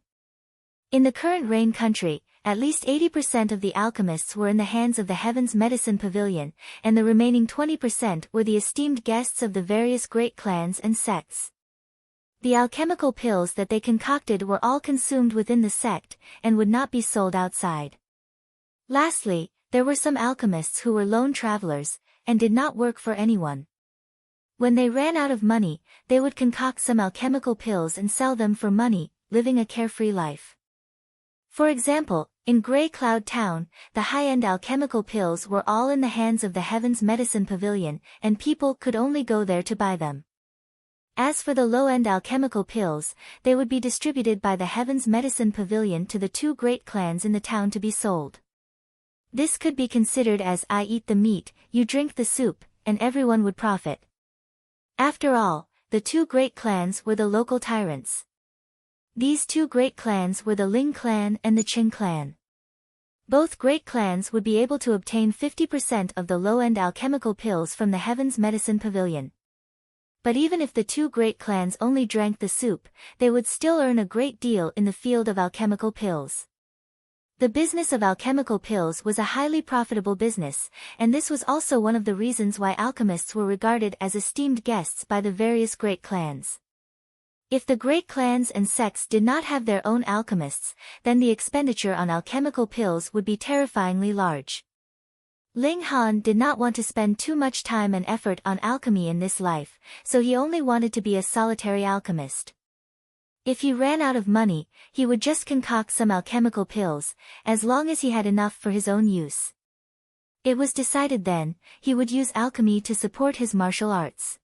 In the current Rain country, at least 80% of the alchemists were in the hands of the Heaven's Medicine Pavilion, and the remaining 20% were the esteemed guests of the various great clans and sects. The alchemical pills that they concocted were all consumed within the sect, and would not be sold outside. Lastly, there were some alchemists who were lone travelers, and did not work for anyone. When they ran out of money, they would concoct some alchemical pills and sell them for money, living a carefree life. For example, in Grey Cloud Town, the high-end alchemical pills were all in the hands of the Heaven's Medicine Pavilion, and people could only go there to buy them. As for the low-end alchemical pills, they would be distributed by the Heaven's Medicine Pavilion to the two great clans in the town to be sold. This could be considered as I eat the meat, you drink the soup, and everyone would profit. After all, the two great clans were the local tyrants. These two great clans were the Ling clan and the Qing clan. Both great clans would be able to obtain 50% of the low-end alchemical pills from the Heaven's Medicine Pavilion. But even if the two great clans only drank the soup, they would still earn a great deal in the field of alchemical pills. The business of alchemical pills was a highly profitable business, and this was also one of the reasons why alchemists were regarded as esteemed guests by the various great clans. If the great clans and sects did not have their own alchemists, then the expenditure on alchemical pills would be terrifyingly large. Ling Han did not want to spend too much time and effort on alchemy in this life, so he only wanted to be a solitary alchemist. If he ran out of money, he would just concoct some alchemical pills, as long as he had enough for his own use. It was decided then, he would use alchemy to support his martial arts.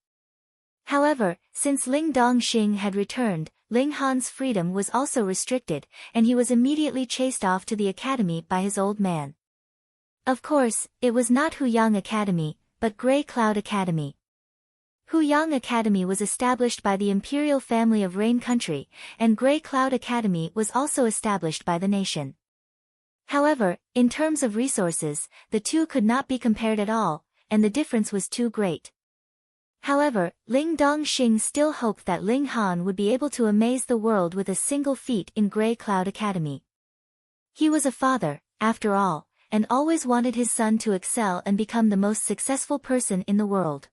However, since Ling Dongxing had returned, Ling Han's freedom was also restricted, and he was immediately chased off to the academy by his old man. Of course, it was not Huyang Academy, but Grey Cloud Academy. Huyang Academy was established by the imperial family of Rain Country, and Grey Cloud Academy was also established by the nation. However, in terms of resources, the two could not be compared at all, and the difference was too great. However, Ling Dongxing still hoped that Ling Han would be able to amaze the world with a single feat in Grey Cloud Academy. He was a father, after all, and always wanted his son to excel and become the most successful person in the world.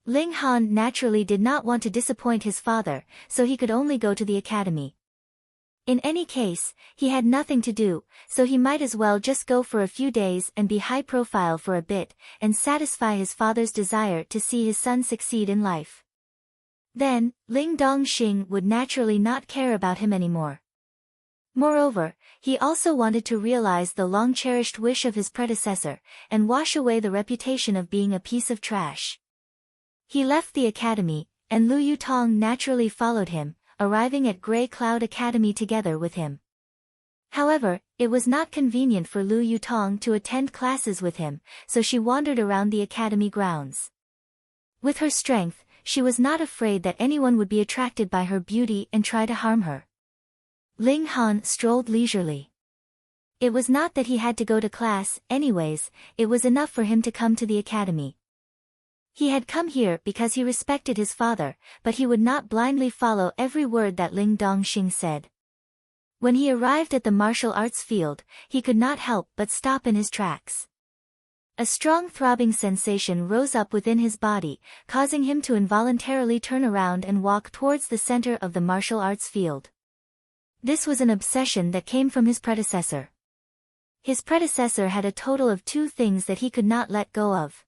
Ling Han naturally did not want to disappoint his father, so he could only go to the academy. In any case, he had nothing to do, so he might as well just go for a few days and be high profile for a bit, and satisfy his father's desire to see his son succeed in life. Then, Ling Dongxing would naturally not care about him anymore. Moreover, he also wanted to realize the long-cherished wish of his predecessor, and wash away the reputation of being a piece of trash. He left the academy, and Lu Yutong naturally followed him, arriving at Grey Cloud Academy together with him. However, it was not convenient for Lu Yutong to attend classes with him, so she wandered around the academy grounds. With her strength, she was not afraid that anyone would be attracted by her beauty and try to harm her. Ling Han strolled leisurely. It was not that he had to go to class, anyways, it was enough for him to come to the academy. He had come here because he respected his father, but he would not blindly follow every word that Ling Dongxing said. When he arrived at the martial arts field, he could not help but stop in his tracks. A strong throbbing sensation rose up within his body, causing him to involuntarily turn around and walk towards the center of the martial arts field. This was an obsession that came from his predecessor. His predecessor had a total of 2 things that he could not let go of.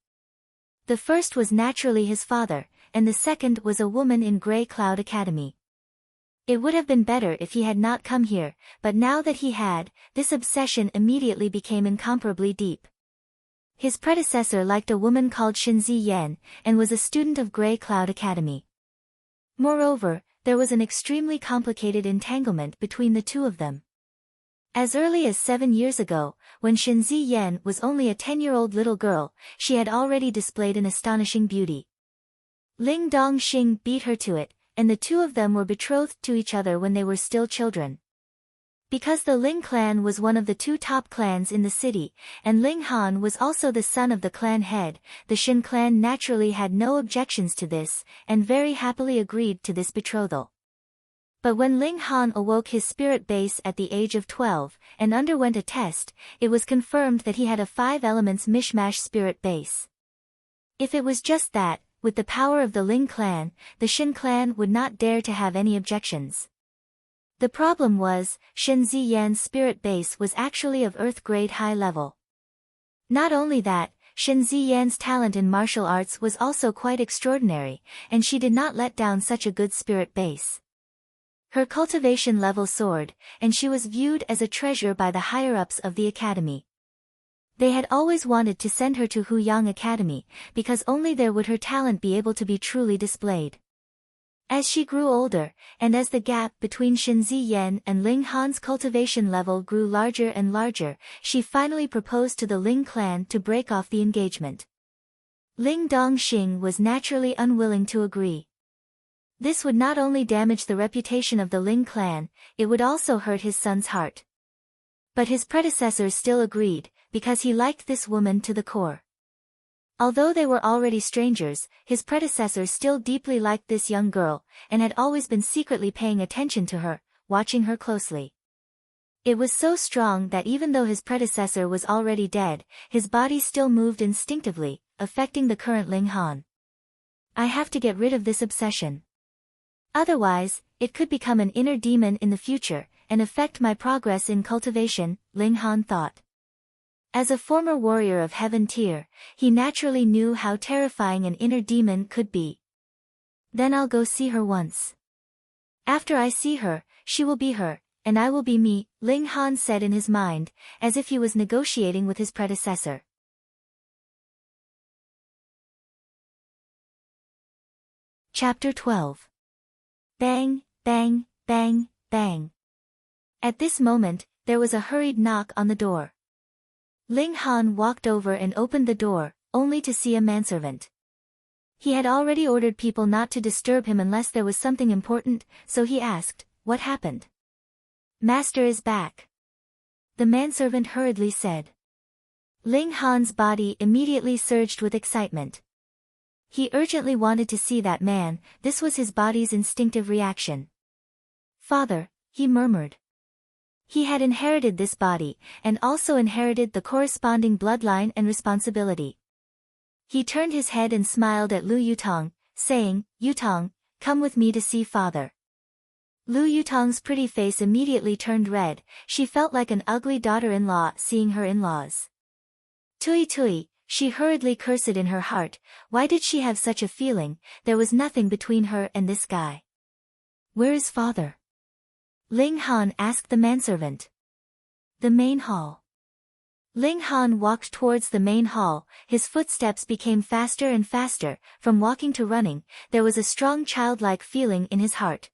The first was naturally his father, and the second was a woman in Grey Cloud Academy. It would have been better if he had not come here, but now that he had, this obsession immediately became incomparably deep. His predecessor liked a woman called Shinzi Yan, and was a student of Grey Cloud Academy. Moreover, there was an extremely complicated entanglement between the two of them. As early as 7 years ago, when Shinzi Yan was only a 10-year-old little girl, she had already displayed an astonishing beauty. Ling Dongxing beat her to it, and the two of them were betrothed to each other when they were still children. Because the Ling clan was one of the 2 top clans in the city, and Ling Han was also the son of the clan head, the Shin clan naturally had no objections to this, and very happily agreed to this betrothal. But when Ling Han awoke his spirit base at the age of 12, and underwent a test, it was confirmed that he had a 5 elements mishmash spirit base. If it was just that, with the power of the Ling clan, the Shin clan would not dare to have any objections. The problem was, Shinzi Yan's spirit base was actually of Earth grade high level. Not only that, Shinzi Yan's talent in martial arts was also quite extraordinary, and she did not let down such a good spirit base. Her cultivation level soared, and she was viewed as a treasure by the higher-ups of the academy. They had always wanted to send her to Huyang Academy, because only there would her talent be able to be truly displayed. As she grew older, and as the gap between Shinzi Yan and Ling Han's cultivation level grew larger and larger, she finally proposed to the Ling clan to break off the engagement. Ling Dongxing was naturally unwilling to agree. This would not only damage the reputation of the Ling clan, it would also hurt his son's heart. But his predecessor still agreed, because he liked this woman to the core. Although they were already strangers, his predecessor still deeply liked this young girl, and had always been secretly paying attention to her, watching her closely. It was so strong that even though his predecessor was already dead, his body still moved instinctively, affecting the current Ling Han. I have to get rid of this obsession. Otherwise, it could become an inner demon in the future, and affect my progress in cultivation, Ling Han thought. As a former warrior of Heaven Tier, he naturally knew how terrifying an inner demon could be. Then I'll go see her once. After I see her, she will be her, and I will be me, Ling Han said in his mind, as if he was negotiating with his predecessor. Chapter 12. Bang, bang, bang, bang. At this moment, there was a hurried knock on the door. Ling Han walked over and opened the door, only to see a manservant. He had already ordered people not to disturb him unless there was something important, so he asked, "What happened?" "Master is back," the manservant hurriedly said. Ling Han's body immediately surged with excitement. He urgently wanted to see that man, this was his body's instinctive reaction. "Father," he murmured. He had inherited this body, and also inherited the corresponding bloodline and responsibility. He turned his head and smiled at Lu Yutong, saying, "Yutong, come with me to see father." Lu Yutong's pretty face immediately turned red. She felt like an ugly daughter-in-law seeing her in-laws. Tui tui, she hurriedly cursed in her heart. Why did she have such a feeling? There was nothing between her and this guy. "Where is father?" Ling Han asked the manservant. "The main hall." Ling Han walked towards the main hall. His footsteps became faster and faster. From walking to running, there was a strong childlike feeling in his heart.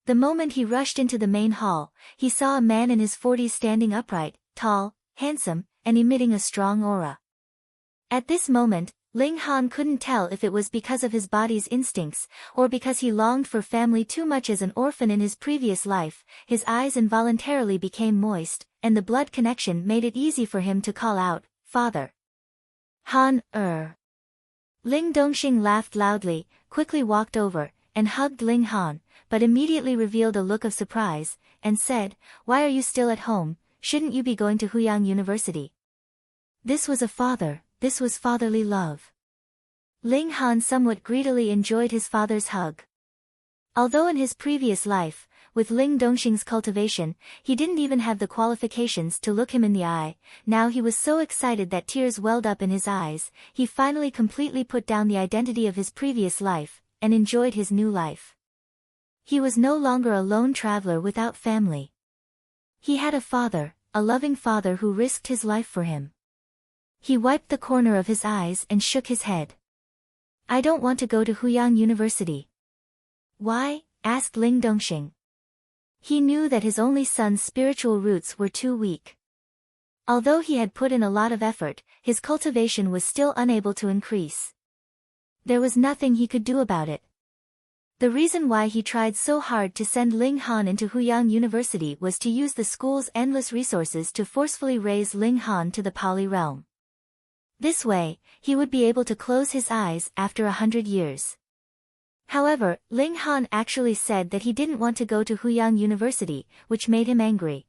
The moment he rushed into the main hall, he saw a man in his 40s standing upright, tall, handsome, and emitting a strong aura. At this moment, Ling Han couldn't tell if it was because of his body's instincts, or because he longed for family too much as an orphan in his previous life. His eyes involuntarily became moist, and the blood connection made it easy for him to call out, "Father." "Han, Ling Dongxing laughed loudly, quickly walked over, and hugged Ling Han, but immediately revealed a look of surprise, and said, "Why are you still at home? Shouldn't you be going to Huyang University?" This was fatherly love. Ling Han somewhat greedily enjoyed his father's hug. Although in his previous life, with Ling Dongxing's cultivation, he didn't even have the qualifications to look him in the eye, now he was so excited that tears welled up in his eyes. He finally completely put down the identity of his previous life, and enjoyed his new life. He was no longer a lone traveler without family. He had a father, a loving father who risked his life for him. He wiped the corner of his eyes and shook his head. "I don't want to go to Huyang University." "Why?" asked Ling Dongxing. He knew that his only son's spiritual roots were too weak. Although he had put in a lot of effort, his cultivation was still unable to increase. There was nothing he could do about it. The reason why he tried so hard to send Ling Han into Huyang University was to use the school's endless resources to forcefully raise Ling Han to the Pali realm. This way, he would be able to close his eyes after 100 years. However, Ling Han actually said that he didn't want to go to Huyang University, which made him angry.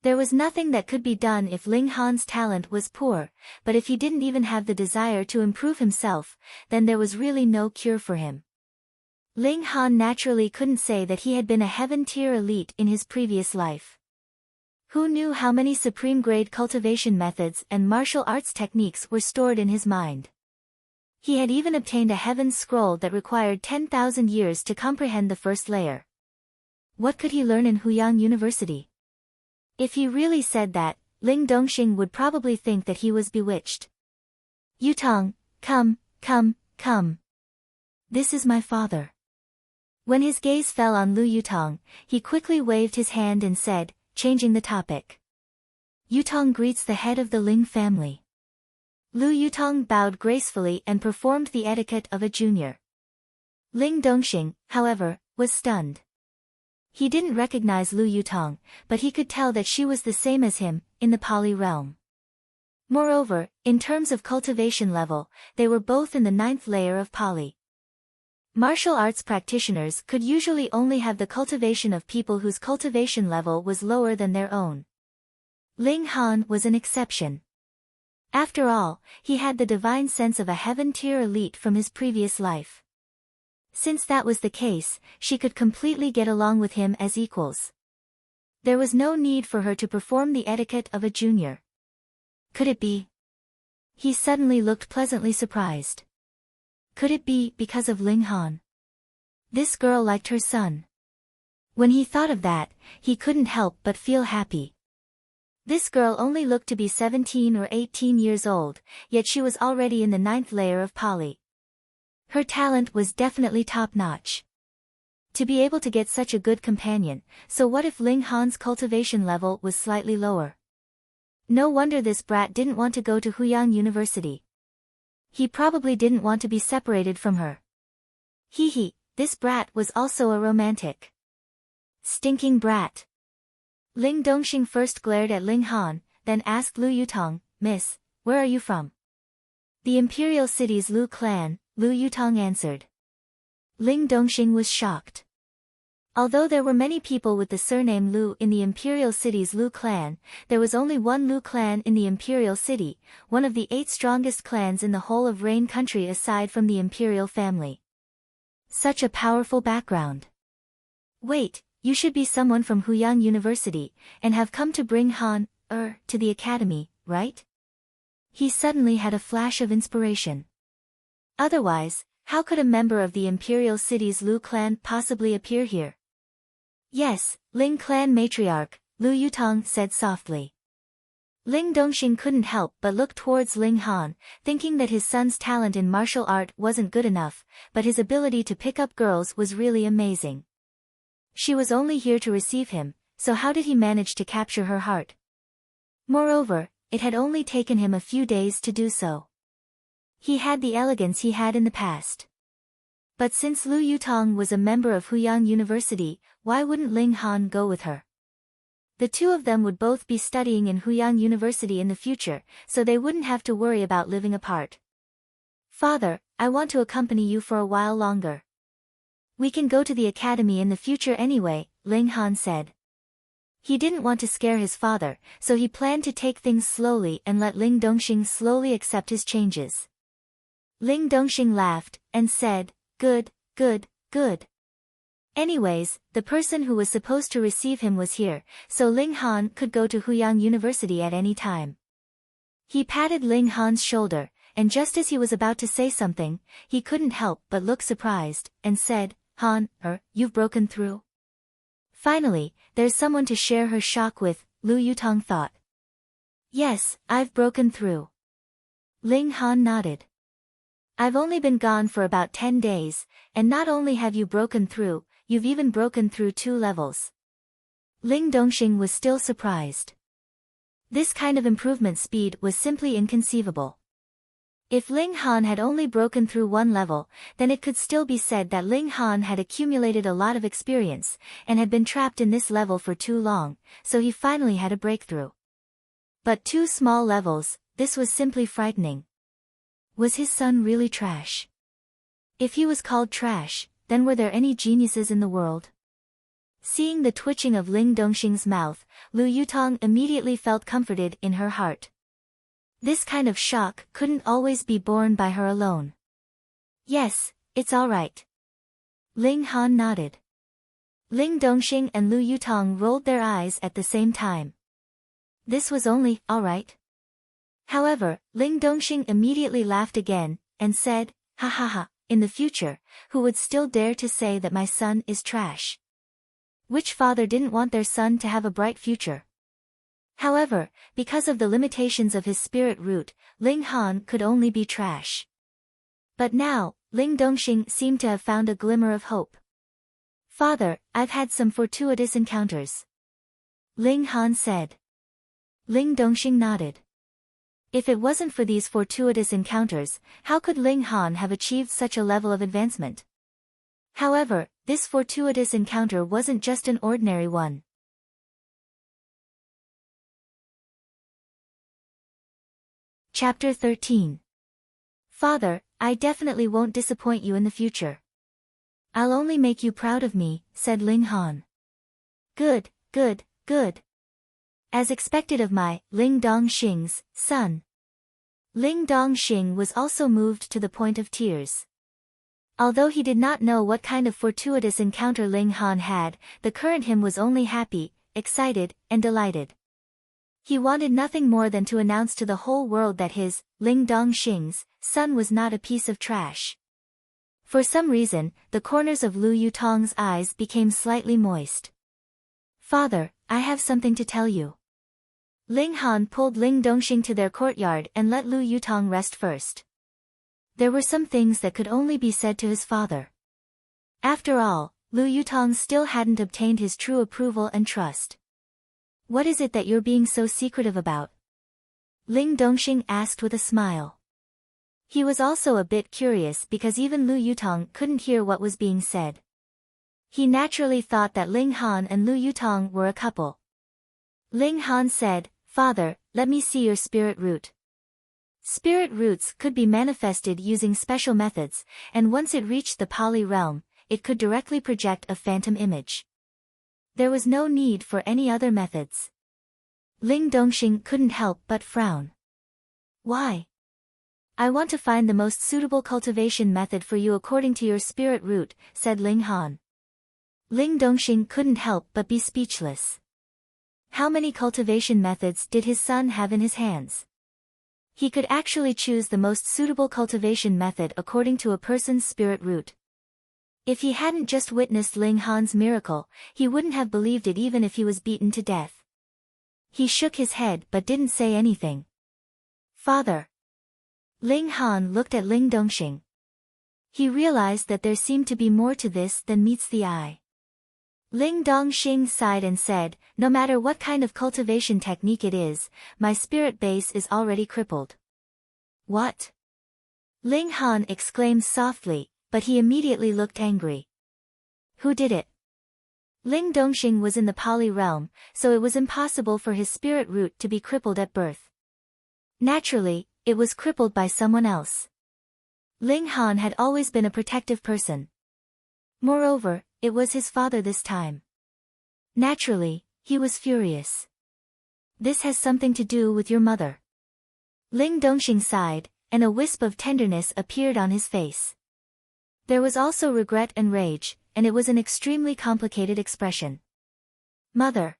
There was nothing that could be done if Ling Han's talent was poor, but if he didn't even have the desire to improve himself, then there was really no cure for him. Ling Han naturally couldn't say that he had been a heaven-tier elite in his previous life. Who knew how many supreme-grade cultivation methods and martial arts techniques were stored in his mind? He had even obtained a heaven scroll that required 10,000 years to comprehend the first layer. What could he learn in Huyang University? If he really said that, Ling Dongxing would probably think that he was bewitched. "Yutong, come. This is my father." When his gaze fell on Lu Yutong, he quickly waved his hand and said, changing the topic, "Yutong greets the head of the Ling family." Lu Yutong bowed gracefully and performed the etiquette of a junior. Ling Dongxing, however, was stunned. He didn't recognize Lu Yutong, but he could tell that she was the same as him, in the Pali realm. Moreover, in terms of cultivation level, they were both in the 9th layer of Pali. Martial arts practitioners could usually only have the cultivation of people whose cultivation level was lower than their own. Ling Han was an exception. After all, he had the divine sense of a heaven-tier elite from his previous life. Since that was the case, she could completely get along with him as equals. There was no need for her to perform the etiquette of a junior. Could it be? He suddenly looked pleasantly surprised. Could it be because of Ling Han? This girl liked her son. When he thought of that, he couldn't help but feel happy. This girl only looked to be 17 or 18 years old, yet she was already in the 9th layer of Pali. Her talent was definitely top-notch. To be able to get such a good companion, so what if Ling Han's cultivation level was slightly lower? No wonder this brat didn't want to go to Huyang University. He probably didn't want to be separated from her. This brat was also a romantic. Stinking brat. Ling Dongxing first glared at Ling Han, then asked Lu Yutong, "Miss, where are you from?" "The imperial city's Lu clan," Lu Yutong answered. Ling Dongxing was shocked. Although there were many people with the surname Lu in the imperial city's Lu clan, there was only one Lu clan in the imperial city, one of the 8 strongest clans in the whole of Rain country aside from the imperial family. Such a powerful background. Wait, you should be someone from Huyang University, and have come to bring Han, to the academy, right? He suddenly had a flash of inspiration. Otherwise, how could a member of the imperial city's Lu clan possibly appear here? Yes, Ling clan matriarch, Lu Yutong said softly. Ling Dongxing couldn't help but look towards Ling Han, thinking that his son's talent in martial art wasn't good enough, but his ability to pick up girls was really amazing. She was only here to receive him, so how did he manage to capture her heart? Moreover, it had only taken him a few days to do so. He had the elegance he had in the past. But since Lu Yutong was a member of Huyang University, why wouldn't Ling Han go with her? The two of them would both be studying in Huyang University in the future, so they wouldn't have to worry about living apart. Father, I want to accompany you for a while longer. We can go to the academy in the future anyway, Ling Han said. He didn't want to scare his father, so he planned to take things slowly and let Ling Dongxing slowly accept his changes. Ling Dongxing laughed, and said, Good, good, good. Anyways, the person who was supposed to receive him was here, so Ling Han could go to Huyang University at any time. He patted Ling Han's shoulder, and just as he was about to say something, he couldn't help but look surprised, and said, Han, you've broken through? Finally, there's someone to share her shock with, Lu Yutong thought. Yes, I've broken through. Ling Han nodded. I've only been gone for about 10 days, and not only have you broken through, you've even broken through 2 levels. Ling Dongxing was still surprised. This kind of improvement speed was simply inconceivable. If Ling Han had only broken through 1 level, then it could still be said that Ling Han had accumulated a lot of experience, and had been trapped in this level for too long, so he finally had a breakthrough. But 2 small levels, this was simply frightening. Was his son really trash? If he was called trash, then were there any geniuses in the world? Seeing the twitching of Ling Dongxing's mouth, Lu Yutong immediately felt comforted in her heart. This kind of shock couldn't always be borne by her alone. Yes, it's all right. Ling Han nodded. Ling Dongxing and Lu Yutong rolled their eyes at the same time. This was only all right. However, Ling Dongxing immediately laughed again, and said, Ha ha ha, in the future, who would still dare to say that my son is trash? Which father didn't want their son to have a bright future? However, because of the limitations of his spirit root, Ling Han could only be trash. But now, Ling Dongxing seemed to have found a glimmer of hope. Father, I've had some fortuitous encounters. Ling Han said. Ling Dongxing nodded. If it wasn't for these fortuitous encounters, how could Ling Han have achieved such a level of advancement? However, this fortuitous encounter wasn't just an ordinary one. Chapter 13. Father, I definitely won't disappoint you in the future. I'll only make you proud of me, said Ling Han. Good, good, good. As expected of my, Ling Dongxing's, son. Ling Dongxing was also moved to the point of tears. Although he did not know what kind of fortuitous encounter Ling Han had, the current him was only happy, excited, and delighted. He wanted nothing more than to announce to the whole world that his, Ling Dongxing's, son was not a piece of trash. For some reason, the corners of Lu Yutong's eyes became slightly moist. Father, I have something to tell you. Ling Han pulled Ling Dongxing to their courtyard and let Lu Yutong rest first. There were some things that could only be said to his father. After all, Lu Yutong still hadn't obtained his true approval and trust. What is it that you're being so secretive about? Ling Dongxing asked with a smile. He was also a bit curious because even Lu Yutong couldn't hear what was being said. He naturally thought that Ling Han and Lu Yutong were a couple. Ling Han said, Father, let me see your spirit root. Spirit roots could be manifested using special methods, and once it reached the Pali realm, it could directly project a phantom image. There was no need for any other methods. Ling Dongxing couldn't help but frown. Why? I want to find the most suitable cultivation method for you according to your spirit root, said Ling Han. Ling Dongxing couldn't help but be speechless. How many cultivation methods did his son have in his hands? He could actually choose the most suitable cultivation method according to a person's spirit root. If he hadn't just witnessed Ling Han's miracle, he wouldn't have believed it even if he was beaten to death. He shook his head but didn't say anything. Father. Ling Han looked at Ling Dongxing. He realized that there seemed to be more to this than meets the eye. Ling Dongxing sighed and said, no matter what kind of cultivation technique it is, my spirit base is already crippled. What? Ling Han exclaimed softly, but he immediately looked angry. Who did it? Ling Dongxing was in the Pali realm, so it was impossible for his spirit root to be crippled at birth. Naturally, it was crippled by someone else. Ling Han had always been a protective person. Moreover, it was his father this time. Naturally, he was furious. This has something to do with your mother. Ling Dongxing sighed, and a wisp of tenderness appeared on his face. There was also regret and rage, and it was an extremely complicated expression. Mother.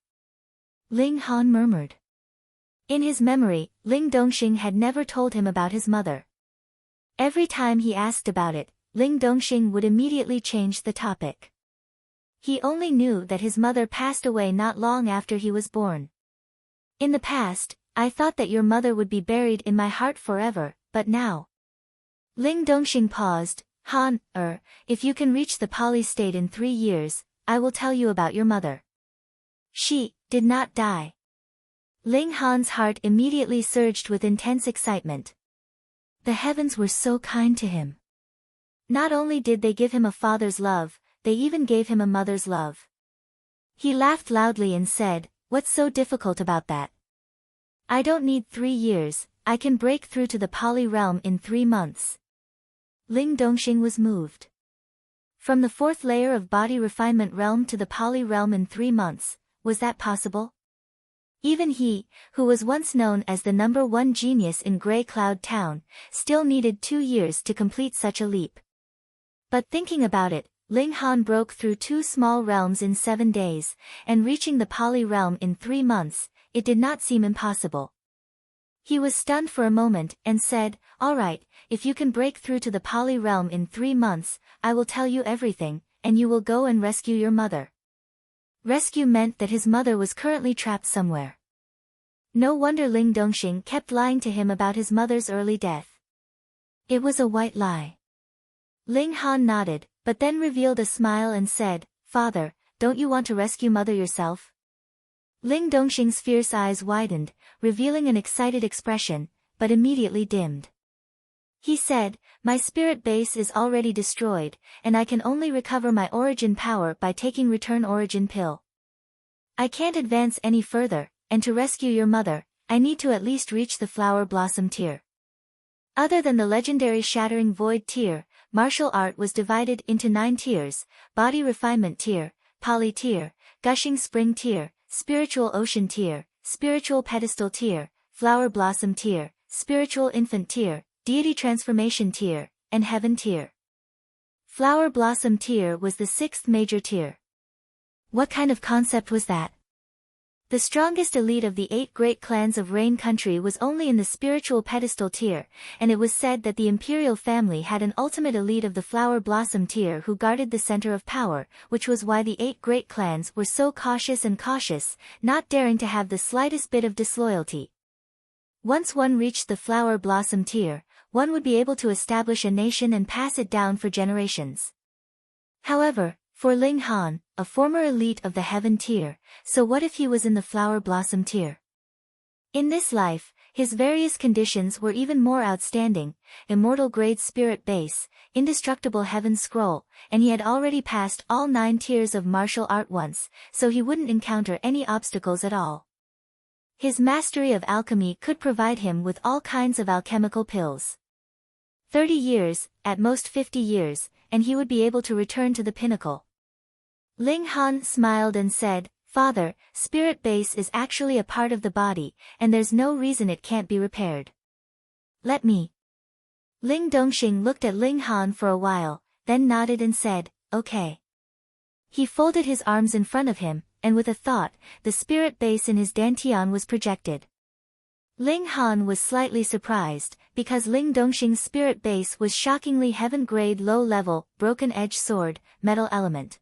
Ling Han murmured. In his memory, Ling Dongxing had never told him about his mother. Every time he asked about it, Ling Dongxing would immediately change the topic. He only knew that his mother passed away not long after he was born. In the past, I thought that your mother would be buried in my heart forever, but now. Ling Dongxing paused. Han, if you can reach the Pali state in 3 years, I will tell you about your mother. She did not die. Ling Han's heart immediately surged with intense excitement. The heavens were so kind to him. Not only did they give him a father's love, they even gave him a mother's love. He laughed loudly and said, what's so difficult about that? I don't need 3 years, I can break through to the Pali realm in 3 months. Ling Dongxing was moved. From the 4th layer of body refinement realm to the Pali realm in 3 months, was that possible? Even he, who was once known as the #1 genius in Grey Cloud Town, still needed 2 years to complete such a leap. But thinking about it, Ling Han broke through 2 small realms in 7 days, and reaching the Pali realm in 3 months, it did not seem impossible. He was stunned for a moment and said, all right, if you can break through to the Pali realm in 3 months, I will tell you everything, and you will go and rescue your mother. Rescue meant that his mother was currently trapped somewhere. No wonder Ling Dongxing kept lying to him about his mother's early death. It was a white lie. Ling Han nodded, but then revealed a smile and said, Father, don't you want to rescue mother yourself? Ling Dongxing's fierce eyes widened, revealing an excited expression, but immediately dimmed. He said, my spirit base is already destroyed, and I can only recover my origin power by taking return origin pill. I can't advance any further, and to rescue your mother, I need to at least reach the flower blossom tier. Other than the legendary shattering void tier, martial art was divided into 9 tiers, body refinement tier, Pali tier, gushing spring tier, spiritual ocean tier, spiritual pedestal tier, flower blossom tier, spiritual infant tier, deity transformation tier, and heaven tier. Flower blossom tier was the 6th major tier. What kind of concept was that? The strongest elite of the 8 great clans of Rain Country was only in the spiritual pedestal tier, and it was said that the imperial family had an ultimate elite of the flower blossom tier who guarded the center of power, which was why the 8 great clans were so cautious, not daring to have the slightest bit of disloyalty. Once one reached the flower blossom tier, one would be able to establish a nation and pass it down for generations. However, for Ling Han, a former elite of the heaven tier, so what if he was in the flower blossom tier? In this life, his various conditions were even more outstanding: immortal grade spirit base, indestructible heaven scroll, and he had already passed all 9 tiers of martial art once, so he wouldn't encounter any obstacles at all. His mastery of alchemy could provide him with all kinds of alchemical pills. 30 years, at most 50 years, and he would be able to return to the pinnacle. Ling Han smiled and said, "Father, spirit base is actually a part of the body, and there's no reason it can't be repaired. Let me." Ling Dongxing looked at Ling Han for a while, then nodded and said, "Okay." He folded his arms in front of him, and with a thought, the spirit base in his dantian was projected. Ling Han was slightly surprised, because Ling Dongxing's spirit base was shockingly heaven-grade low-level, broken-edge sword, metal element.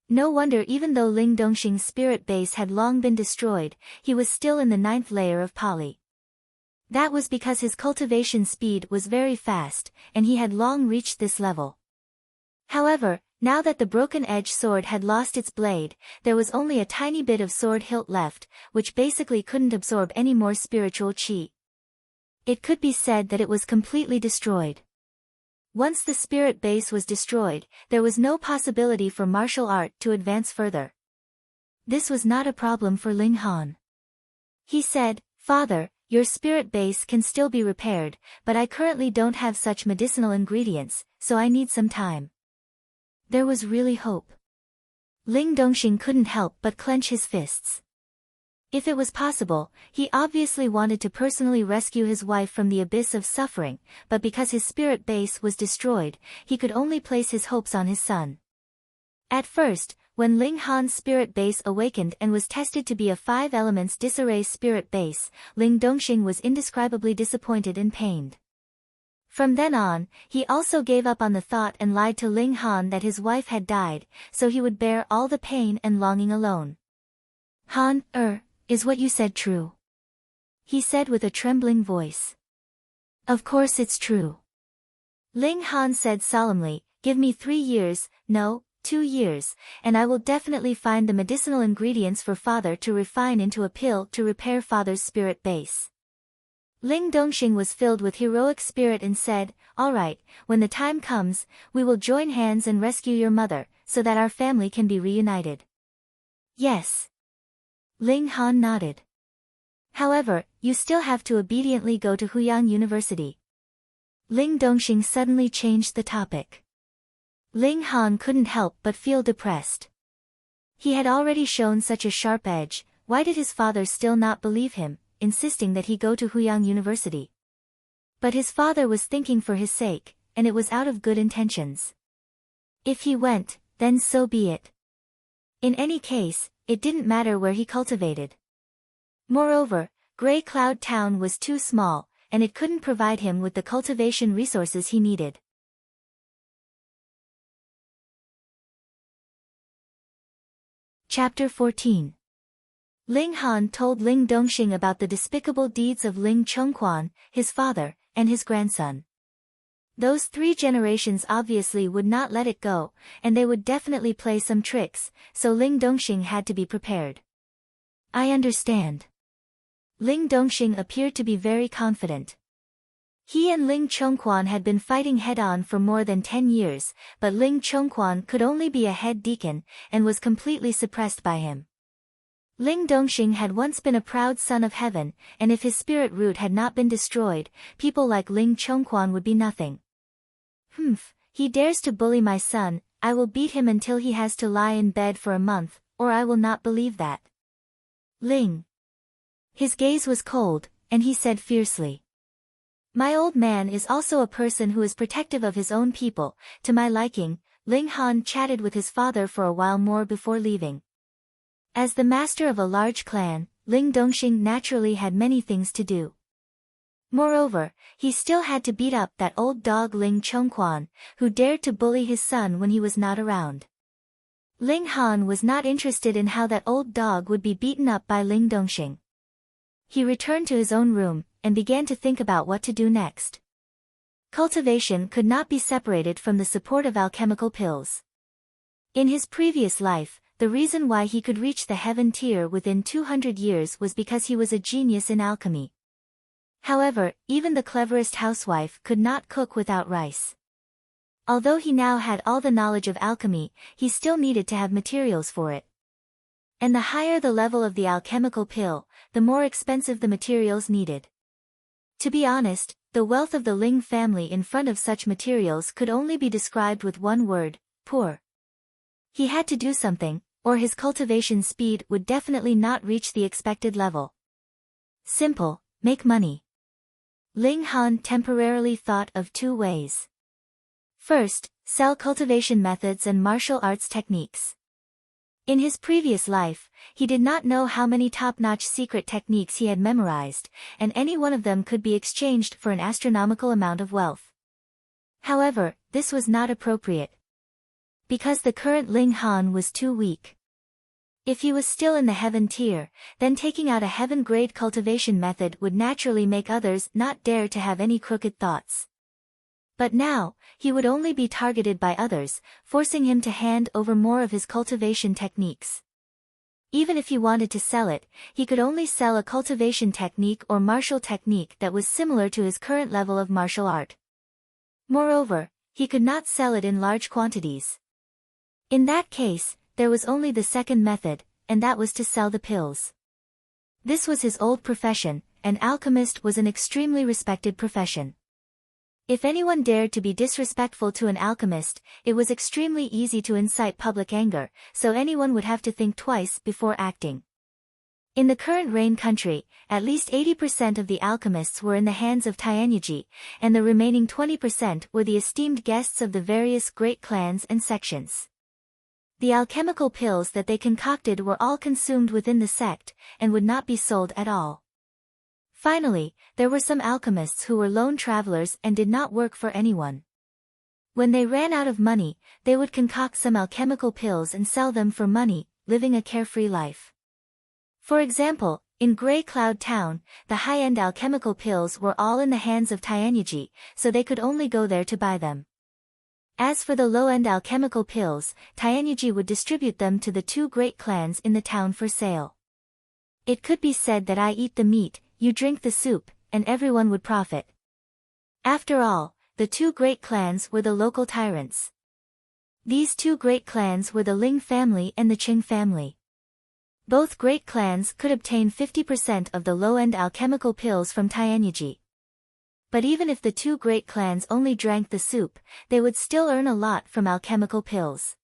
No wonder even though Ling Dongxing's spirit base had long been destroyed, he was still in the 9th layer of Pali. That was because his cultivation speed was very fast, and he had long reached this level. However, now that the broken-edge sword had lost its blade, there was only a tiny bit of sword hilt left, which basically couldn't absorb any more spiritual qi. It could be said that it was completely destroyed. Once the spirit base was destroyed, there was no possibility for martial art to advance further. This was not a problem for Ling Han. He said, "Father, your spirit base can still be repaired, but I currently don't have such medicinal ingredients, so I need some time." There was really hope. Ling Dongxing couldn't help but clench his fists. If it was possible, he obviously wanted to personally rescue his wife from the abyss of suffering, but because his spirit base was destroyed, he could only place his hopes on his son. At first, when Ling Han's spirit base awakened and was tested to be a 5 elements disarray spirit base, Ling Dongxing was indescribably disappointed and pained. From then on, he also gave up on the thought and lied to Ling Han that his wife had died, so he would bear all the pain and longing alone. "Han, is what you said true?" he said with a trembling voice. "Of course it's true." Ling Han said solemnly, "Give me 3 years, no, 2 years, and I will definitely find the medicinal ingredients for father to refine into a pill to repair father's spirit base." Ling Dongxing was filled with heroic spirit and said, "All right, when the time comes, we will join hands and rescue your mother, so that our family can be reunited." "Yes." Ling Han nodded. "However, you still have to obediently go to Huyang University." Ling Dongxing suddenly changed the topic. Ling Han couldn't help but feel depressed. He had already shown such a sharp edge, why did his father still not believe him, insisting that he go to Huyang University? But his father was thinking for his sake, and it was out of good intentions. If he went, then so be it. In any case, it didn't matter where he cultivated. Moreover, Grey Cloud Town was too small, and it couldn't provide him with the cultivation resources he needed. Chapter 14. Ling Han told Ling Dongxing about the despicable deeds of Ling Chongquan, his father, and his grandson. Those 3 generations obviously would not let it go, and they would definitely play some tricks, so Ling Dongxing had to be prepared. "I understand." Ling Dongxing appeared to be very confident. He and Ling Chongquan had been fighting head-on for more than 10 years, but Ling Chongquan could only be a head deacon, and was completely suppressed by him. Ling Dongxing had once been a proud son of heaven, and if his spirit root had not been destroyed, people like Ling Chongquan would be nothing. He dares to bully my son, I will beat him until he has to lie in bed for a month, or I will not believe that. Ling. His gaze was cold, and he said fiercely. "My old man is also a person who is protective of his own people, to my liking." Ling Han chatted with his father for a while more before leaving. As the master of a large clan, Ling Dongxing naturally had many things to do. Moreover, he still had to beat up that old dog Ling Chongquan, who dared to bully his son when he was not around. Ling Han was not interested in how that old dog would be beaten up by Ling Dongxing. He returned to his own room, and began to think about what to do next. Cultivation could not be separated from the support of alchemical pills. In his previous life, the reason why he could reach the heaven tier within 200 years was because he was a genius in alchemy. However, even the cleverest housewife could not cook without rice. Although he now had all the knowledge of alchemy, he still needed to have materials for it. And the higher the level of the alchemical pill, the more expensive the materials needed. To be honest, The wealth of the Ling family in front of such materials could only be described with one word: poor. He had to do something, or his cultivation speed would definitely not reach the expected level. Simple: make money. Ling Han temporarily thought of two ways. First, sell cultivation methods and martial arts techniques. In his previous life, he did not know how many top-notch secret techniques he had memorized, and any one of them could be exchanged for an astronomical amount of wealth. However, this was not appropriate, because the current Ling Han was too weak. If he was still in the heaven tier, then taking out a heaven-grade cultivation method would naturally make others not dare to have any crooked thoughts. But now, he would only be targeted by others, forcing him to hand over more of his cultivation techniques. Even if he wanted to sell it, he could only sell a cultivation technique or martial technique that was similar to his current level of martial art. Moreover, he could not sell it in large quantities. In that case, there was only the second method, and that was to sell the pills. This was his old profession. An alchemist was an extremely respected profession. If anyone dared to be disrespectful to an alchemist, it was extremely easy to incite public anger, so anyone would have to think twice before acting. In the current Rain country, at least 80% of the alchemists were in the hands of Tianyiji, and the remaining 20% were the esteemed guests of the various great clans and sections. The alchemical pills that they concocted were all consumed within the sect, and would not be sold at all. Finally, there were some alchemists who were lone travelers and did not work for anyone. When they ran out of money, they would concoct some alchemical pills and sell them for money, living a carefree life. For example, in Grey Cloud Town, the high-end alchemical pills were all in the hands of Tianyiji, so they could only go there to buy them. As for the low-end alchemical pills, Tianyiji would distribute them to the two great clans in the town for sale. It could be said that I eat the meat, you drink the soup, and everyone would profit. After all, the two great clans were the local tyrants. These two great clans were the Ling family and the Qing family. Both great clans could obtain 50% of the low-end alchemical pills from Tianyiji. But even if the two great clans only drank the soup, they would still earn a lot from alchemical pills.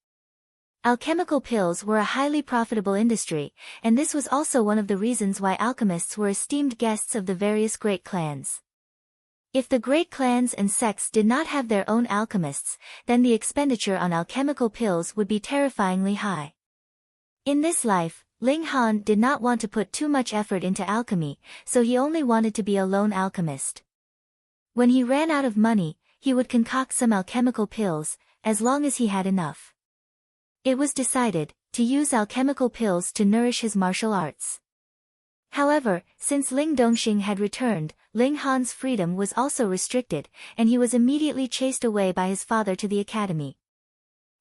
Alchemical pills were a highly profitable industry, and this was also one of the reasons why alchemists were esteemed guests of the various great clans. If the great clans and sects did not have their own alchemists, then the expenditure on alchemical pills would be terrifyingly high. In this life, Ling Han did not want to put too much effort into alchemy, so he only wanted to be a lone alchemist. When he ran out of money, he would concoct some alchemical pills, as long as he had enough. It was decided to use alchemical pills to nourish his martial arts. However, since Ling Dongxing had returned, Ling Han's freedom was also restricted, and he was immediately chased away by his father to the academy.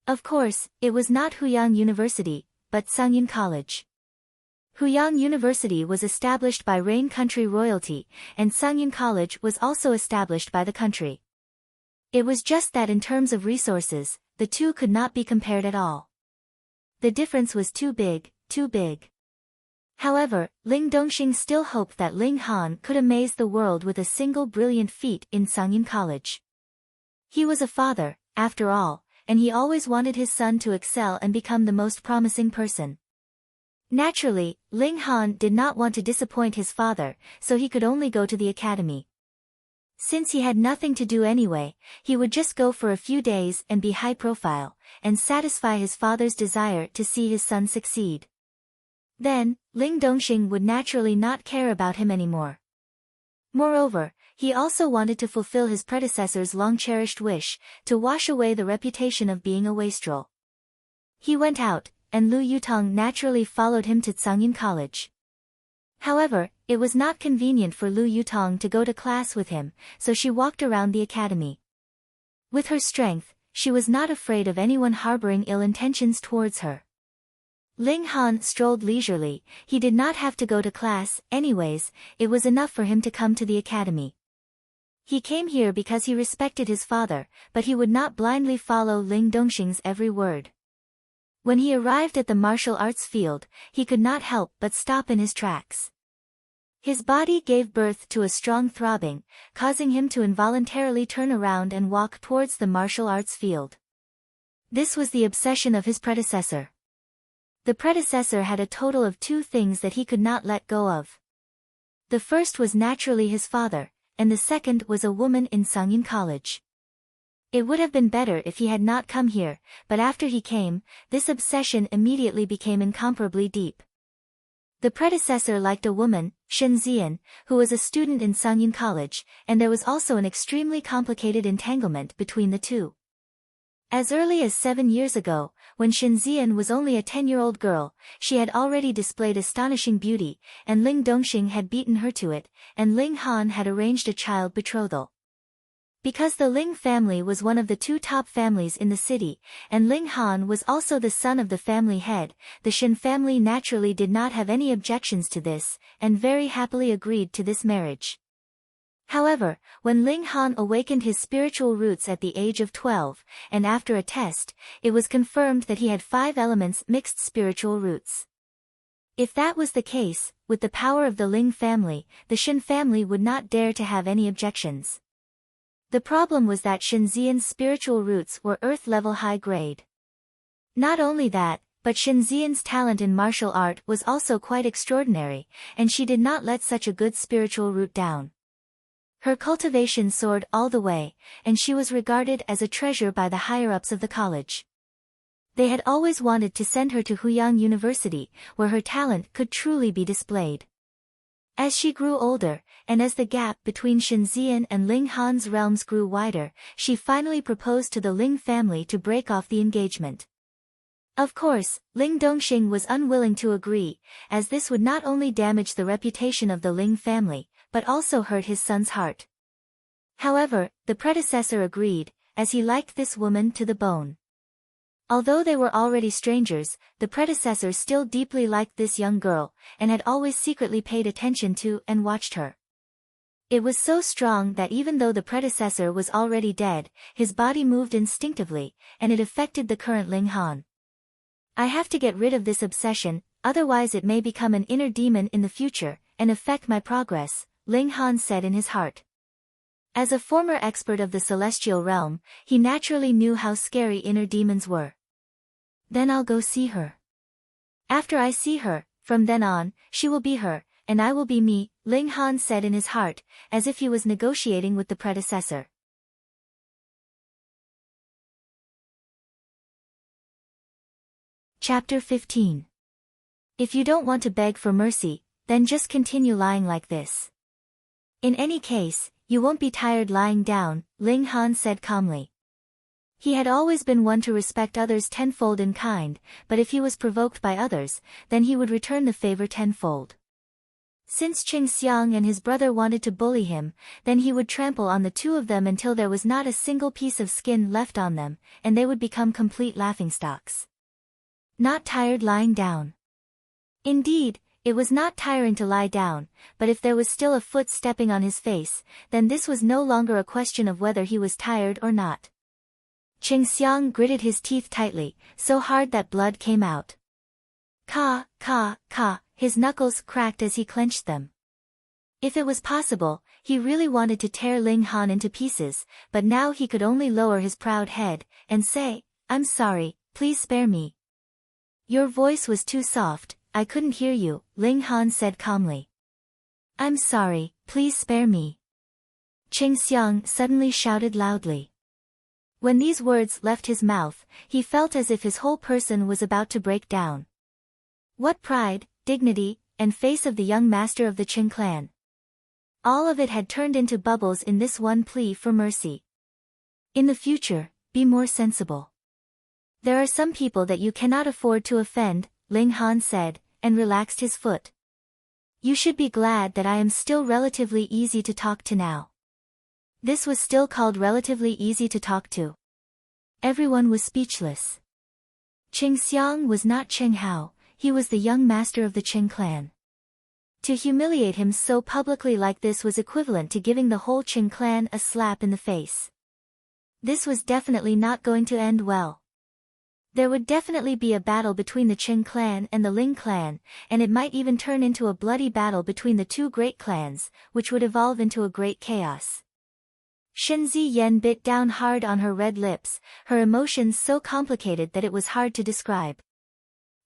Of course, it was not Huyang University, but Sangyun College. Huyang University was established by Rain country royalty, and Sangyun College was also established by the country. It was just that in terms of resources, the two could not be compared at all. The difference was too big, too big. However, Ling Dongxing still hoped that Ling Han could amaze the world with a single brilliant feat in Sangyun College. He was a father, after all, and he always wanted his son to excel and become the most promising person. Naturally, Ling Han did not want to disappoint his father, so he could only go to the academy. Since he had nothing to do anyway, he would just go for a few days and be high profile, and satisfy his father's desire to see his son succeed. Then, Ling Dongxing would naturally not care about him anymore. Moreover, he also wanted to fulfill his predecessor's long-cherished wish, to wash away the reputation of being a wastrel. He went out, and Lu Yutong naturally followed him to Sangyun College. However, it was not convenient for Lu Yutong to go to class with him, so she walked around the academy. With her strength, she was not afraid of anyone harboring ill intentions towards her. Ling Han strolled leisurely. He did not have to go to class, anyways, it was enough for him to come to the academy. He came here because he respected his father, but he would not blindly follow Ling Dongxing's every word. When he arrived at the martial arts field, he could not help but stop in his tracks. His body gave birth to a strong throbbing, causing him to involuntarily turn around and walk towards the martial arts field. This was the obsession of his predecessor. The predecessor had a total of 2 things that he could not let go of. The first was naturally his father, and the second was a woman in Sungin College. It would have been better if he had not come here, but after he came, this obsession immediately became incomparably deep. The predecessor liked a woman, Shin Zian, who was a student in Sungin College, and there was also an extremely complicated entanglement between the two. As early as 7 years ago, when Shin Zian was only a 10-year-old girl, she had already displayed astonishing beauty, and Ling Dongxing had beaten her to it, and Ling Han had arranged a child betrothal. Because the Ling family was one of the 2 top families in the city, and Ling Han was also the son of the family head, the Shin family naturally did not have any objections to this, and very happily agreed to this marriage. However, when Ling Han awakened his spiritual roots at the age of 12, and after a test, it was confirmed that he had 5 elements mixed spiritual roots. If that was the case, with the power of the Ling family, the Shin family would not dare to have any objections. The problem was that Shin Zian's spiritual roots were earth-level high-grade. Not only that, but Shin Zian's talent in martial art was also quite extraordinary, and she did not let such a good spiritual root down. Her cultivation soared all the way, and she was regarded as a treasure by the higher-ups of the college. They had always wanted to send her to Huyang University, where her talent could truly be displayed. As she grew older, and as the gap between Shin Zian and Ling Han's realms grew wider, she finally proposed to the Ling family to break off the engagement. Of course, Ling Dongxing was unwilling to agree, as this would not only damage the reputation of the Ling family, but also hurt his son's heart. However, the predecessor agreed, as he liked this woman to the bone. Although they were already strangers, the predecessor still deeply liked this young girl, and had always secretly paid attention to and watched her. It was so strong that even though the predecessor was already dead, his body moved instinctively, and it affected the current Ling Han. I have to get rid of this obsession, otherwise it may become an inner demon in the future, and affect my progress, Ling Han said in his heart. As a former expert of the celestial realm, he naturally knew how scary inner demons were. Then I'll go see her. After I see her, from then on, she will be her, and I will be me, Ling Han said in his heart, as if he was negotiating with the predecessor. Chapter 15. If you don't want to beg for mercy, then just continue lying like this. In any case, you won't be tired lying down, Ling Han said calmly. He had always been one to respect others tenfold in kind, but if he was provoked by others, then he would return the favor tenfold. Since Qing Xiang and his brother wanted to bully him, then he would trample on the 2 of them until there was not a single piece of skin left on them, and they would become complete laughingstocks. Not tired lying down. Indeed, it was not tiring to lie down, but if there was still a foot stepping on his face, then this was no longer a question of whether he was tired or not. Qing Xiang gritted his teeth tightly, so hard that blood came out. Ka, ka, ka, his knuckles cracked as he clenched them. If it was possible, he really wanted to tear Ling Han into pieces, but now he could only lower his proud head, and say, "I'm sorry, please spare me." Your voice was too soft, I couldn't hear you, Ling Han said calmly. I'm sorry, please spare me. Qing Xiang suddenly shouted loudly. When these words left his mouth, he felt as if his whole person was about to break down. What pride, dignity, and face of the young master of the Qing clan. All of it had turned into bubbles in this one plea for mercy. In the future, be more sensible. There are some people that you cannot afford to offend, Ling Han said, and relaxed his foot. You should be glad that I am still relatively easy to talk to now. This was still called relatively easy to talk to. Everyone was speechless. Qing Xiang was not Qing Hao, he was the young master of the Qing clan. To humiliate him so publicly like this was equivalent to giving the whole Qing clan a slap in the face. This was definitely not going to end well. There would definitely be a battle between the Qin clan and the Ling clan, and it might even turn into a bloody battle between the two great clans, which would evolve into a great chaos. Shen Ziyan bit down hard on her red lips, her emotions so complicated that it was hard to describe.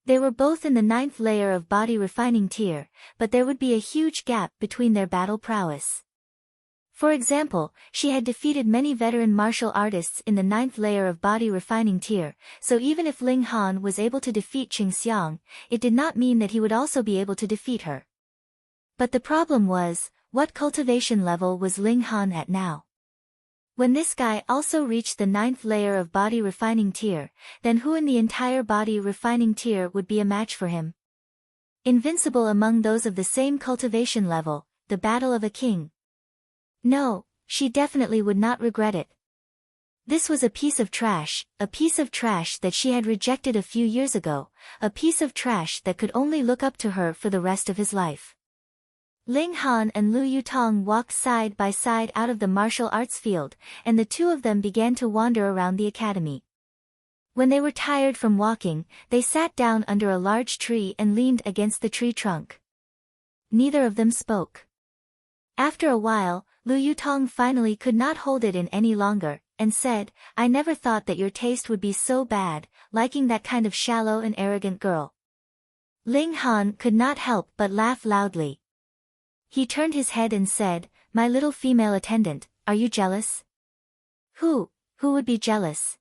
They were both in the 9th layer of body refining tier, but there would be a huge gap between their battle prowess. For example, she had defeated many veteran martial artists in the 9th layer of body refining tier, so even if Ling Han was able to defeat Qing Xiang, it did not mean that he would also be able to defeat her. But the problem was, what cultivation level was Ling Han at now? When this guy also reached the 9th layer of body refining tier, then who in the entire body refining tier would be a match for him? Invincible among those of the same cultivation level, the battle of a king. No, she definitely would not regret it. This was a piece of trash that she had rejected a few years ago, a piece of trash that could only look up to her for the rest of his life. Ling Han and Lu Yutong walked side by side out of the martial arts field, and the two of them began to wander around the academy. When they were tired from walking, they sat down under a large tree and leaned against the tree trunk. Neither of them spoke. After a while, Lu Yutong finally could not hold it in any longer, and said, "I never thought that your taste would be so bad, liking that kind of shallow and arrogant girl." Ling Han could not help but laugh loudly. He turned his head and said, "My little female attendant, are you jealous?" Who would be jealous?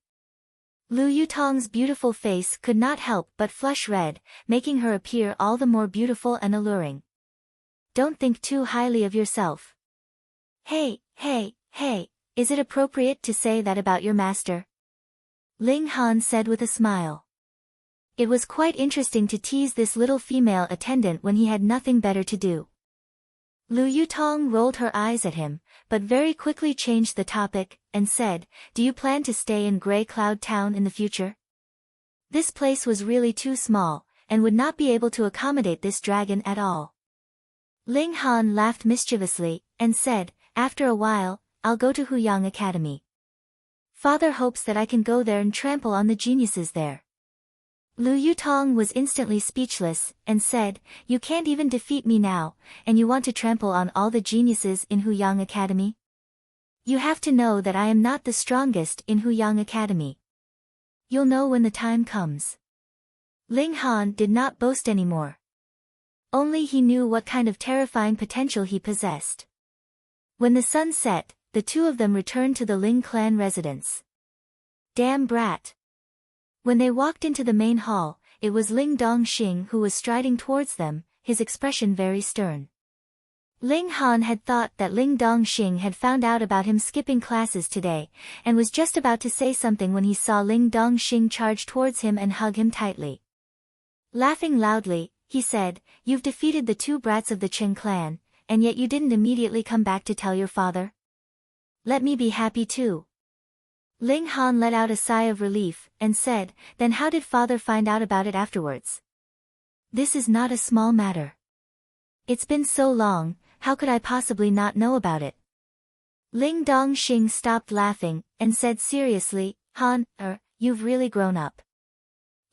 Lu Yutong's beautiful face could not help but flush red, making her appear all the more beautiful and alluring. "Don't think too highly of yourself." Hey, is it appropriate to say that about your master?" Ling Han said with a smile. It was quite interesting to tease this little female attendant when he had nothing better to do. Lu Yutong rolled her eyes at him, but very quickly changed the topic, and said, "Do you plan to stay in Grey Cloud Town in the future?" This place was really too small, and would not be able to accommodate this dragon at all. Ling Han laughed mischievously, and said, "After a while, I'll go to Huyang Academy. Father hopes that I can go there and trample on the geniuses there." Lu Yutong was instantly speechless, and said, "You can't even defeat me now, and you want to trample on all the geniuses in Huyang Academy? You have to know that I am not the strongest in Huyang Academy. You'll know when the time comes." Ling Han did not boast anymore. Only he knew what kind of terrifying potential he possessed. When the sun set, the two of them returned to the Ling clan residence. Damn brat. When they walked into the main hall, it was Ling Dongxing who was striding towards them, his expression very stern. Ling Han had thought that Ling Dongxing had found out about him skipping classes today, and was just about to say something when he saw Ling Dongxing charge towards him and hug him tightly. Laughing loudly, he said, "You've defeated the two brats of the Qin clan, and yet you didn't immediately come back to tell your father? Let me be happy too." Ling Han let out a sigh of relief, and said, "Then how did father find out about it afterwards? This is not a small matter. It's been so long, how could I possibly not know about it?" Ling Dongxing stopped laughing, and said seriously, Han, you've really grown up.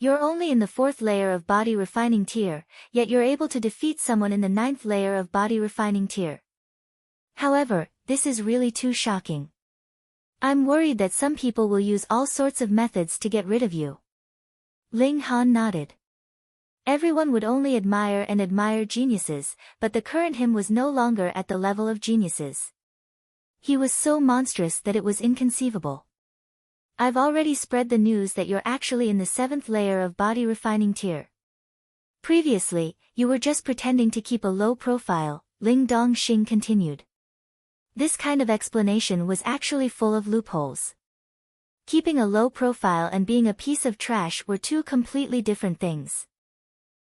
You're only in the 4th layer of body refining tier, yet you're able to defeat someone in the 9th layer of body refining tier. However, this is really too shocking. I'm worried that some people will use all sorts of methods to get rid of you." Ling Han nodded. Everyone would only admire geniuses, but the current him was no longer at the level of geniuses. He was so monstrous that it was inconceivable. "I've already spread the news that you're actually in the 7th layer of body refining tier. Previously, you were just pretending to keep a low profile," Ling Dongxing continued. This kind of explanation was actually full of loopholes. Keeping a low profile and being a piece of trash were two completely different things.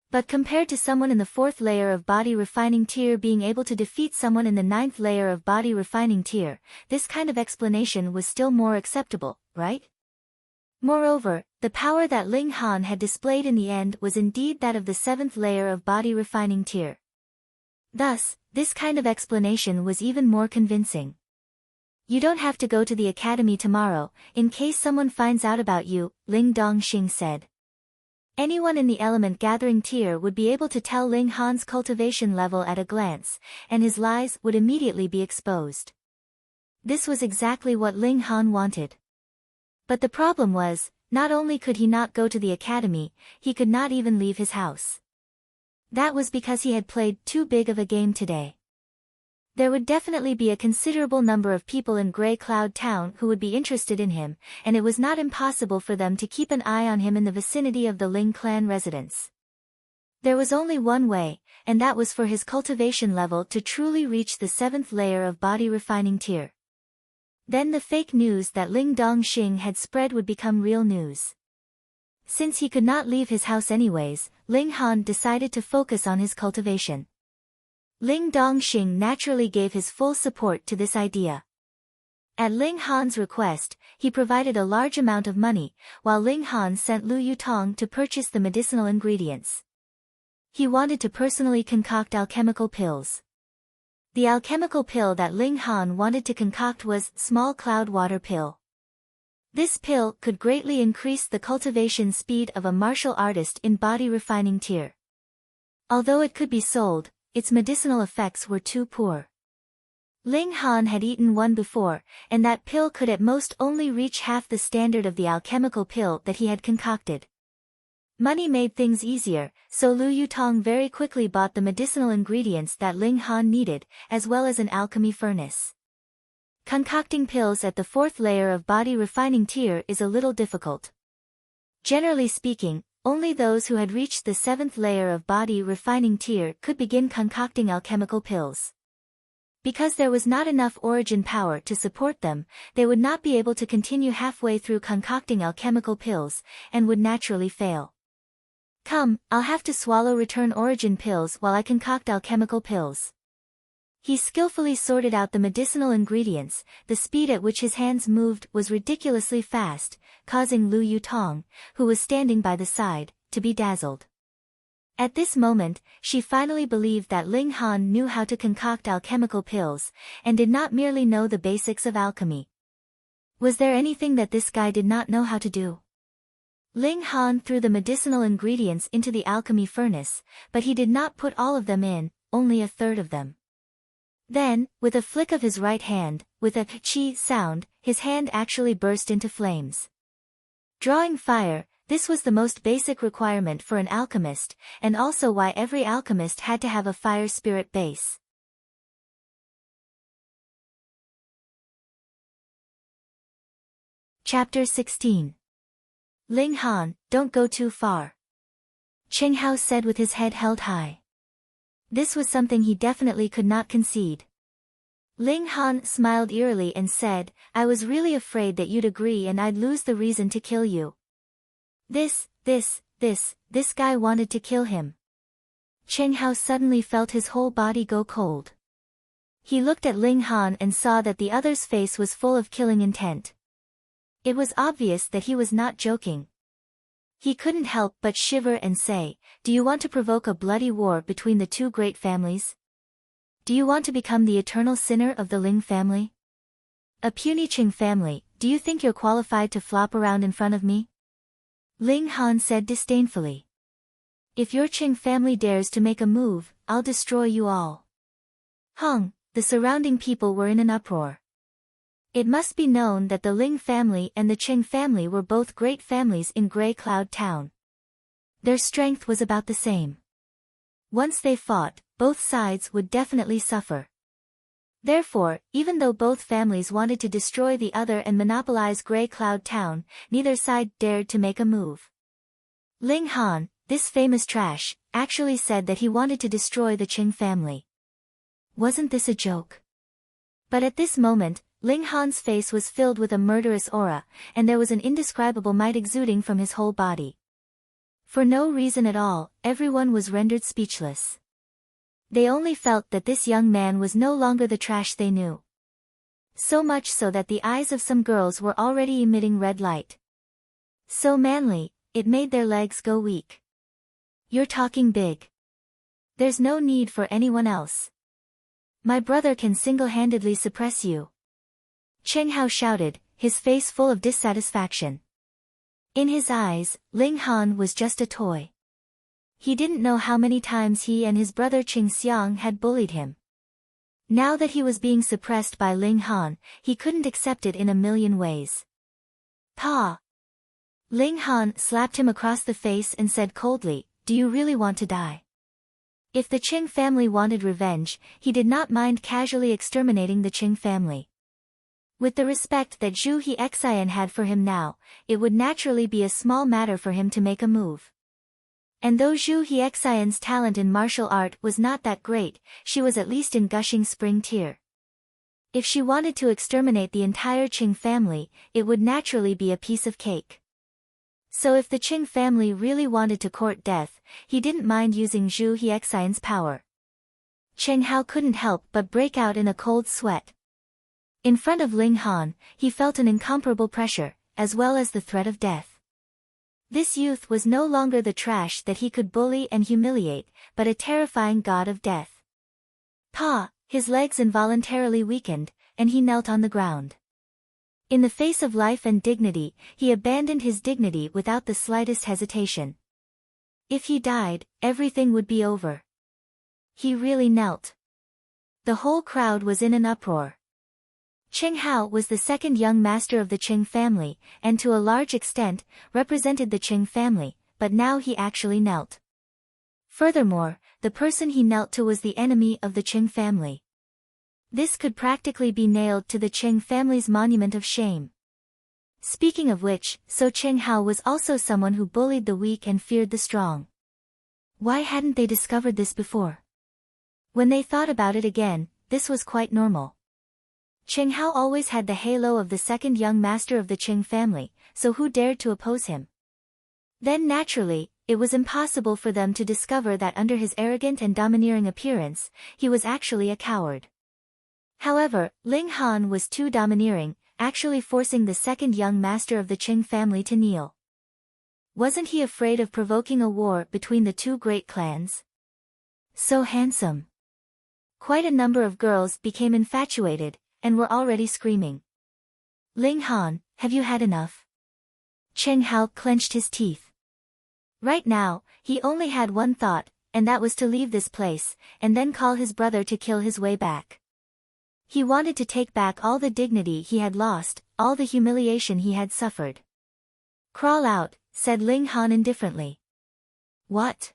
But compared to someone in the 4th layer of body refining tier being able to defeat someone in the 9th layer of body refining tier, this kind of explanation was still more acceptable, right? Moreover, the power that Ling Han had displayed in the end was indeed that of the 7th layer of body refining tier. Thus, this kind of explanation was even more convincing. You don't have to go to the academy tomorrow, in case someone finds out about you, Ling Dongxing said. Anyone in the element gathering tier would be able to tell Ling Han's cultivation level at a glance, and his lies would immediately be exposed. This was exactly what Ling Han wanted. But the problem was, not only could he not go to the academy, he could not even leave his house. That was because he had played too big of a game today. There would definitely be a considerable number of people in Grey Cloud Town who would be interested in him, and it was not impossible for them to keep an eye on him in the vicinity of the Ling clan residence. There was only one way, and that was for his cultivation level to truly reach the 7th layer of body refining tier. Then the fake news that Ling Dongxing had spread would become real news. Since he could not leave his house anyways, Ling Han decided to focus on his cultivation. Ling Dongxing naturally gave his full support to this idea. At Ling Han's request, he provided a large amount of money, while Ling Han sent Lu Yutong to purchase the medicinal ingredients. He wanted to personally concoct alchemical pills. The alchemical pill that Ling Han wanted to concoct was small cloud water pill. This pill could greatly increase the cultivation speed of a martial artist in body refining tier. Although it could be sold, its medicinal effects were too poor. Ling Han had eaten one before, and that pill could at most only reach half the standard of the alchemical pill that he had concocted. Money made things easier, so Lu Yutong very quickly bought the medicinal ingredients that Ling Han needed, as well as an alchemy furnace. Concocting pills at the 4th layer of body refining tier is a little difficult. Generally speaking, only those who had reached the 7th layer of body refining tier could begin concocting alchemical pills. Because there was not enough origin power to support them, they would not be able to continue halfway through concocting alchemical pills, and would naturally fail. Come, I'll have to swallow return origin pills while I concoct alchemical pills. He skillfully sorted out the medicinal ingredients. The speed at which his hands moved was ridiculously fast, causing Lu Yutong, who was standing by the side, to be dazzled. At this moment, she finally believed that Ling Han knew how to concoct alchemical pills, and did not merely know the basics of alchemy. Was there anything that this guy did not know how to do? Ling Han threw the medicinal ingredients into the alchemy furnace, but he did not put all of them in, only a third of them. Then, with a flick of his right hand, with a chi sound, his hand actually burst into flames. Drawing fire, this was the most basic requirement for an alchemist, and also why every alchemist had to have a fire spirit base. Chapter 16. Ling Han, don't go too far. Cheng Hao said with his head held high. This was something he definitely could not concede. Ling Han smiled eerily and said, I was really afraid that you'd agree and I'd lose the reason to kill you. This guy wanted to kill him. Cheng Hao suddenly felt his whole body go cold. He looked at Ling Han and saw that the other's face was full of killing intent. It was obvious that he was not joking. He couldn't help but shiver and say, do you want to provoke a bloody war between the two great families? Do you want to become the eternal sinner of the Ling family? A puny Qing family, do you think you're qualified to flop around in front of me? Ling Han said disdainfully. If your Qing family dares to make a move, I'll destroy you all. Hung, the surrounding people were in an uproar. It must be known that the Ling family and the Qing family were both great families in Grey Cloud Town. Their strength was about the same. Once they fought, both sides would definitely suffer. Therefore, even though both families wanted to destroy the other and monopolize Grey Cloud Town, neither side dared to make a move. Ling Han, this famous trash, actually said that he wanted to destroy the Qing family. Wasn't this a joke? But at this moment, Ling Han's face was filled with a murderous aura, and there was an indescribable might exuding from his whole body. For no reason at all, everyone was rendered speechless. They only felt that this young man was no longer the trash they knew. So much so that the eyes of some girls were already emitting red light. So manly, it made their legs go weak. You're talking big. There's no need for anyone else. My brother can single-handedly suppress you. Cheng Hao shouted, his face full of dissatisfaction. In his eyes, Ling Han was just a toy. He didn't know how many times he and his brother Qing Xiang had bullied him. Now that he was being suppressed by Ling Han, he couldn't accept it in a million ways. Pa! Ling Han slapped him across the face and said coldly, "Do you really want to die?" If the Qing family wanted revenge, he did not mind casually exterminating the Qing family. With the respect that Zhu Hexian had for him now, it would naturally be a small matter for him to make a move. And though Zhu Hexian's talent in martial art was not that great, she was at least in gushing spring tier. If she wanted to exterminate the entire Qing family, it would naturally be a piece of cake. So if the Qing family really wanted to court death, he didn't mind using Zhu Hexian's power. Cheng Hao couldn't help but break out in a cold sweat. In front of Ling Han, he felt an incomparable pressure, as well as the threat of death. This youth was no longer the trash that he could bully and humiliate, but a terrifying god of death. Pa! His legs involuntarily weakened, and he knelt on the ground. In the face of life and dignity, he abandoned his dignity without the slightest hesitation. If he died, everything would be over. He really knelt. The whole crowd was in an uproar. Cheng Hao was the second young master of the Qing family, and to a large extent, represented the Qing family, but now he actually knelt. Furthermore, the person he knelt to was the enemy of the Qing family. This could practically be nailed to the Qing family's monument of shame. Speaking of which, so Cheng Hao was also someone who bullied the weak and feared the strong. Why hadn't they discovered this before? When they thought about it again, this was quite normal. Cheng Hao always had the halo of the second young master of the Qing family, so who dared to oppose him? Then naturally, it was impossible for them to discover that under his arrogant and domineering appearance, he was actually a coward. However, Ling Han was too domineering, actually forcing the second young master of the Qing family to kneel. Wasn't he afraid of provoking a war between the two great clans? So handsome. Quite a number of girls became infatuated, and were already screaming. Ling Han, have you had enough? Cheng Hao clenched his teeth. Right now, he only had one thought, and that was to leave this place, and then call his brother to kill his way back. He wanted to take back all the dignity he had lost, all the humiliation he had suffered. Crawl out, said Ling Han indifferently. What?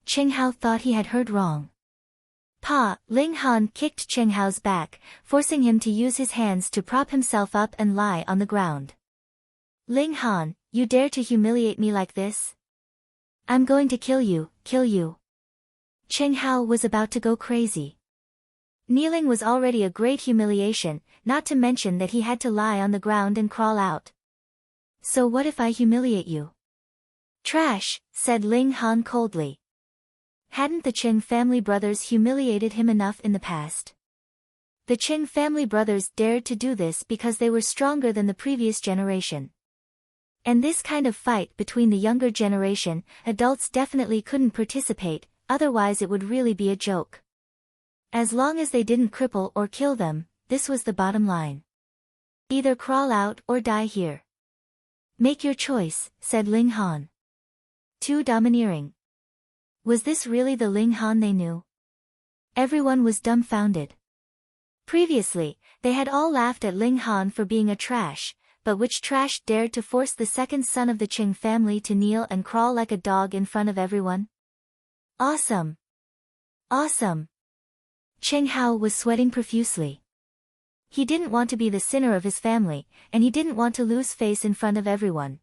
Cheng Hao thought he had heard wrong. Pa! Ling Han kicked Cheng Hao's back, forcing him to use his hands to prop himself up and lie on the ground. Ling Han, you dare to humiliate me like this? I'm going to kill you, kill you. Cheng Hao was about to go crazy. Kneeling was already a great humiliation, not to mention that he had to lie on the ground and crawl out. So what if I humiliate you? Trash, said Ling Han coldly. Hadn't the Qing family brothers humiliated him enough in the past? The Qing family brothers dared to do this because they were stronger than the previous generation. And this kind of fight between the younger generation, adults definitely couldn't participate, otherwise it would really be a joke. As long as they didn't cripple or kill them, this was the bottom line. Either crawl out or die here. Make your choice, said Ling Han. Too domineering. Was this really the Ling Han they knew? Everyone was dumbfounded. Previously, they had all laughed at Ling Han for being a trash, but which trash dared to force the second son of the Qing family to kneel and crawl like a dog in front of everyone? Awesome! Awesome! Cheng Hao was sweating profusely. He didn't want to be the sinner of his family, and he didn't want to lose face in front of everyone.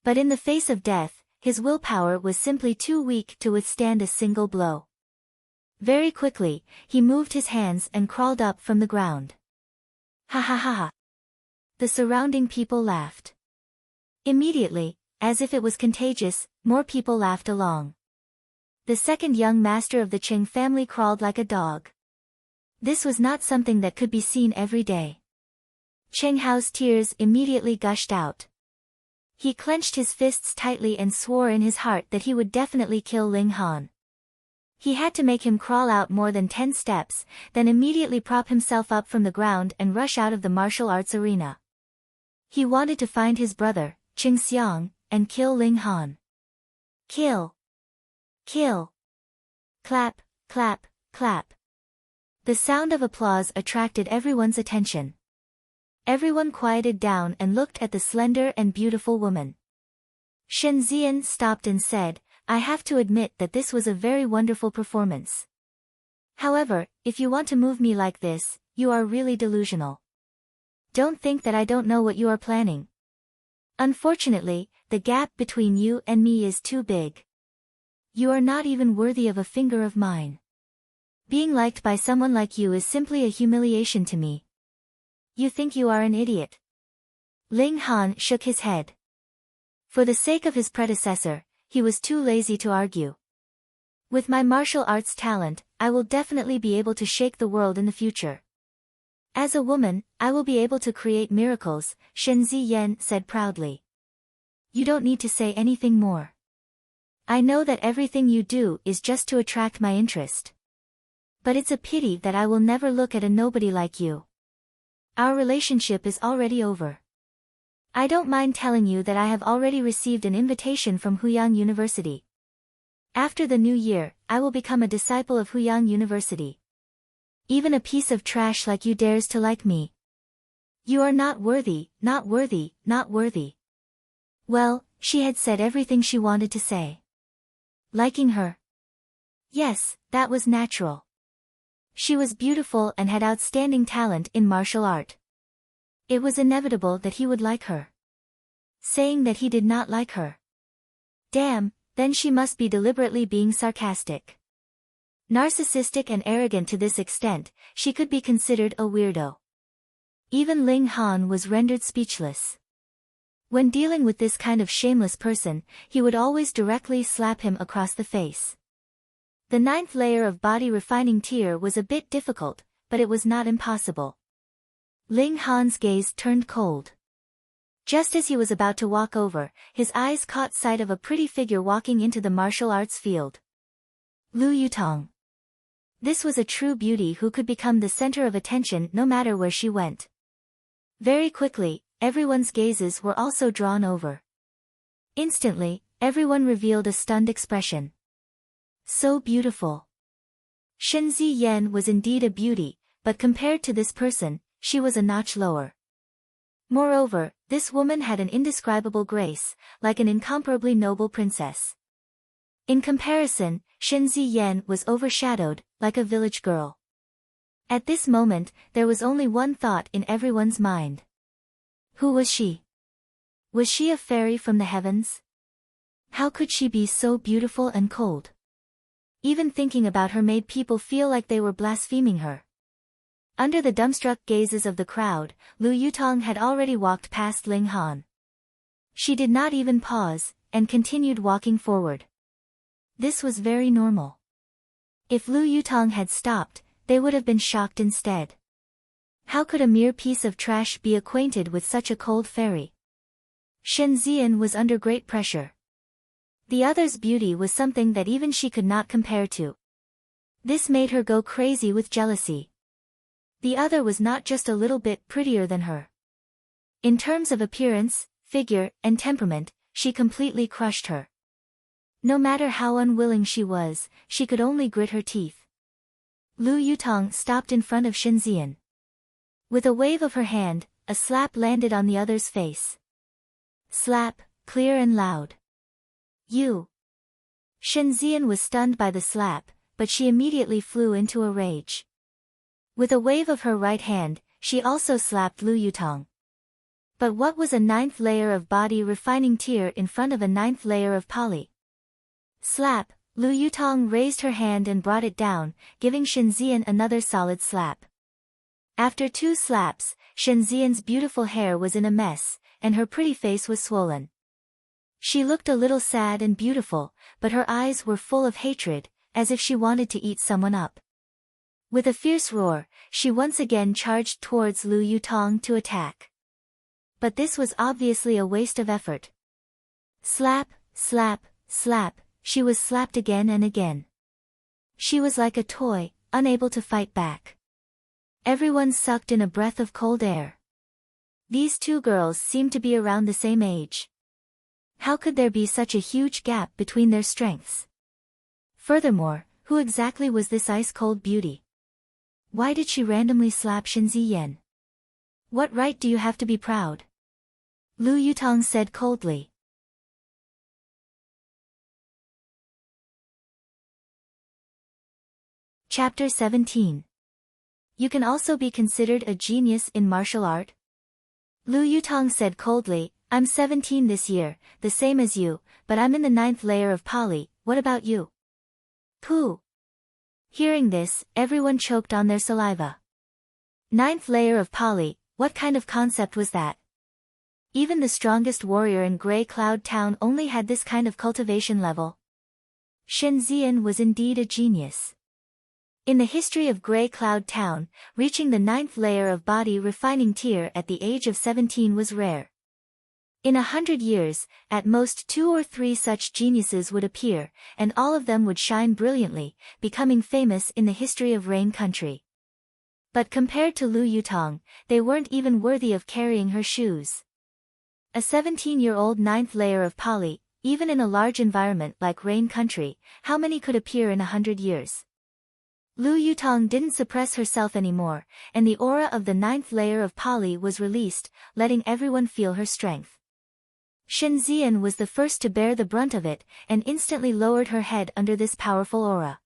But in the face of death, his willpower was simply too weak to withstand a single blow. Very quickly, he moved his hands and crawled up from the ground. Ha ha ha ha. The surrounding people laughed. Immediately, as if it was contagious, more people laughed along. The second young master of the Qing family crawled like a dog. This was not something that could be seen every day. Cheng Hao's tears immediately gushed out. He clenched his fists tightly and swore in his heart that he would definitely kill Ling Han. He had to make him crawl out more than 10 steps, then immediately prop himself up from the ground and rush out of the martial arts arena. He wanted to find his brother, Qing Xiang, and kill Ling Han. Kill! Kill! Clap, clap, clap. The sound of applause attracted everyone's attention. Everyone quieted down and looked at the slender and beautiful woman. Shen Zian stopped and said, I have to admit that this was a very wonderful performance. However, if you want to move me like this, you are really delusional. Don't think that I don't know what you are planning. Unfortunately, the gap between you and me is too big. You are not even worthy of a finger of mine. Being liked by someone like you is simply a humiliation to me. You think you are an idiot. Ling Han shook his head. For the sake of his predecessor, he was too lazy to argue. With my martial arts talent, I will definitely be able to shake the world in the future. As a woman, I will be able to create miracles, Shen Ziyan said proudly. You don't need to say anything more. I know that everything you do is just to attract my interest. But it's a pity that I will never look at a nobody like you. Our relationship is already over. I don't mind telling you that I have already received an invitation from Huyang University. After the new year, I will become a disciple of Huyang University. Even a piece of trash like you dares to like me. You are not worthy, not worthy, not worthy. Well, she had said everything she wanted to say. Liking her? Yes, that was natural. She was beautiful and had outstanding talent in martial art. It was inevitable that he would like her. Saying that he did not like her. Damn, then she must be deliberately being sarcastic. Narcissistic and arrogant to this extent, she could be considered a weirdo. Even Ling Han was rendered speechless. When dealing with this kind of shameless person, he would always directly slap him across the face. The 9th layer of body refining tier was a bit difficult, but it was not impossible. Ling Han's gaze turned cold. Just as he was about to walk over, his eyes caught sight of a pretty figure walking into the martial arts field. Lu Yutong. This was a true beauty who could become the center of attention no matter where she went. Very quickly, everyone's gazes were also drawn over. Instantly, everyone revealed a stunned expression. So beautiful. Shen Ziyan was indeed a beauty, but compared to this person, she was a notch lower. Moreover, this woman had an indescribable grace, like an incomparably noble princess. In comparison, Shen Ziyan was overshadowed, like a village girl. At this moment, there was only one thought in everyone's mind. Who was she? Was she a fairy from the heavens? How could she be so beautiful and cold? Even thinking about her made people feel like they were blaspheming her. Under the dumbstruck gazes of the crowd, Lu Yutong had already walked past Ling Han. She did not even pause, and continued walking forward. This was very normal. If Lu Yutong had stopped, they would have been shocked instead. How could a mere piece of trash be acquainted with such a cold fairy? Shen Ziyan was under great pressure. The other's beauty was something that even she could not compare to. This made her go crazy with jealousy. The other was not just a little bit prettier than her. In terms of appearance, figure, and temperament, she completely crushed her. No matter how unwilling she was, she could only grit her teeth. Lu Yutong stopped in front of Shen Ziyan. With a wave of her hand, a slap landed on the other's face. Slap, clear and loud. You! Shen Ziyan was stunned by the slap, but she immediately flew into a rage. With a wave of her right hand, she also slapped Lu Yutong. But what was a 9th layer of body refining tier in front of a 9th layer of poly? Slap, Lu Yutong raised her hand and brought it down, giving Shen Ziyan another solid slap. After 2 slaps, Shen Ziyan's beautiful hair was in a mess, and her pretty face was swollen. She looked a little sad and beautiful, but her eyes were full of hatred, as if she wanted to eat someone up. With a fierce roar, she once again charged towards Lu Yutong to attack. But this was obviously a waste of effort. Slap, slap, slap, she was slapped again and again. She was like a toy, unable to fight back. Everyone sucked in a breath of cold air. These two girls seemed to be around the same age. How could there be such a huge gap between their strengths? Furthermore, who exactly was this ice-cold beauty? Why did she randomly slap Shen Ziyan? What right do you have to be proud? Lu Yutong said coldly. Chapter 17. You can also be considered a genius in martial art? Lu Yutong said coldly, I'm 17 this year, the same as you, but I'm in the 9th layer of Pali, what about you? Pooh. Hearing this, everyone choked on their saliva. 9th layer of Pali, what kind of concept was that? Even the strongest warrior in Grey Cloud Town only had this kind of cultivation level. Shen Ziyan was indeed a genius. In the history of Grey Cloud Town, reaching the 9th layer of body refining tier at the age of 17 was rare. In 100 years, at most 2 or 3 such geniuses would appear, and all of them would shine brilliantly, becoming famous in the history of Rain Country. But compared to Lu Yutong, they weren't even worthy of carrying her shoes. A 17-year-old 9th layer of Pali, even in a large environment like Rain Country, how many could appear in 100 years? Lu Yutong didn't suppress herself anymore, and the aura of the 9th layer of Pali was released, letting everyone feel her strength. Shen Ziyan was the first to bear the brunt of it, and instantly lowered her head under this powerful aura.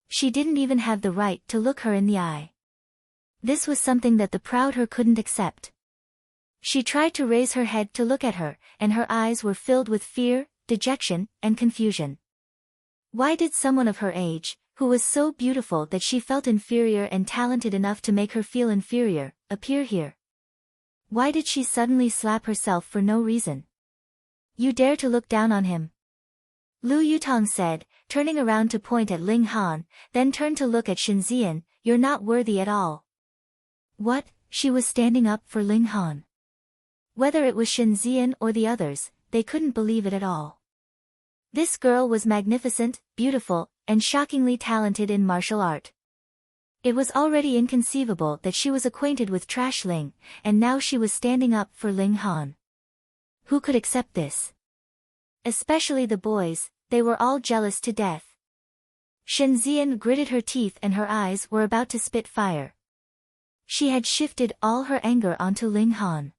She didn't even have the right to look her in the eye. This was something that the proud her couldn't accept. She tried to raise her head to look at her, and her eyes were filled with fear, dejection, and confusion. Why did someone of her age, who was so beautiful that she felt inferior and talented enough to make her feel inferior, appear here? Why did she suddenly slap herself for no reason? You dare to look down on him? Lu Yutong said, turning around to point at Ling Han, then turned to look at Shen Ziyan, you're not worthy at all. What? She was standing up for Ling Han. Whether it was Shen Ziyan or the others, they couldn't believe it at all. This girl was magnificent, beautiful, and shockingly talented in martial art. It was already inconceivable that she was acquainted with Trash Ling, and now she was standing up for Ling Han. Who could accept this? Especially the boys, they were all jealous to death. Shen Ziyan gritted her teeth and her eyes were about to spit fire. She had shifted all her anger onto Ling Han.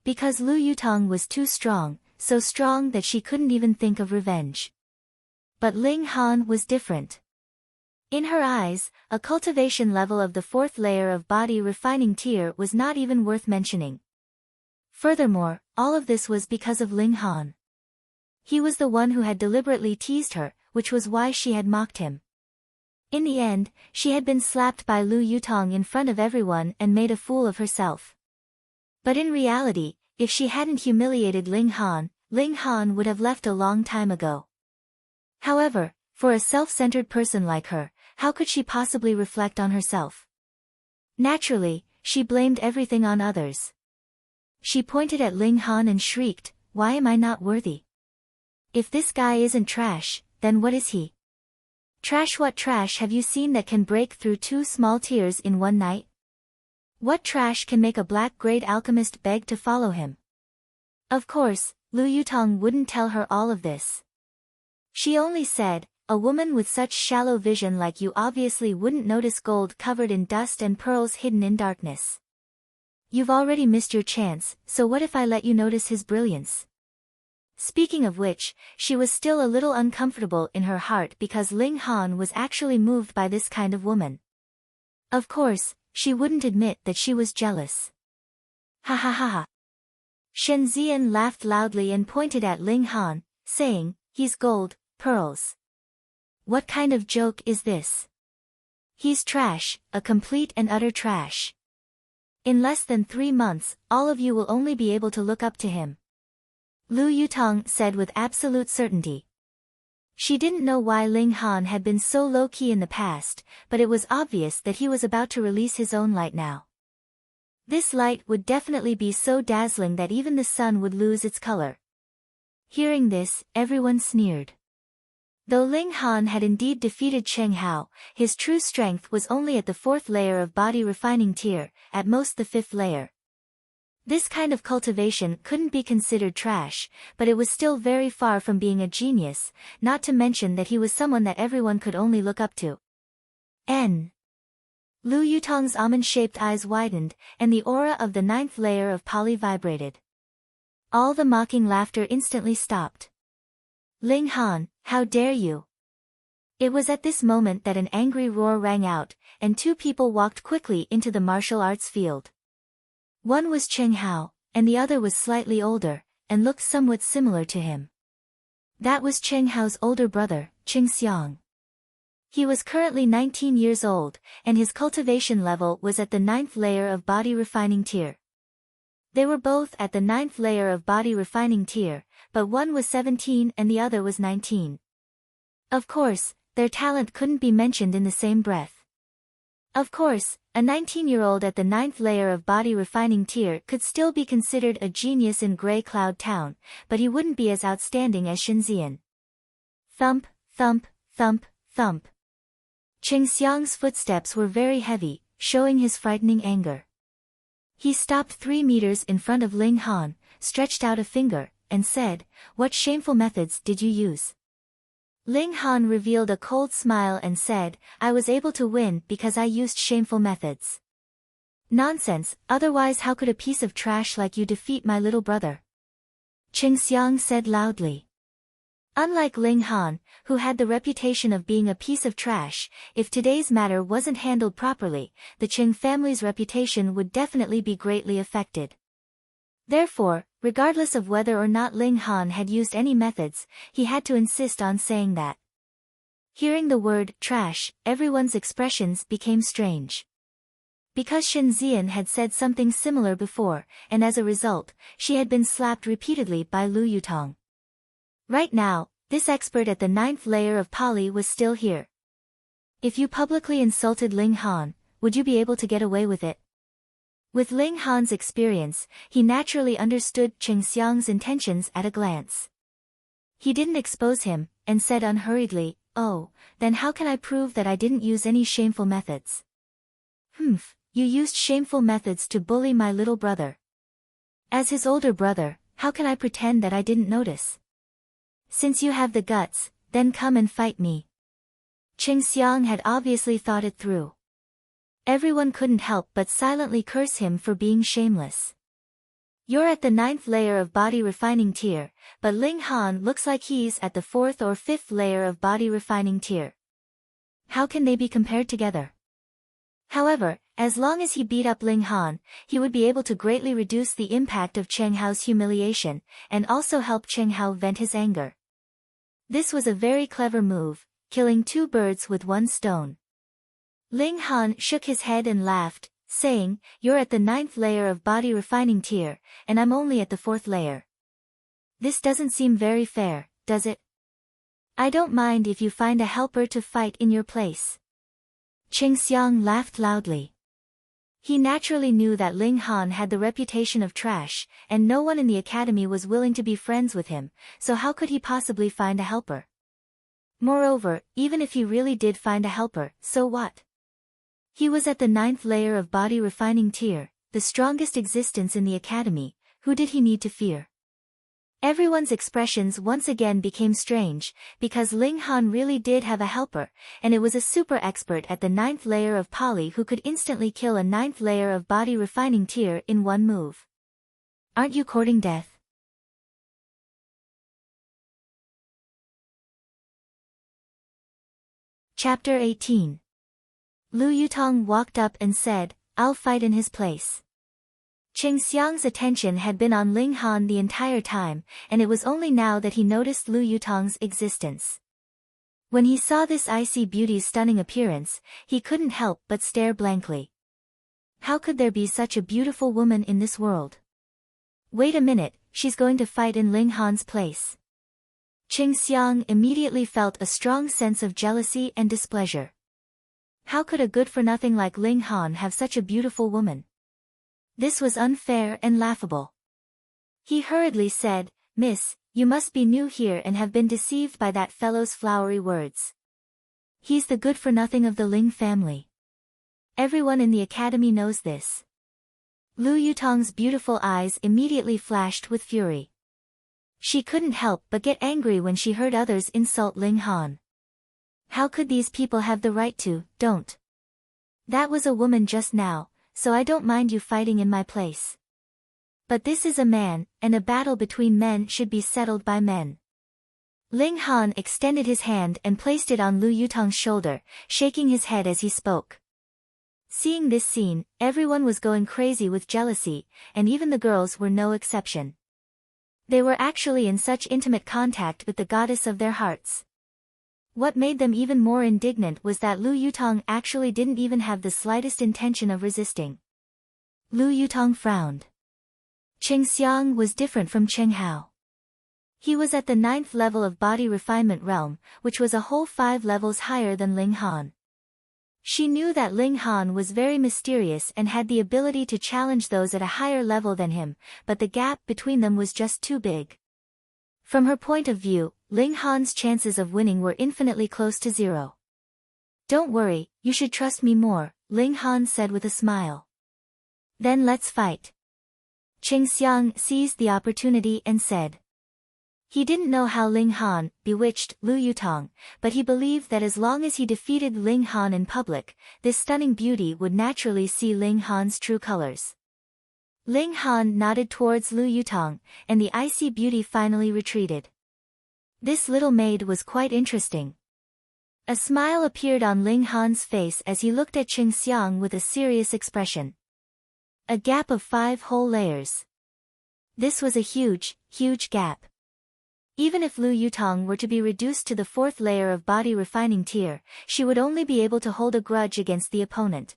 Because Lu Yutong was too strong, so strong that she couldn't even think of revenge. But Ling Han was different. In her eyes, a cultivation level of the 4th layer of body refining tier was not even worth mentioning. Furthermore, all of this was because of Ling Han. He was the one who had deliberately teased her, which was why she had mocked him. In the end, she had been slapped by Lu Yutong in front of everyone and made a fool of herself. But in reality, if she hadn't humiliated Ling Han would have left a long time ago. However, for a self-centered person like her, how could she possibly reflect on herself? Naturally, she blamed everything on others. She pointed at Ling Han and shrieked, why am I not worthy? If this guy isn't trash, then what is he? Trash? What trash have you seen that can break through 2 small tiers in one night? What trash can make a black-grade alchemist beg to follow him? Of course, Lu Yutong wouldn't tell her all of this. She only said, a woman with such shallow vision like you obviously wouldn't notice gold covered in dust and pearls hidden in darkness. You've already missed your chance, so what if I let you notice his brilliance? Speaking of which, she was still a little uncomfortable in her heart because Ling Han was actually moved by this kind of woman. Of course, she wouldn't admit that she was jealous. Ha ha ha ha. Shen Ziyan laughed loudly and pointed at Ling Han, saying, he's gold, pearls. What kind of joke is this? He's trash, a complete and utter trash. In less than 3 months, all of you will only be able to look up to him. Lu Yutong said with absolute certainty. She didn't know why Ling Han had been so low-key in the past, but it was obvious that he was about to release his own light now. This light would definitely be so dazzling that even the sun would lose its color. Hearing this, everyone sneered. Though Ling Han had indeed defeated Cheng Hao, his true strength was only at the 4th layer of body refining tier, at most the 5th layer. This kind of cultivation couldn't be considered trash, but it was still very far from being a genius, not to mention that he was someone that everyone could only look up to. Lu Yutong's almond-shaped eyes widened, and the aura of the 9th layer of Pali vibrated. All the mocking laughter instantly stopped. Ling Han, how dare you! It was at this moment that an angry roar rang out, and 2 people walked quickly into the martial arts field. One was Cheng Hao, and the other was slightly older, and looked somewhat similar to him. That was Cheng Hao's older brother, Qing Xiang. He was currently 19 years old, and his cultivation level was at the 9th layer of body refining tier. They were both at the 9th layer of body refining tier, but one was 17 and the other was 19. Of course, their talent couldn't be mentioned in the same breath. Of course, a 19-year-old at the 9th layer of body refining tier could still be considered a genius in Grey Cloud Town, but he wouldn't be as outstanding as Shenzian. Thump, thump, thump, thump. Qing Xiang's footsteps were very heavy, showing his frightening anger. He stopped 3 meters in front of Ling Han, stretched out a finger, and said, "What shameful methods did you use?" Ling Han revealed a cold smile and said, "I was able to win because I used shameful methods." "Nonsense, otherwise how could a piece of trash like you defeat my little brother?" Qing Xiang said loudly. Unlike Ling Han, who had the reputation of being a piece of trash, if today's matter wasn't handled properly, the Qing family's reputation would definitely be greatly affected. Therefore, regardless of whether or not Ling Han had used any methods, he had to insist on saying that. Hearing the word trash, everyone's expressions became strange. Because Shenzian had said something similar before, and as a result, she had been slapped repeatedly by Lu Yutong. Right now, this expert at the 9th layer of Pali was still here. If you publicly insulted Ling Han, would you be able to get away with it? With Ling Han's experience, he naturally understood Qing Xiang's intentions at a glance. He didn't expose him, and said unhurriedly, "Oh, then how can I prove that I didn't use any shameful methods?" "Humph, you used shameful methods to bully my little brother. As his older brother, how can I pretend that I didn't notice? Since you have the guts, then come and fight me." Qing Xiang had obviously thought it through. Everyone couldn't help but silently curse him for being shameless. "You're at the 9th layer of body refining tier, but Ling Han looks like he's at the 4th or 5th layer of body refining tier. How can they be compared together?" However, as long as he beat up Ling Han, he would be able to greatly reduce the impact of Cheng Hao's humiliation, and also help Cheng Hao vent his anger. This was a very clever move, killing 2 birds with 1 stone. Ling Han shook his head and laughed, saying, "You're at the 9th layer of body refining tier, and I'm only at the 4th layer. This doesn't seem very fair, does it? I don't mind if you find a helper to fight in your place." Qing Xiang laughed loudly. He naturally knew that Ling Han had the reputation of trash, and no one in the academy was willing to be friends with him, so how could he possibly find a helper? Moreover, even if he really did find a helper, so what? He was at the 9th layer of body refining tier, the strongest existence in the academy. Who did he need to fear? Everyone's expressions once again became strange, because Ling Han really did have a helper, and it was a super expert at the 9th layer of Pali who could instantly kill a 9th layer of body refining tier in 1 move. Aren't you courting death? Chapter 18. Lu Yutong walked up and said, "I'll fight in his place." Qing Xiang's attention had been on Ling Han the entire time, and it was only now that he noticed Lu Yutong's existence. When he saw this icy beauty's stunning appearance, he couldn't help but stare blankly. How could there be such a beautiful woman in this world? Wait a minute, she's going to fight in Ling Han's place. Qing Xiang immediately felt a strong sense of jealousy and displeasure. How could a good-for-nothing like Ling Han have such a beautiful woman? This was unfair and laughable. He hurriedly said, "Miss, You must be new here and have been deceived by that fellow's flowery words. He's the good-for-nothing of the Ling family. Everyone in the academy knows this. Lu Yutong's beautiful eyes immediately flashed with fury. She couldn't help but get angry when she heard others insult Ling Han. How could these people have the right to, don't? That was a woman just now, so I don't mind you fighting in my place. But this is a man, and a battle between men should be settled by men. Ling Han extended his hand and placed it on Lu Yutong's shoulder, shaking his head as he spoke. Seeing this scene, everyone was going crazy with jealousy, and even the girls were no exception. They were actually in such intimate contact with the goddess of their hearts. What made them even more indignant was that Lu Yutong actually didn't even have the slightest intention of resisting. Lu Yutong frowned. Qing Xiang was different from Cheng Hao. He was at the 9th level of body refinement realm, which was a whole 5 levels higher than Ling Han. She knew that Ling Han was very mysterious and had the ability to challenge those at a higher level than him, but the gap between them was just too big. From her point of view, Ling Han's chances of winning were infinitely close to zero. Don't worry, you should trust me more, Ling Han said with a smile. Then let's fight. Qing Xiang seized the opportunity and said. He didn't know how Ling Han bewitched Lu Yutong, but he believed that as long as he defeated Ling Han in public, this stunning beauty would naturally see Ling Han's true colors. Ling Han nodded towards Lu Yutong, and the icy beauty finally retreated. This little maid was quite interesting. A smile appeared on Ling Han's face as he looked at Qing Xiang with a serious expression. A gap of 5 whole layers. This was a huge, huge gap. Even if Lu Yutong were to be reduced to the 4th layer of body refining tier, she would only be able to hold a grudge against the opponent.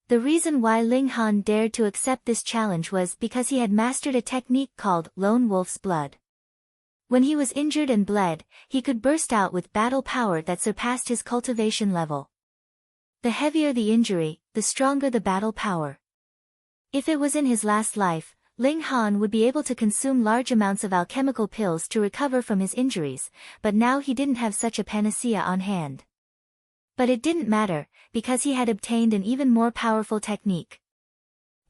The reason why Ling Han dared to accept this challenge was because he had mastered a technique called Lone Wolf's Blood. When he was injured and bled, he could burst out with battle power that surpassed his cultivation level. The heavier the injury, the stronger the battle power. If it was in his last life, Ling Han would be able to consume large amounts of alchemical pills to recover from his injuries, but now he didn't have such a panacea on hand. But it didn't matter, because he had obtained an even more powerful technique.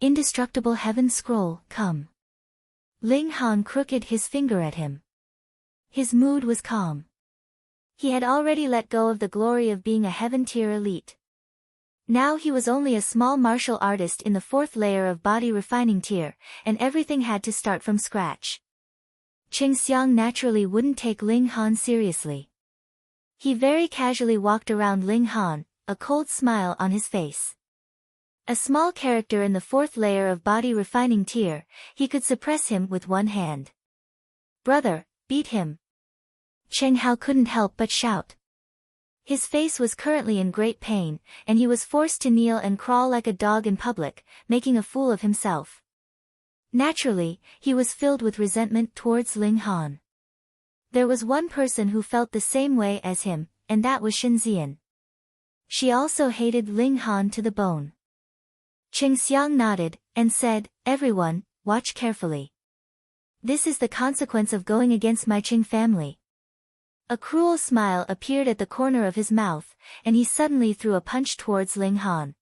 Indestructible Heaven Scroll, come. Ling Han crooked his finger at him. His mood was calm. He had already let go of the glory of being a heaven-tier elite. Now he was only a small martial artist in the 4th layer of body refining tier, and everything had to start from scratch. Qing Xiang naturally wouldn't take Ling Han seriously. He very casually walked around Ling Han, a cold smile on his face. A small character in the 4th layer of body refining tier, he could suppress him with one hand. Brother, beat him. Cheng Hao couldn't help but shout. His face was currently in great pain, and he was forced to kneel and crawl like a dog in public, making a fool of himself. Naturally, he was filled with resentment towards Ling Han. There was one person who felt the same way as him, and that was Shenzian. She also hated Ling Han to the bone. Qing Xiang nodded, and said, Everyone, watch carefully. This is the consequence of going against my Qing family. A cruel smile appeared at the corner of his mouth, and he suddenly threw a punch towards Ling Han.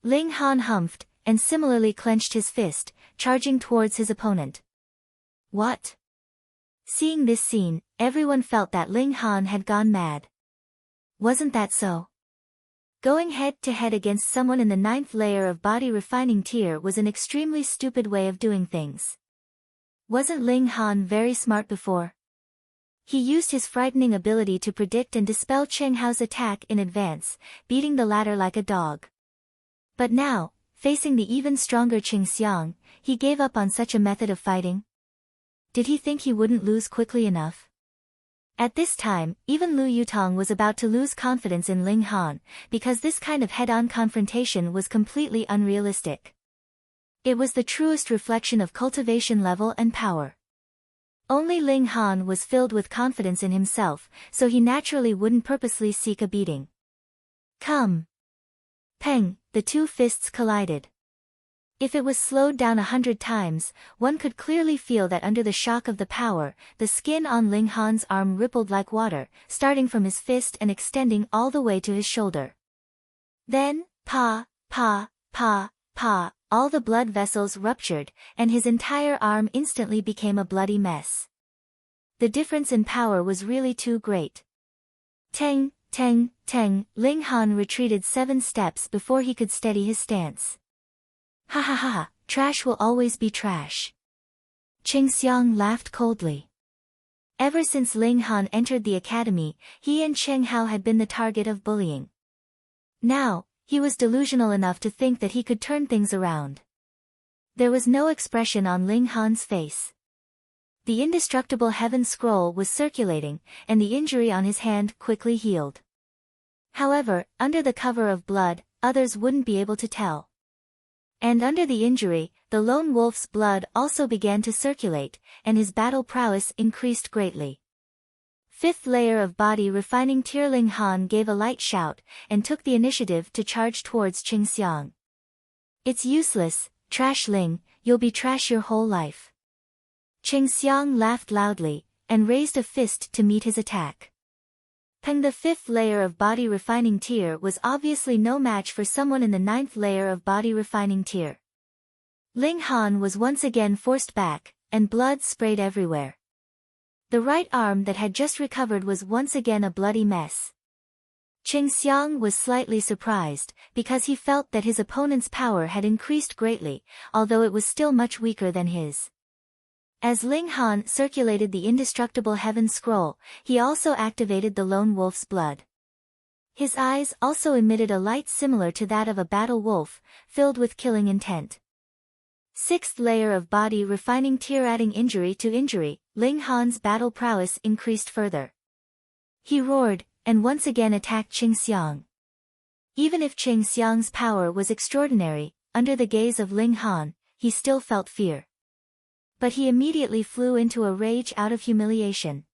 Ling Han humphed, and similarly clenched his fist, charging towards his opponent. What? Seeing this scene, everyone felt that Ling Han had gone mad. Wasn't that so? Going head-to-head against someone in the 9th layer of body refining tier was an extremely stupid way of doing things. Wasn't Ling Han very smart before? He used his frightening ability to predict and dispel Cheng Hao's attack in advance, beating the latter like a dog. But now, facing the even stronger Qing Xiang, he gave up on such a method of fighting. Did he think he wouldn't lose quickly enough? At this time, even Lu Yutong was about to lose confidence in Ling Han, because this kind of head-on confrontation was completely unrealistic. It was the truest reflection of cultivation level and power. Only Ling Han was filled with confidence in himself, so he naturally wouldn't purposely seek a beating. Come! Peng, the 2 fists collided. If it was slowed down 100 times, one could clearly feel that under the shock of the power, the skin on Ling Han's arm rippled like water, starting from his fist and extending all the way to his shoulder. Then, pa, pa, pa, pa, all the blood vessels ruptured, and his entire arm instantly became a bloody mess. The difference in power was really too great. Teng, teng, teng, Ling Han retreated 7 steps before he could steady his stance. Ha ha ha ha, trash will always be trash. Qing Xiang laughed coldly. Ever since Ling Han entered the academy, he and Cheng Hao had been the target of bullying. Now, he was delusional enough to think that he could turn things around. There was no expression on Ling Han's face. The indestructible heaven scroll was circulating, and the injury on his hand quickly healed. However, under the cover of blood, others wouldn't be able to tell. And under the injury, the lone wolf's blood also began to circulate, and his battle prowess increased greatly. 5th layer of body refining tier. Ling Han gave a light shout, and took the initiative to charge towards Qing Xiang. It's useless, trash Ling, you'll be trash your whole life. Qing Xiang laughed loudly, and raised a fist to meet his attack. Peng, the 5th layer of body refining tier, was obviously no match for someone in the 9th layer of body refining tier. Ling Han was once again forced back, and blood sprayed everywhere. The right arm that had just recovered was once again a bloody mess. Qing Xiang was slightly surprised, because he felt that his opponent's power had increased greatly, although it was still much weaker than his. As Ling Han circulated the indestructible heaven scroll, he also activated the lone wolf's blood. His eyes also emitted a light similar to that of a battle wolf, filled with killing intent. 6th layer of body refining tier. Adding injury to injury, Ling Han's battle prowess increased further. He roared, and once again attacked Qing Xiang. Even if Qing Xiang's power was extraordinary, under the gaze of Ling Han, he still felt fear. But he immediately flew into a rage out of humiliation.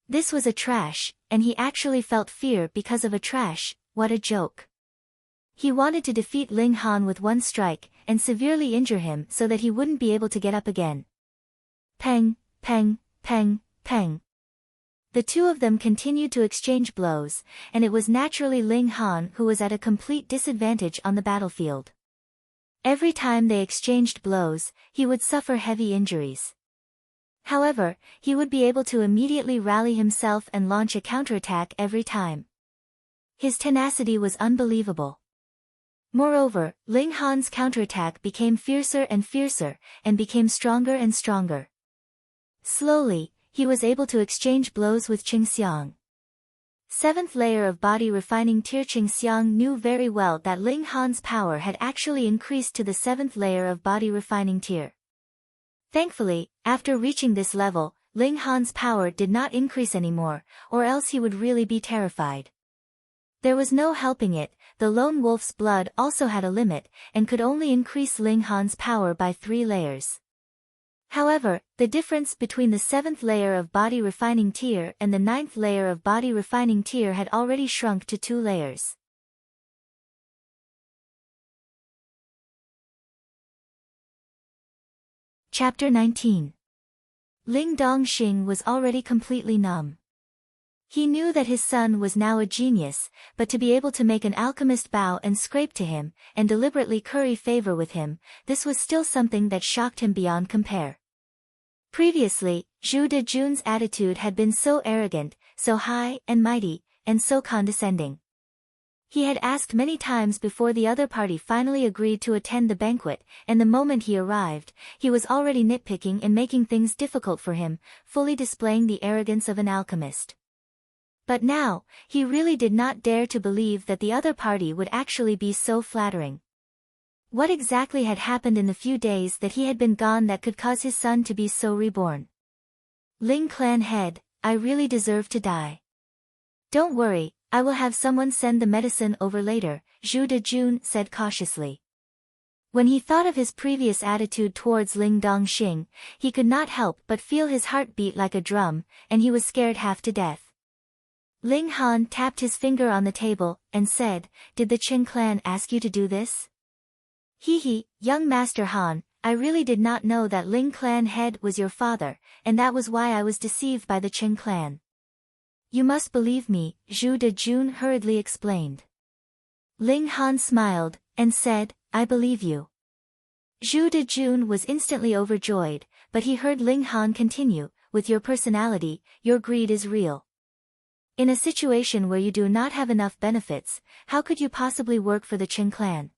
This was a trash, and he actually felt fear because of a trash. What a joke. He wanted to defeat Ling Han with one strike, and severely injure him so that he wouldn't be able to get up again. Peng, peng, peng, peng. The two of them continued to exchange blows, and it was naturally Ling Han who was at a complete disadvantage on the battlefield. Every time they exchanged blows, he would suffer heavy injuries. However, he would be able to immediately rally himself and launch a counterattack every time. His tenacity was unbelievable. Moreover, Ling Han's counterattack became fiercer and fiercer, and became stronger and stronger. Slowly, he was able to exchange blows with Qing Xiang. 7th layer of body refining tier. Qing Xiang knew very well that Ling Han's power had actually increased to the 7th layer of body refining tier. Thankfully, after reaching this level, Ling Han's power did not increase anymore, or else he would really be terrified. There was no helping it, the lone wolf's blood also had a limit, and could only increase Ling Han's power by 3 layers. However, the difference between the 7th layer of body refining tier and the 9th layer of body refining tier had already shrunk to 2 layers. Chapter 19. Ling Dongxing was already completely numb. He knew that his son was now a genius, but to be able to make an alchemist bow and scrape to him, and deliberately curry favor with him, this was still something that shocked him beyond compare. Previously, Zhu Dejun's attitude had been so arrogant, so high and mighty, and so condescending. He had asked many times before the other party finally agreed to attend the banquet, and the moment he arrived, he was already nitpicking and making things difficult for him, fully displaying the arrogance of an alchemist. But now, he really did not dare to believe that the other party would actually be so flattering. What exactly had happened in the few days that he had been gone that could cause his son to be so reborn? Ling clan head, I really deserve to die. Don't worry, I will have someone send the medicine over later, Zhu Dejun said cautiously. When he thought of his previous attitude towards Ling Dongxing, he could not help but feel his heart beat like a drum, and he was scared half to death. Ling Han tapped his finger on the table, and said, Did the Qing clan ask you to do this? Hee, young Master Han, I really did not know that Ling clan head was your father, and that was why I was deceived by the Qing clan. You must believe me, Zhu Dejun hurriedly explained. Ling Han smiled, and said, I believe you. Zhu Dejun was instantly overjoyed, but he heard Ling Han continue, with your personality, your greed is real. In a situation where you do not have enough benefits, how could you possibly work for the Qing clan?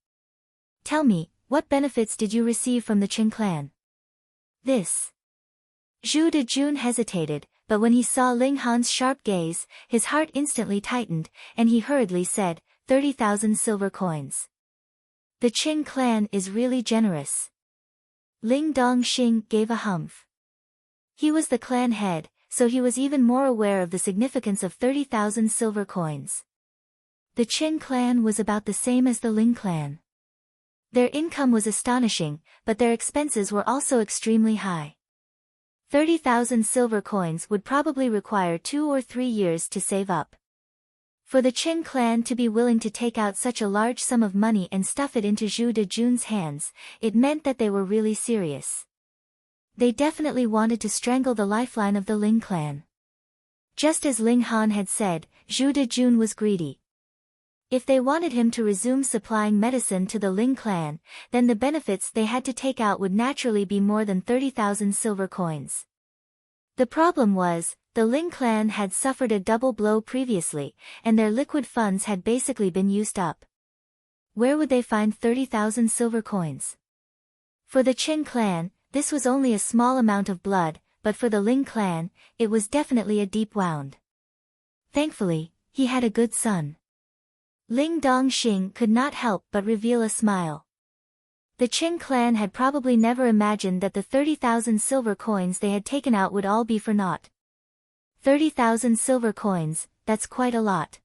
Tell me, what benefits did you receive from the Qing clan? This. Zhu Dejun hesitated, but when he saw Ling Han's sharp gaze, his heart instantly tightened, and he hurriedly said, 30,000 silver coins. The Qing clan is really generous. Ling Dongxing gave a humph. He was the clan head, so he was even more aware of the significance of 30,000 silver coins. The Qing clan was about the same as the Ling clan. Their income was astonishing, but their expenses were also extremely high. 30,000 silver coins would probably require 2 or 3 years to save up. For the Qing clan to be willing to take out such a large sum of money and stuff it into Zhu Dejun's hands, it meant that they were really serious. They definitely wanted to strangle the lifeline of the Ling clan. Just as Ling Han had said, Zhu Dejun was greedy. If they wanted him to resume supplying medicine to the Ling clan, then the benefits they had to take out would naturally be more than 30,000 silver coins. The problem was, the Ling clan had suffered a double blow previously, and their liquid funds had basically been used up. Where would they find 30,000 silver coins? For the Qing clan, this was only a small amount of blood, but for the Ling clan, it was definitely a deep wound. Thankfully, he had a good son. Ling Dongxing could not help but reveal a smile. The Qing clan had probably never imagined that the 30,000 silver coins they had taken out would all be for naught. 30,000 silver coins, that's quite a lot.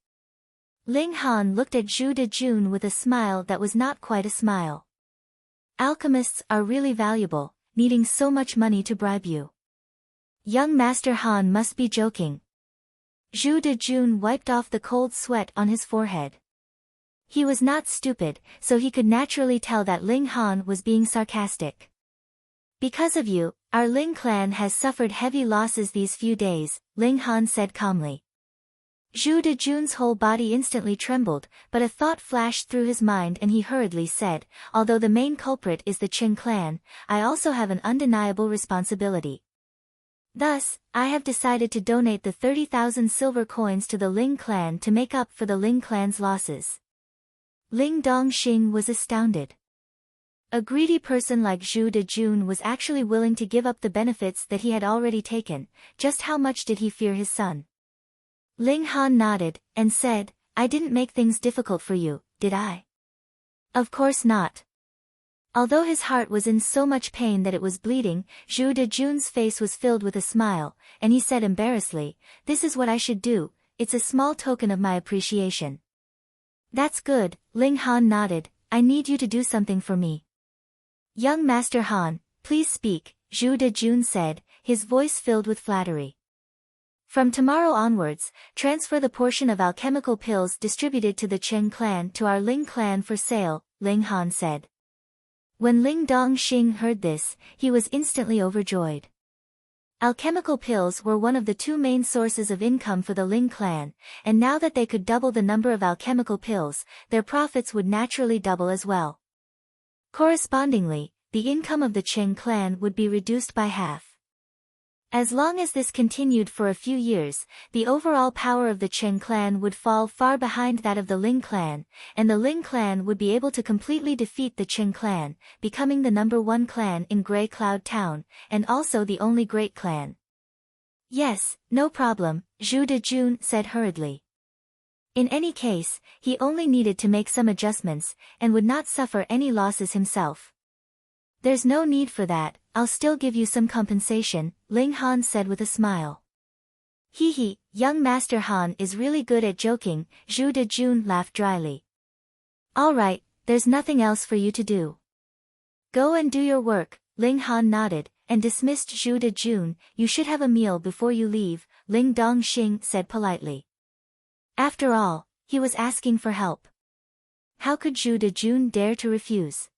Ling Han looked at Zhu Dejun with a smile that was not quite a smile. Alchemists are really valuable, needing so much money to bribe you. Young Master Han must be joking. Zhu Dejun wiped off the cold sweat on his forehead. He was not stupid, so he could naturally tell that Ling Han was being sarcastic. Because of you, our Ling clan has suffered heavy losses these few days, Ling Han said calmly. Zhu Dejun's whole body instantly trembled, but a thought flashed through his mind and he hurriedly said, although the main culprit is the Qing clan, I also have an undeniable responsibility. Thus, I have decided to donate the 30,000 silver coins to the Ling clan to make up for the Ling clan's losses. Ling Dongxing was astounded. A greedy person like Zhu Dejun was actually willing to give up the benefits that he had already taken. Just how much did he fear his son? Ling Han nodded, and said, I didn't make things difficult for you, did I? Of course not. Although his heart was in so much pain that it was bleeding, Zhu Dejun's face was filled with a smile, and he said embarrassedly, this is what I should do, it's a small token of my appreciation. That's good, Ling Han nodded, I need you to do something for me. Young Master Han, please speak, Zhu Dejun said, his voice filled with flattery. From tomorrow onwards, transfer the portion of alchemical pills distributed to the Qing clan to our Ling clan for sale, Ling Han said. When Ling Dongxing heard this, he was instantly overjoyed. Alchemical pills were one of the 2 main sources of income for the Ling clan, and now that they could double the number of alchemical pills, their profits would naturally double as well. Correspondingly, the income of the Qing clan would be reduced by half. As long as this continued for a few years, the overall power of the Qing clan would fall far behind that of the Ling clan, and the Ling clan would be able to completely defeat the Qing clan, becoming the #1 clan in Grey Cloud Town, and also the only great clan. Yes, no problem, Zhu Dejun said hurriedly. In any case, he only needed to make some adjustments, and would not suffer any losses himself. There's no need for that, I'll still give you some compensation, Ling Han said with a smile. Hee, young Master Han is really good at joking, Zhu Dejun laughed dryly. All right, there's nothing else for you to do. Go and do your work, Ling Han nodded, and dismissed Zhu Dejun. You should have a meal before you leave, Ling Dongxing said politely. After all, he was asking for help. How could Zhu Dejun dare to refuse?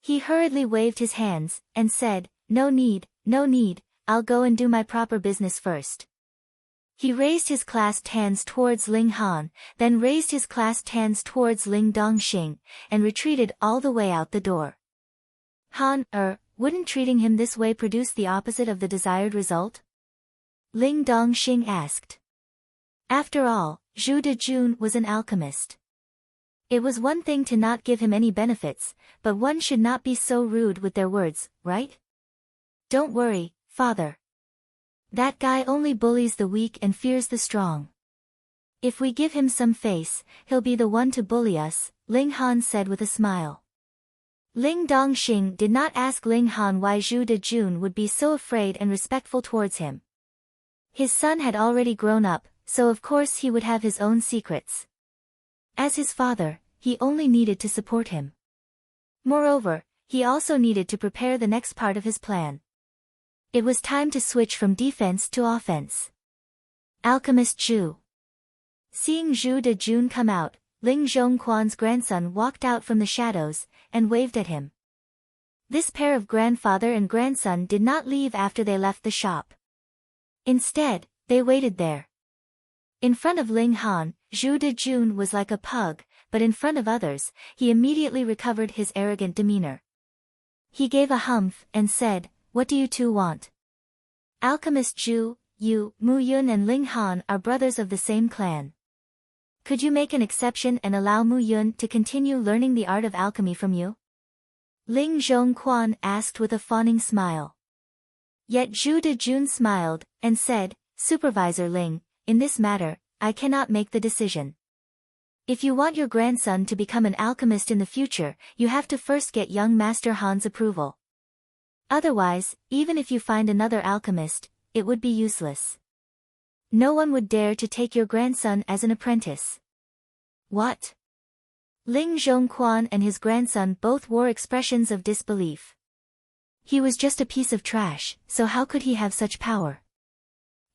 He hurriedly waved his hands, and said, "No need, no need, I'll go and do my proper business first." He raised his clasped hands towards Ling Han, then raised his clasped hands towards Ling Dongxing, and retreated all the way out the door. Han, wouldn't treating him this way produce the opposite of the desired result? Ling Dongxing asked. After all, Zhu Dejun was an alchemist. It was one thing to not give him any benefits, but one should not be so rude with their words, right? Don't worry, father. That guy only bullies the weak and fears the strong. If we give him some face, he'll be the one to bully us, Ling Han said with a smile. Ling Dongxing did not ask Ling Han why Zhu Dejun would be so afraid and respectful towards him. His son had already grown up, so of course he would have his own secrets. As his father, he only needed to support him. Moreover, he also needed to prepare the next part of his plan. It was time to switch from defense to offense. Alchemist Zhu. Seeing Zhu Dejun come out, Ling Zhongquan's grandson walked out from the shadows, and waved at him. This pair of grandfather and grandson did not leave after they left the shop. Instead, they waited there. In front of Ling Han, Zhu Dejun was like a pug, but in front of others, he immediately recovered his arrogant demeanor. He gave a humph and said, "What do you two want?" Alchemist Zhu, you, Mu Yun and Ling Han are brothers of the same clan. Could you make an exception and allow Mu Yun to continue learning the art of alchemy from you? Ling Zhongquan asked with a fawning smile. Yet Zhu Dejun smiled, and said, "Supervisor Ling, in this matter, I cannot make the decision. If you want your grandson to become an alchemist in the future, you have to first get young Master Han's approval. Otherwise, even if you find another alchemist, it would be useless. No one would dare to take your grandson as an apprentice." What? Ling Zhongquan and his grandson both wore expressions of disbelief. He was just a piece of trash, so how could he have such power?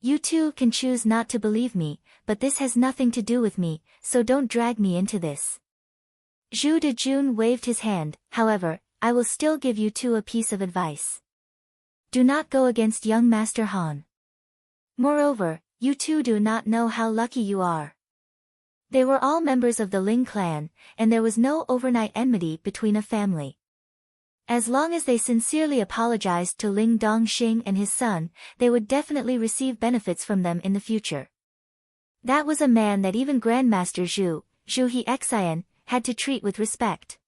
You two can choose not to believe me, but this has nothing to do with me, so don't drag me into this. Zhu Dejun waved his hand. However, I will still give you two a piece of advice. Do not go against young Master Han. Moreover, you two do not know how lucky you are. They were all members of the Ling clan, and there was no overnight enmity between a family. As long as they sincerely apologized to Ling Dongxing and his son, they would definitely receive benefits from them in the future. That was a man that even Grandmaster Zhu He Xian, had to treat with respect.